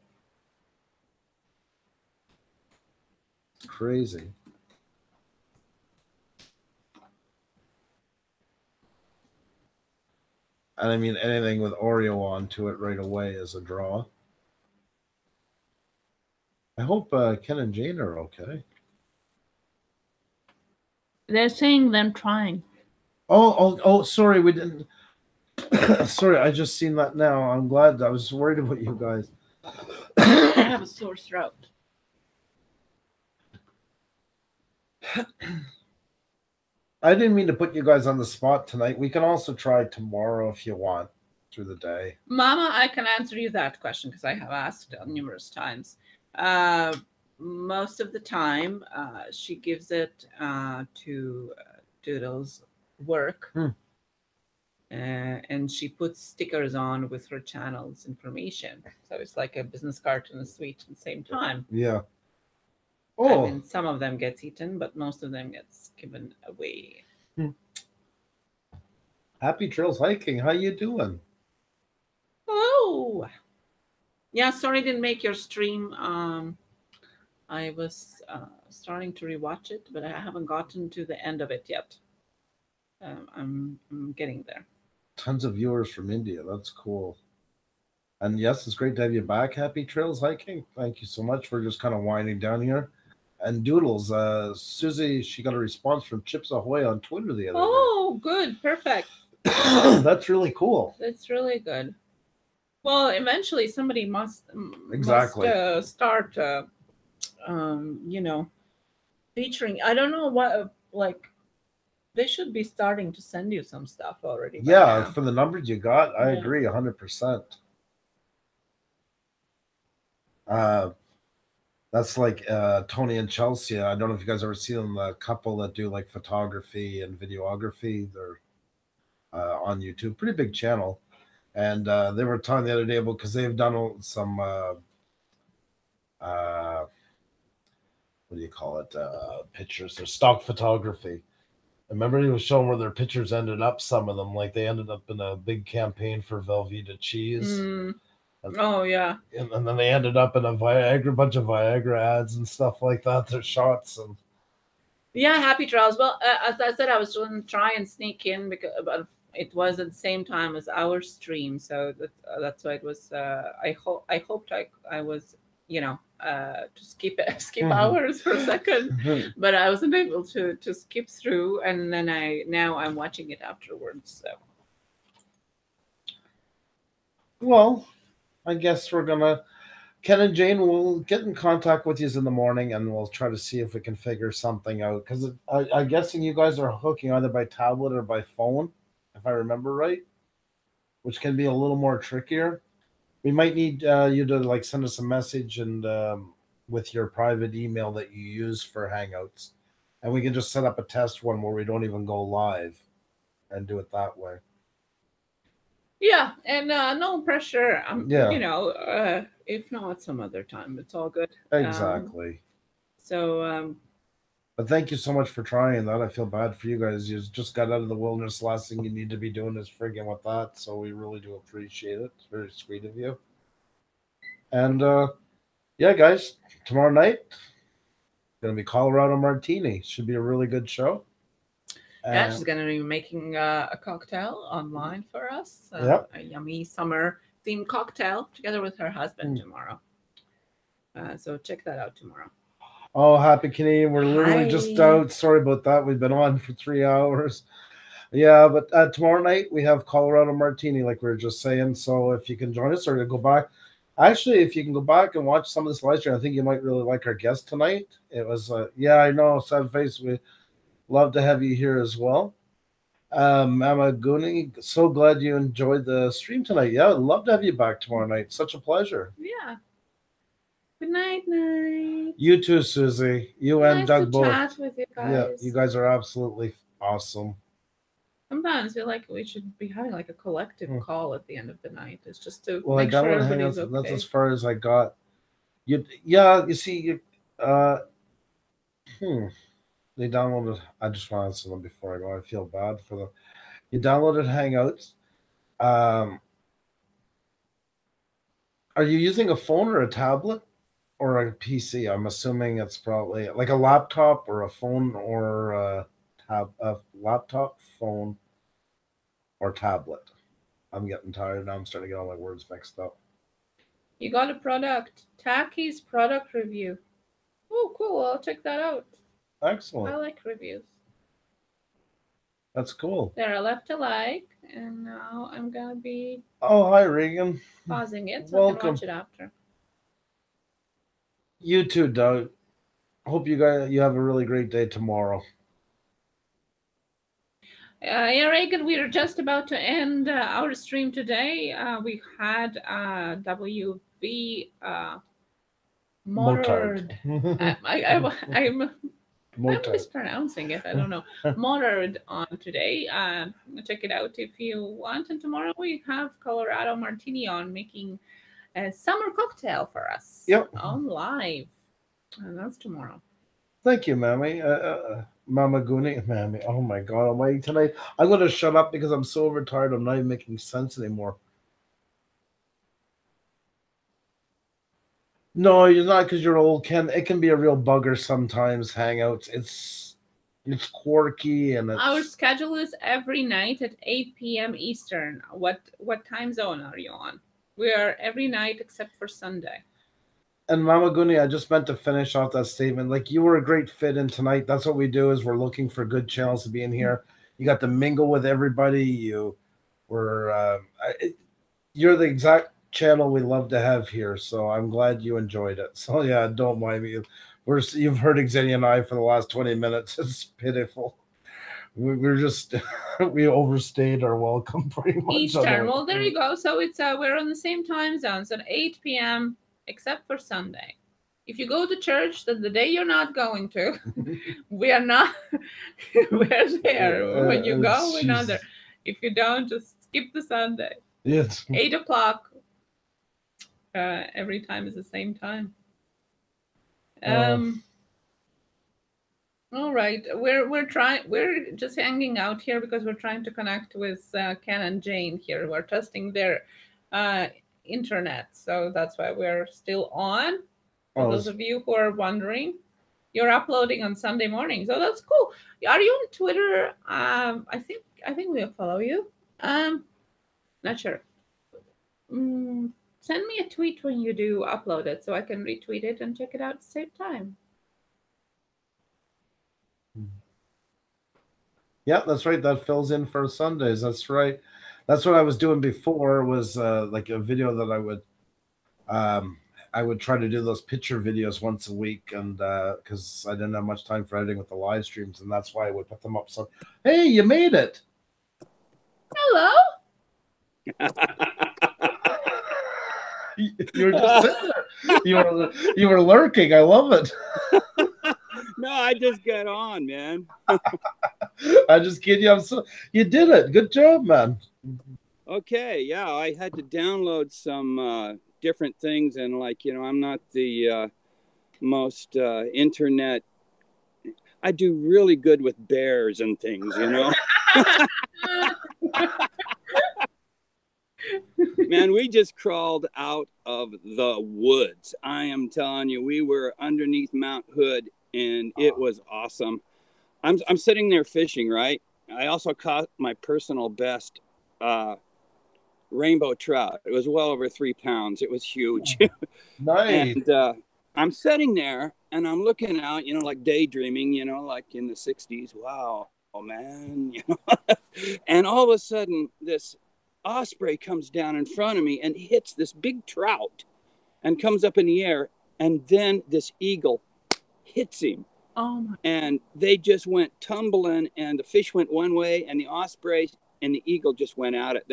Crazy. And I mean, anything with Oreo onto it right away is a draw. I hope Ken and Jane are okay. They're saying them trying. Oh, sorry, we didn't. Sorry, I just seen that now. I'm glad. I was worried about you guys. I have a sore throat. I didn't mean to put you guys on the spot tonight. We can also try tomorrow if you want through the day. Mama, I can answer you that question because I have asked numerous times. Most of the time, she gives it to Doodle's work. And she puts stickers on with her channel's information. So it's like a business card and a sweet at the same time. Yeah. Oh. I mean, some of them gets eaten, but most of them gets given away. Happy Trails Hiking. How you doing? Oh. Yeah, sorry I didn't make your stream. I was starting to rewatch it, but I haven't gotten to the end of it yet. I'm getting there. Tons of viewers from India. That's cool. And yes, it's great to have you back. Happy Trails Hiking. Thank you so much for just kind of winding down here. And Doodles, Susie, she got a response from Chips Ahoy on Twitter the other day. Oh, good. Perfect. That's really cool. That's really good. Well, eventually somebody must start, you know, featuring. I don't know what, like, they should be starting to send you some stuff already. Yeah, for the numbers you got, I agree 100%. That's like Tony and Chelsea. I don't know if you guys ever see them, the couple that do like photography and videography. They're on YouTube, pretty big channel. And they were talking the other day about, because they've done some what do you call it? Pictures. They're stock photography. I remember he was showing where their pictures ended up. Some of them, like they ended up in a big campaign for Velveeta cheese. Oh yeah, and then they ended up in a bunch of Viagra ads and stuff like that. Their shots and yeah, happy trails. Well, as I said, I was going to try and sneak in because it was at the same time as our stream, so that's why it was. I hoped I was, you know, to skip hours for a second, but I wasn't able to skip through, and then now I'm watching it afterwards. So, well, I guess we're gonna, Ken and Jane will get in contact with you in the morning, and we'll try to see if we can figure something out. Because I'm guessing you guys are hooking either by tablet or by phone, if I remember right, which can be a little more trickier. We might need you to like send us a message and with your private email that you use for Hangouts, And we can just set up a test one where we don't even go live and do it that way. Yeah, and no pressure. Yeah. You know, if not some other time, it's all good. Exactly. But thank you so much for trying that. I feel bad for you guys. You just got out of the wilderness. Last thing you need to be doing is frigging with that. So we really do appreciate it. It's very sweet of you. And yeah, guys, tomorrow night, going to be Colorado Martini. Should be a really good show. Yeah, she's going to be making a cocktail online for us. A yummy summer themed cocktail together with her husband tomorrow. So check that out tomorrow. Oh, happy Canadian. We're literally just out. Sorry about that. We've been on for 3 hours. Yeah, but tomorrow night we have Colorado Martini, like we were just saying. So if you can join us or go back. Actually, if you can go back and watch some of this live stream, I think you might really like our guest tonight. It was, yeah, I know, sad face. We love to have you here as well. Mama Goonie, so glad you enjoyed the stream tonight. Yeah, I'd love to have you back tomorrow night. Such a pleasure. Yeah. Good night, night. You too, Susie. You and Doug both. Chat with you guys. Yeah, you guys are absolutely awesome. Sometimes I feel like we should be having like a collective call at the end of the night. It's just to make sure everybody's okay. That's as far as I got. You see, they downloaded. I just want to answer them before I go. I feel bad for them. You downloaded Hangouts. Are you using a phone or a tablet or a PC? I'm assuming it's probably like a laptop or a phone or a laptop, phone, or tablet. I'm getting tired now. I'm starting to get all my words mixed up. You got a product. Tacky's product review. Oh, cool. I'll check that out. Excellent. I like reviews. That's cool. There, I left a like, and now I'm going to be... Oh, hi, Regan. Pausing it so I can watch it after. You too, Doug. Hope you have a really great day tomorrow. Yeah, Reagan, we are just about to end our stream today. We had WV MOTARD. I'm mispronouncing it. I don't know. MOTARD on today. Check it out if you want. And tomorrow we have Colorado Martini on making a summer cocktail for us. Yep. On live. And that's tomorrow. Thank you, Mammy. Mama Goonie. Mammy. Oh my God almighty. Tonight, I'm going to shut up because I'm so overtired. I'm not even making sense anymore. No, you're not because you're old, Ken. It can be a real bugger sometimes, Hangouts. It's quirky and our schedule is every night at 8 p.m. Eastern. What time zone are you on? We are every night except for Sunday. And Mama Goonie, I just meant to finish off that statement. Like, you were a great fit in tonight. That's what we do is we're looking for good channels to be in here. You got to mingle with everybody. You're the exact channel we love to have here. So I'm glad you enjoyed it. So yeah, don't mind me. You've heard Xenia and I for the last 20 minutes. It's pitiful. We're just we overstayed our welcome pretty much. Eastern. Well, there you go. So it's we're on the same time zones at 8 p.m. except for Sunday. If you go to church, then the day you're not going to, we are not. We're there. When you go, we're not there. If you don't, just skip the Sunday. Yes. 8 o'clock. Every time is the same time. All right, we're just hanging out here because we're trying to connect with Ken and Jane here. We're testing their internet, so that's why we're still on. For those of you who are wondering, you're uploading on Sunday morning, so that's cool. Are you on Twitter? I think we'll follow you. Not sure. Send me a tweet when you do upload it so I can retweet it and check it out at the same time. Yeah, that's right. That fills in for Sundays. That's right. That's what I was doing before was like a video that I would try to do those picture videos once a week, and because I didn't have much time for editing with the live streams, and that's why I would put them up. So, hey, you made it. Hello. You were just sitting there. You were lurking. I love it. No, I just got on, man. I just kidding you. You did it. Good job, man. Okay, yeah, I had to download some different things, and like, you know, I'm not the most internet. I do really good with bears and things, you know. Man, we just crawled out of the woods. I am telling you, we were underneath Mount Hood, and it was awesome. I'm sitting there fishing, right? I also caught my personal best rainbow trout. It was well over 3 pounds. It was huge. Nice. And I'm sitting there, and I'm looking out, you know, like daydreaming, you know, like in the 60s. Wow, man. You know? And all of a sudden, this osprey comes down in front of me and hits this big trout and comes up in the air, and then this eagle hits him. Oh my. And they just went tumbling, and the fish went one way, and the osprey and the eagle just went at it.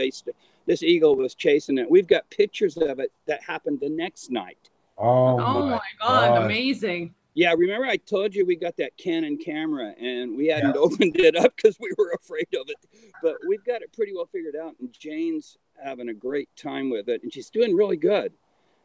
This eagle was chasing it. We've got pictures of it that happened the next night. Oh my God, amazing. Yeah, remember I told you we got that Canon camera, and we hadn't opened it up because we were afraid of it. But we've got it pretty well figured out, and Jane's having a great time with it, and she's doing really good.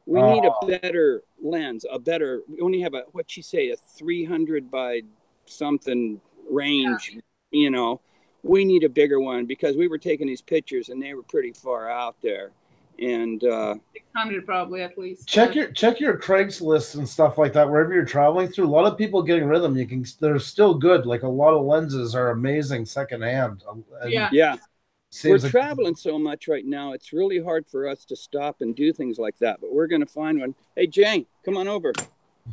We need a better lens, we only have what'd she say, a 300 by something range, you know. We need a bigger one because we were taking these pictures and they were pretty far out there. And 600 probably at least. Check your Craigslist and stuff like that wherever you're traveling through. A lot of people getting rid of them. They're still good. Like a lot of lenses are amazing secondhand. Yeah. We're traveling so much right now. It's really hard for us to stop and do things like that. But we're going to find one. Hey, Jane, come on over.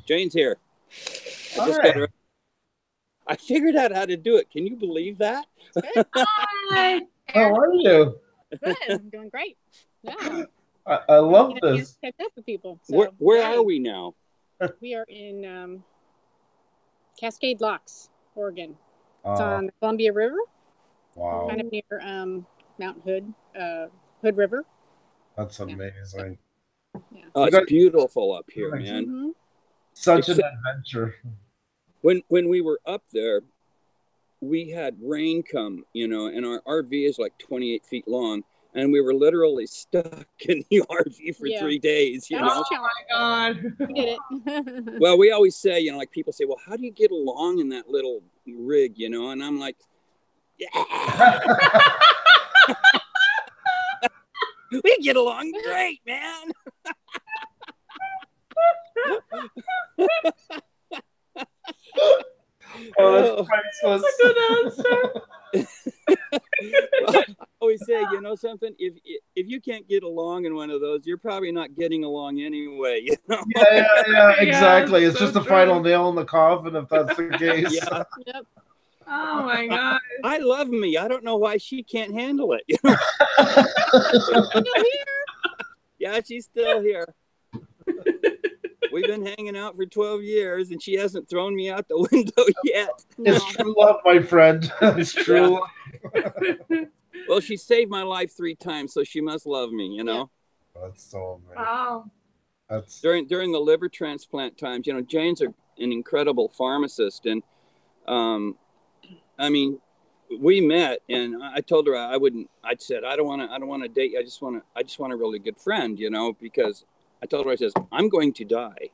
Jane's here. I figured out how to do it. Can you believe that? Hi. How are you? Good. I'm doing great. Yeah. I love this. Catch up with people. So, where are we now? We are in Cascade Locks, Oregon. It's on the Columbia River. Wow. Kind of near Mount Hood, Hood River. That's amazing. Yeah. Oh, it's beautiful up here, man. Mm-hmm. Such an adventure. When we were up there, we had rain come, you know, and our RV is like 28 feet long, and we were literally stuck in the RV for 3 days, you know. Oh my God. We did it. Well, we always say, you know, like people say, well, how do you get along in that little rig, you know? And I'm like, we get along great, man. Oh, that's priceless. That's a good answer. Well, I always say, you know something, if you can't get along in one of those, you're probably not getting along anyway, you know? Yeah, exactly. It's so just the final nail in the coffin if that's the case. Yeah. Yep. Oh my God. I love me. I don't know why she can't handle it. You know? Still here? Yeah, she's still here. We've been hanging out for 12 years, and she hasn't thrown me out the window yet. No. It's true love, my friend. It's true. Well, she saved my life 3 times, so she must love me, you know? That's so amazing. Wow. That's During the liver transplant times, you know, Jane's an incredible pharmacist, and I mean, we met, and I told her I'd said I don't want to date you. I just want a really good friend, you know, because I told her, I says, I'm going to die,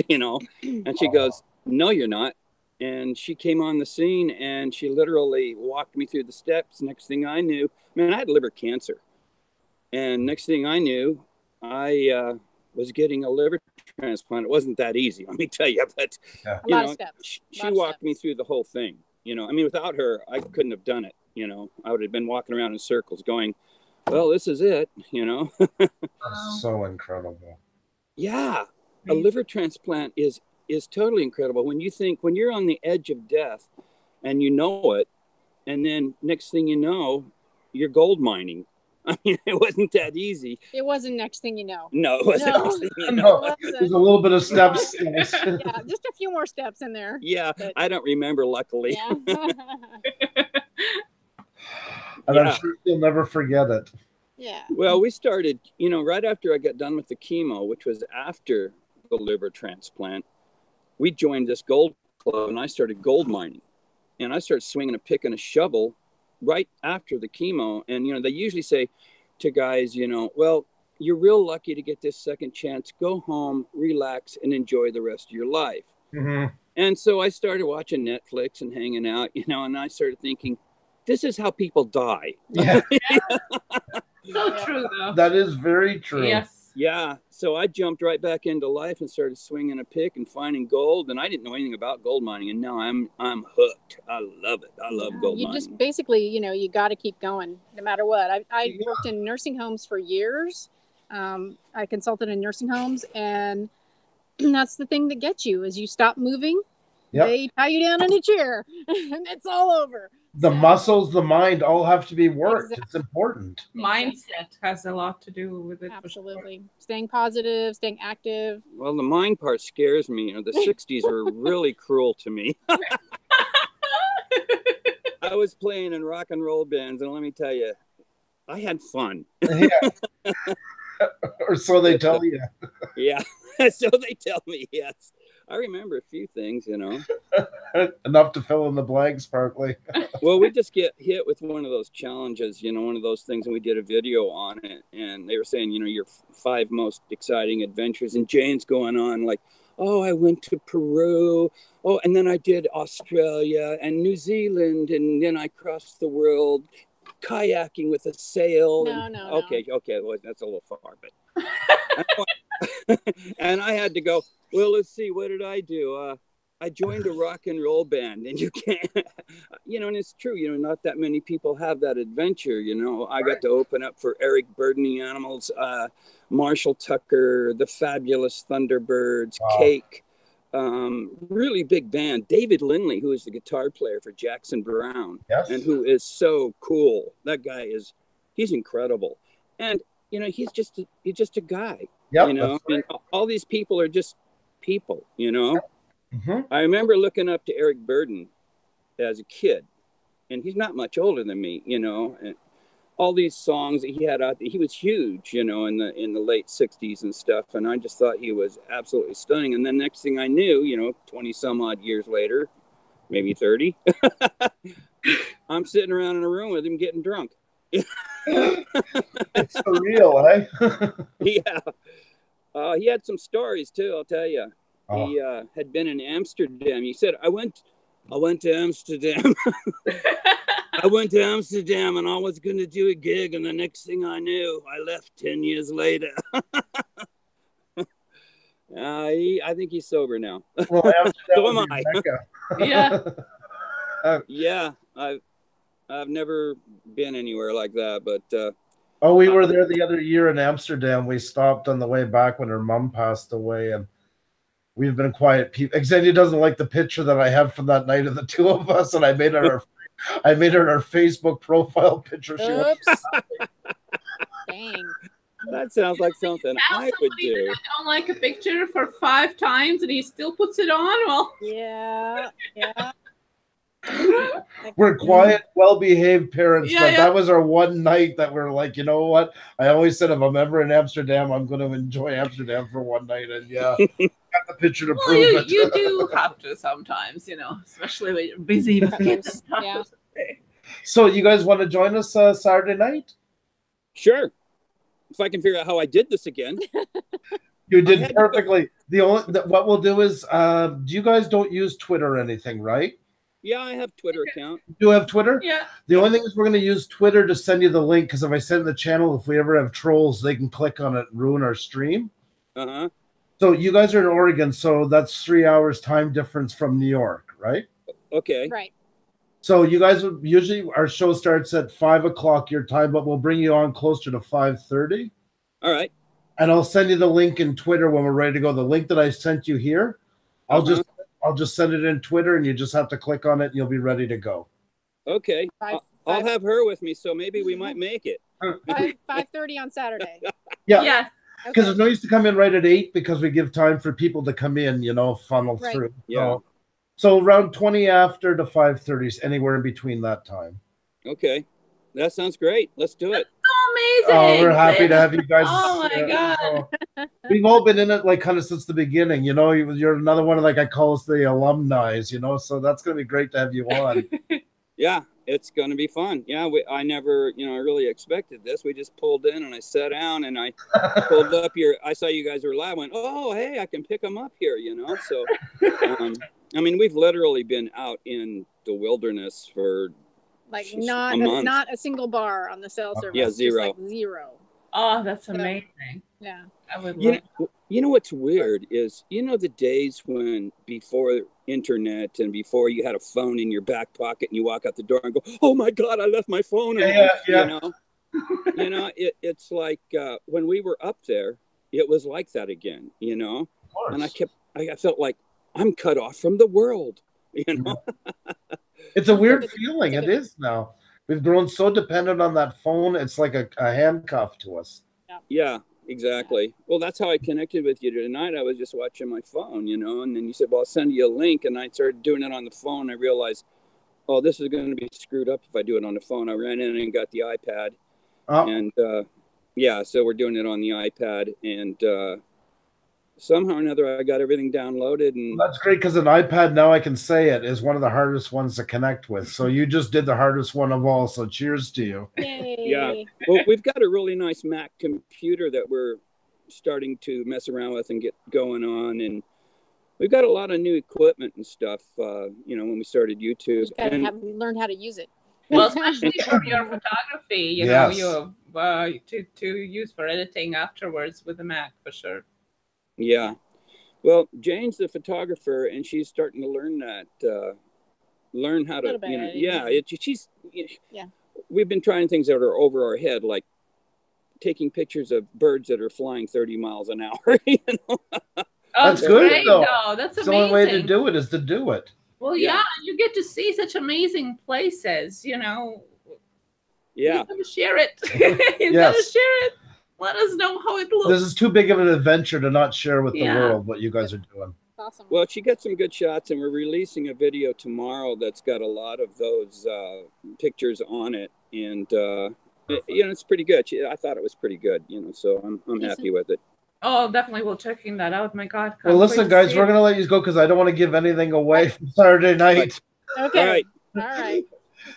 you know, and she goes, no, you're not. And she came on the scene, and she literally walked me through the steps. Next thing I knew, man, I had liver cancer, and next thing I knew, I was getting a liver transplant. It wasn't that easy, let me tell you, but you know, she walked me through the whole thing. You know, I mean, without her, I couldn't have done it. You know, I would have been walking around in circles going, well, this is it, you know. That's so incredible. Yeah. A liver transplant is totally incredible. When you're on the edge of death and you know it, and then next thing you know, you're gold mining. I mean, it wasn't that easy. It wasn't next thing you know. No, it wasn't. No. Next thing you No, know. there's a little bit of steps. Yeah, just a few more steps in there. Yeah, but I don't remember, luckily. Yeah. And I'm sure you'll never forget it. Yeah. Well, we started, you know, right after I got done with the chemo, which was after the liver transplant, we joined this gold club and I started gold mining. And I started swinging a pick and a shovel right after the chemo. And, you know, they usually say to guys, you know, well, you're real lucky to get this second chance. Go home, relax, and enjoy the rest of your life. Mm-hmm. And so I started watching Netflix and hanging out, you know, and I started thinking, this is how people die. Yeah. So true, though. That is very true. Yes. Yeah. So I jumped right back into life and started swinging a pick and finding gold. And I didn't know anything about gold mining. And now I'm hooked. I love it. I love gold mining. Just basically, you know, you got to keep going no matter what. I worked in nursing homes for years. I consulted in nursing homes, and that's the thing that gets you is you stop moving. Yep. They tie you down in a chair and it's all over. The muscles, the mind all have to be worked. Exactly. It's important. Mindset has a lot to do with it. Absolutely. Sure. Staying positive, staying active. Well, the mind part scares me. You know, the 60s were really cruel to me. I was playing in rock and roll bands, and let me tell you, I had fun. Yeah. Or so they tell you. Yeah. So they tell me, yes. I remember a few things, you know. Enough to fill in the blanks, Sparkly. Well, we just get hit with one of those challenges, you know, one of those things, and we did a video on it, and they were saying, you know, your 5 most exciting adventures, and Jane's going on like, oh, I went to Peru, oh, and then I did Australia and New Zealand, and then I crossed the world kayaking with a sail. No. Okay, well, that's a little far, but and I had to go, well, let's see, what did I do? I joined a rock and roll band, and you can't, you know, and it's true, you know, not that many people have that adventure, you know. I got to open up for Eric Burden, the Animals, Marshall Tucker, the Fabulous Thunderbirds, wow. Cake, really big band. David Lindley, who is the guitar player for Jackson Browne, yes. And who is so cool. That guy he's incredible. And, you know, he's just a guy, yep, you know, right. And all these people are just people, you know. Mm-hmm. I remember looking up to Eric Burden as a kid, and he's not much older than me, you know, and all these songs that he had out there, he was huge, you know, in the late 60s and stuff. And I just thought he was absolutely stunning. And then next thing I knew, you know, 20 some odd years later, maybe 30, I'm sitting around in a room with him getting drunk. It's surreal, eh? Yeah. He had some stories too, I'll tell you. Oh. He had been in Amsterdam. He said, I went to Amsterdam. I went to Amsterdam and I was going to do a gig, and the next thing I knew, I left 10 years later. I think he's sober now. Well, so am I. Yeah. Yeah, I've never been anywhere like that, but we were there the other year in Amsterdam. We stopped on the way back when her mom passed away, and we've been quiet people. Xenia doesn't like the picture that I have from that night of the two of us, and I made her our Facebook profile picture. Oops. Dang. That sounds like something I would do. I don't like a picture for 5 times and he still puts it on. Well, yeah. We're quiet, well-behaved parents, but that was our one night that we're like, you know what? I always said if I'm ever in Amsterdam, I'm going to enjoy Amsterdam for one night, and got the picture to prove it. You do have to sometimes, you know, especially when you're busy with kids. Yeah. So you guys want to join us Saturday night? Sure. If I can figure out how I did this again. You did perfectly. What we'll do is, you guys don't use Twitter or anything, right? Yeah, I have Twitter account. You do have Twitter? Yeah. The only thing is we're going to use Twitter to send you the link, because if I send the channel, if we ever have trolls, they can click on it and ruin our stream. Uh-huh. So you guys are in Oregon, so that's 3 hours time difference from New York, right? Okay. Right. So you guys would usually, our show starts at 5 o'clock your time, but we'll bring you on closer to 5:30. All right. And I'll send you the link in Twitter when we're ready to go. The link that I sent you here, I'll just send it in Twitter, and you just have to click on it and you'll be ready to go. Okay. I'll have her with me, so maybe we might make it. 5:30 on Saturday. Yeah. Because it's no use to come in right at 8, because we give time for people to come in, you know, funnel through. Yeah. So around 20 after to 5:30, anywhere in between that time. Okay. That sounds great. Let's do it. So amazing. Oh, we're happy to have you guys. Oh my God. We've all been in it like kind of since the beginning, you know. You're another one of, like, I call us the alumni, you know. So that's going to be great to have you on. Yeah, it's going to be fun. Yeah, I never, you know, I really expected this. We just pulled in and I sat down and I pulled up I saw you guys were live. Went, oh, hey, I can pick them up here, you know. So, I mean, we've literally been out in the wilderness for like not a single bar on the cell service. Yeah, zero. Just like zero. Oh, that's amazing. Yeah. I would you know what's weird is, you know, the days when before internet and before you had a phone in your back pocket and you walk out the door and go, oh my God, I left my phone. Yeah. You know, it's like when we were up there, it was like that again, you know, and I felt like I'm cut off from the world, you know. It's a weird feeling. It is now. We've grown so dependent on that phone. It's like a handcuff to us. Yeah, exactly. Well, that's how I connected with you tonight. I was just watching my phone, you know, and then you said, well, I'll send you a link. And I started doing it on the phone. I realized, oh, this is going to be screwed up if I do it on the phone. I ran in and got the iPad. And yeah, so we're doing it on the iPad. And somehow or another, I got everything downloaded. And that's great, because an iPad, now I can say it, is one of the hardest ones to connect with. So you just did the hardest one of all. So cheers to you. Yay. Yeah. Well, we've got a really nice Mac computer that we're starting to mess around with and get going on. And we've got a lot of new equipment and stuff, you know, when we started YouTube. You gotta learn how to use it. Well, especially for your photography, you know, to use for editing afterwards with the Mac, for sure. Yeah. Well, Jane's the photographer, and she's starting to learn that, learn how to, you know, yeah. We've been trying things that are over our head, like taking pictures of birds that are flying 30 miles an hour, you know? That's good, great, though. That's the amazing. only way to do it is to do it. Well, yeah, you get to see such amazing places, you know. Yeah. You gotta share it. You gotta share it. Let us know how it looks. This is too big of an adventure to not share with the world what you guys are doing. Awesome. Well, she got some good shots, and we're releasing a video tomorrow that's got a lot of those pictures on it, and you know, it's pretty good. I thought it was pretty good, you know, so I'm happy with it. Oh, definitely, we'll checking that out. My God. Well, listen, guys, we're gonna let you go because I don't want to give anything away from Saturday night. Okay. All right.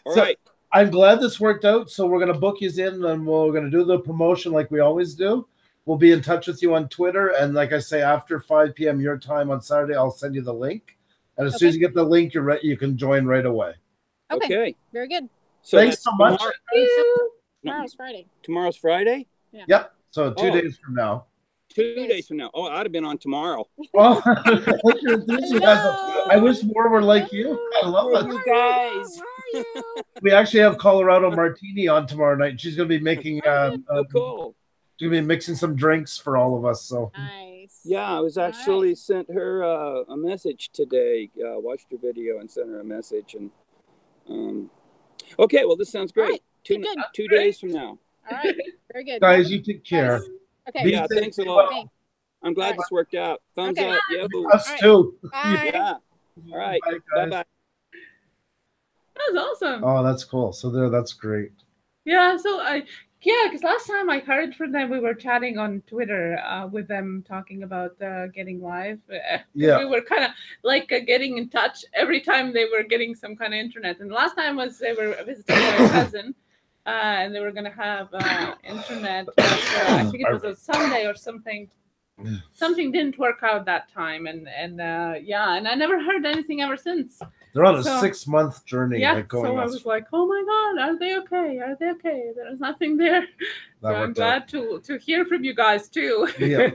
All right. I'm glad this worked out. So we're going to book you in, and we're going to do the promotion like we always do. We'll be in touch with you on Twitter. And like I say, after 5 p.m. your time on Saturday, I'll send you the link. And as soon as you get the link, you can join right away. Okay. Very good. So thanks so much. Tomorrow's Friday. Tomorrow's Friday? Yeah. Yep. So 2 days from now. 2 days from now. Oh, I'd have been on tomorrow. Oh, your enthusiasm. I wish more were like you. I love it. You guys. We actually have Colorado Martini on tomorrow night. She's going to be making cool. She's going to be mixing some drinks for all of us. So nice. Yeah, I was actually sent her a message today. Watched her video and sent her a message. And okay, well, this sounds great. Right. 2 days from now. All right. Very good. Guys, you take care. Okay. Yeah, thanks a lot. Okay. I'm glad this worked out. Thumbs up. Yeah. Us too. Bye. Yeah. All right. Bye-bye. That was awesome. Oh, that's cool. So that's great. Yeah, so because last time I heard from them, we were chatting on Twitter with them talking about getting live. Yeah. We were kind of like getting in touch every time they were getting some kind of internet. And the last time was they were visiting my cousin. And they were going to have internet. But, I think it was a Sunday or something. Something didn't work out that time. And I never heard anything ever since. They're on a 6-month journey. Yeah, so I was like, oh my God, are they okay? Are they okay? There's nothing there. So I'm glad to hear from you guys too. Yeah.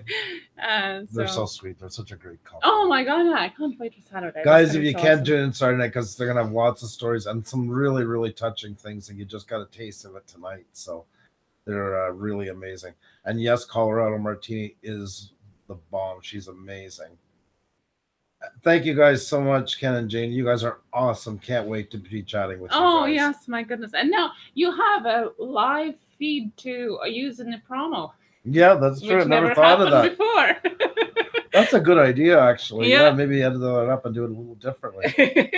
And they're so sweet. They're such a great couple. Oh my God, I can't wait for Saturday. Guys, if you can't do it on Saturday night, because they're going to have lots of stories and some really, really touching things, and you just got a taste of it tonight. So they're really amazing. And yes, Colorado Martini is the bomb. She's amazing. Thank you guys so much, Ken and Jane. You guys are awesome. Can't wait to be chatting with you guys. Oh, yes, my goodness. And now you have a live feed to use in the promo. Yeah, that's true. I never thought of that. Before. That's a good idea, actually. Yeah, maybe edit that up and do it a little differently.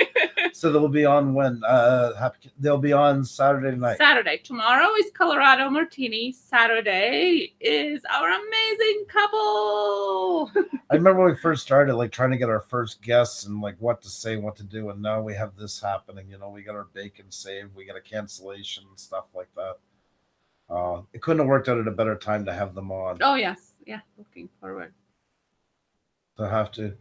So they'll be on when? They'll be on Saturday night. Saturday. Tomorrow is Colorado Martini. Saturday is our amazing couple. I remember when we first started, like trying to get our first guests and like what to say, what to do, and now we have this happening. You know, we got our bacon saved, we got a cancellation and stuff like that. It couldn't have worked out at a better time to have them on. Oh yes, yeah. Looking forward to have to.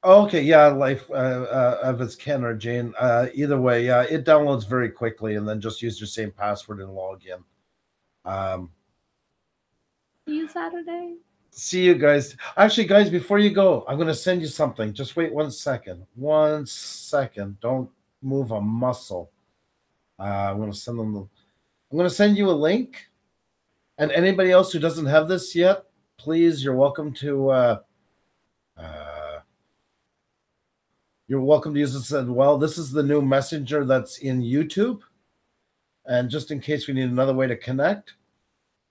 Okay, yeah, life if it's Ken or Jane, either way, yeah, it downloads very quickly, and then just use your same password and log in. See you Saturday. See you guys. Actually, guys, before you go, I'm gonna send you something. Just wait 1 second. 1 second. Don't move a muscle. I'm gonna send them. I'm gonna send you a link, and anybody else who doesn't have this yet, please, you're welcome to. You're welcome to use this as well. This is the new messenger that's in YouTube. And just in case we need another way to connect,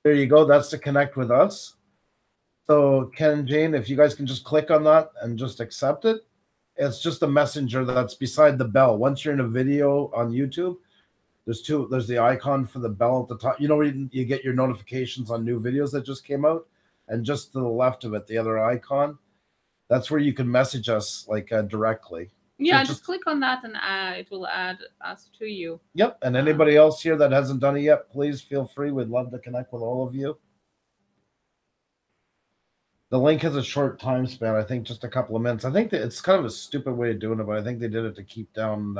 there you go. That's to connect with us. So Ken and Jane, if you guys can just click on that and just accept it. It's just a messenger that's beside the bell. Once you're in a video on YouTube, there's the icon for the bell at the top. You know where you get your notifications on new videos that just came out? And just to the left of it, the other icon. That's where you can message us like directly. Yeah, so just click on that and it will add us to you. Yep. And anybody else here that hasn't done it yet, please feel free. We'd love to connect with all of you. The link has a short time span. I think just a couple of minutes. I think that it's kind of a stupid way of doing it, but I think they did it to keep down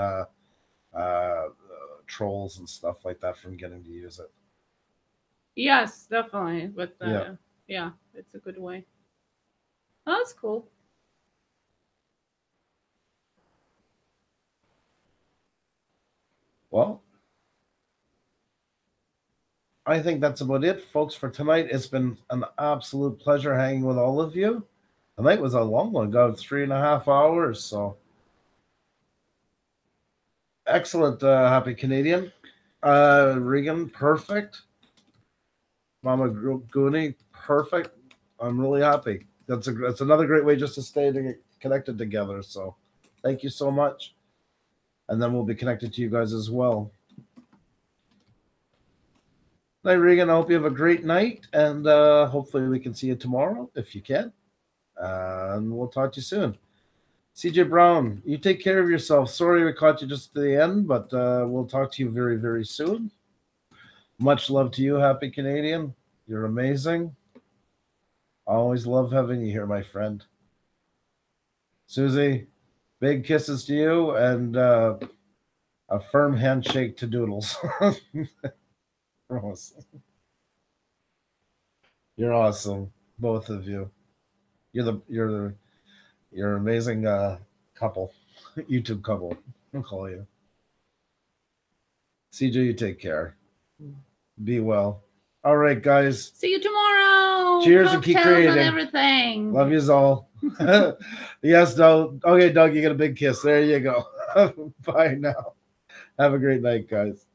trolls and stuff like that from getting to use it. Yes, definitely. But yeah, it's a good way. Oh, that's cool. Well, I think that's about it, folks, for tonight. It's been an absolute pleasure hanging with all of you. Tonight was a long one, got 3.5 hours, so excellent. Happy Canadian. Regan, perfect. Mama Goonie, perfect. I'm really happy. That's another great way just to stay connected together. So thank you so much. And then we'll be connected to you guys as well. Night, Regan. I hope you have a great night. And hopefully we can see you tomorrow if you can. And we'll talk to you soon. CJ Brown, you take care of yourself. Sorry we caught you just at the end, but we'll talk to you very, very soon. Much love to you, Happy Canadian. You're amazing. I always love having you here, my friend. Susie, big kisses to you and a firm handshake to Doodles. You're awesome, both of you. You're an amazing couple, YouTube couple. I'll call you. CJ, you take care. Be well. All right, guys. See you tomorrow. Cheers and keep creating. And everything. Love yous all. Yes, Doug. Okay, Doug, you get a big kiss. There you go. Bye now. Have a great night, guys.